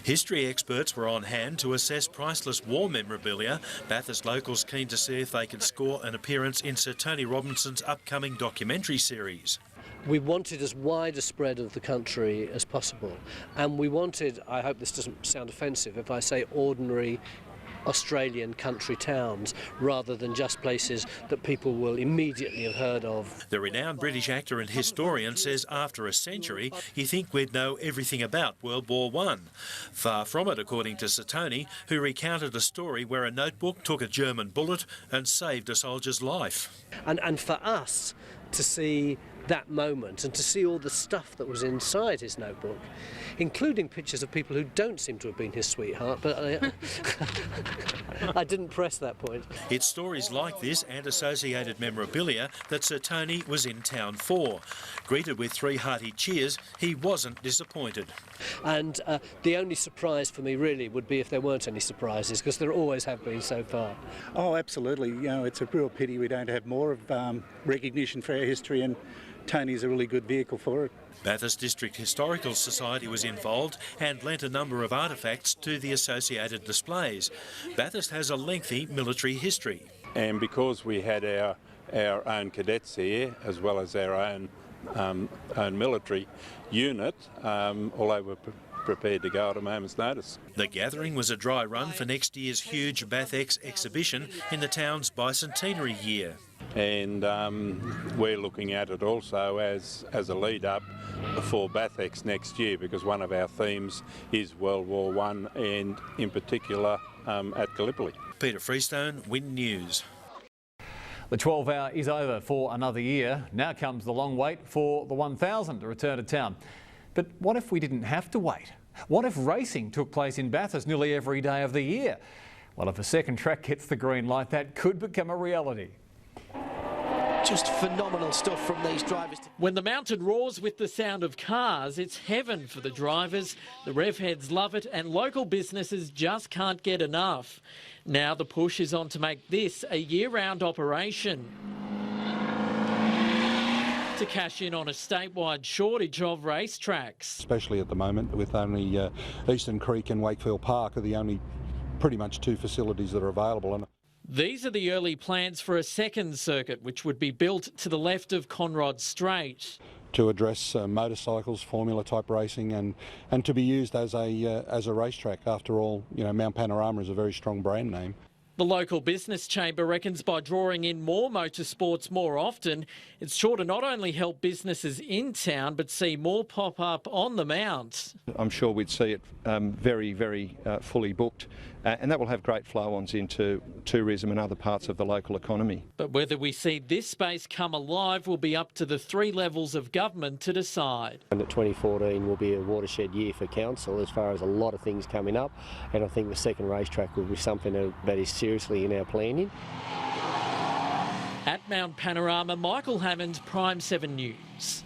History experts were on hand to assess priceless war memorabilia. Bathurst locals keen to see if they could score an appearance in Sir Tony Robinson's upcoming documentary series. We wanted as wide a spread of the country as possible, and we wanted, I hope this doesn't sound offensive if I say ordinary Australian country towns rather than just places that people will immediately have heard of. The renowned British actor and historian says after a century you think we'd know everything about World War I. Far from it, according to Sir Tony, who recounted a story where a notebook took a German bullet and saved a soldier's life. And for us to see that moment and to see all the stuff that was inside his notebook, including pictures of people who don't seem to have been his sweetheart, but I didn't press that point. It's stories like this and associated memorabilia that Sir Tony was in town for. Greeted with 3 hearty cheers, he wasn't disappointed. And the only surprise for me really would be if there weren't any surprises, because there always have been so far. Oh, absolutely. You know, it's a real pity we don't have more of recognition for our history, and Tony's a really good vehicle for it. Bathurst District Historical Society was involved and lent a number of artefacts to the associated displays. Bathurst has a lengthy military history. And because we had our own cadets here, as well as our own military unit, although we're prepared to go at a moment's notice. The gathering was a dry run for next year's huge BathX exhibition in the town's Bicentenary year. And we're looking at it also as a lead-up for BathX next year, because one of our themes is World War I, and in particular at Gallipoli. Peter Freestone, Win News. The 12-hour is over for another year. Now comes the long wait for the 1,000 to return to town. But what if we didn't have to wait? What if racing took place in Bathurst nearly every day of the year? Well, if a second track gets the green light, that could become a reality. Just phenomenal stuff from these drivers. When the mountain roars with the sound of cars, it's heaven for the drivers. The rev heads love it, and local businesses just can't get enough. Now the push is on to make this a year-round operation, to cash in on a statewide shortage of racetracks. Especially at the moment, with only Eastern Creek and Wakefield Park are the only pretty much 2 facilities that are available. These are the early plans for a second circuit, which would be built to the left of Conrod Straight, to address motorcycles, formula-type racing, and to be used as a racetrack. After all, you know, Mount Panorama is a very strong brand name. The local business chamber reckons by drawing in more motorsports more often, it's sure to not only help businesses in town but see more pop up on the Mount. I'm sure we'd see it very fully booked, and that will have great flow-ons into tourism and other parts of the local economy. But whether we see this space come alive will be up to the 3 levels of government to decide. And that 2014 will be a watershed year for council as far as a lot of things coming up, and I think the second racetrack will be something that is seriously in our planning. At Mount Panorama, Michael Hammond, Prime 7 News.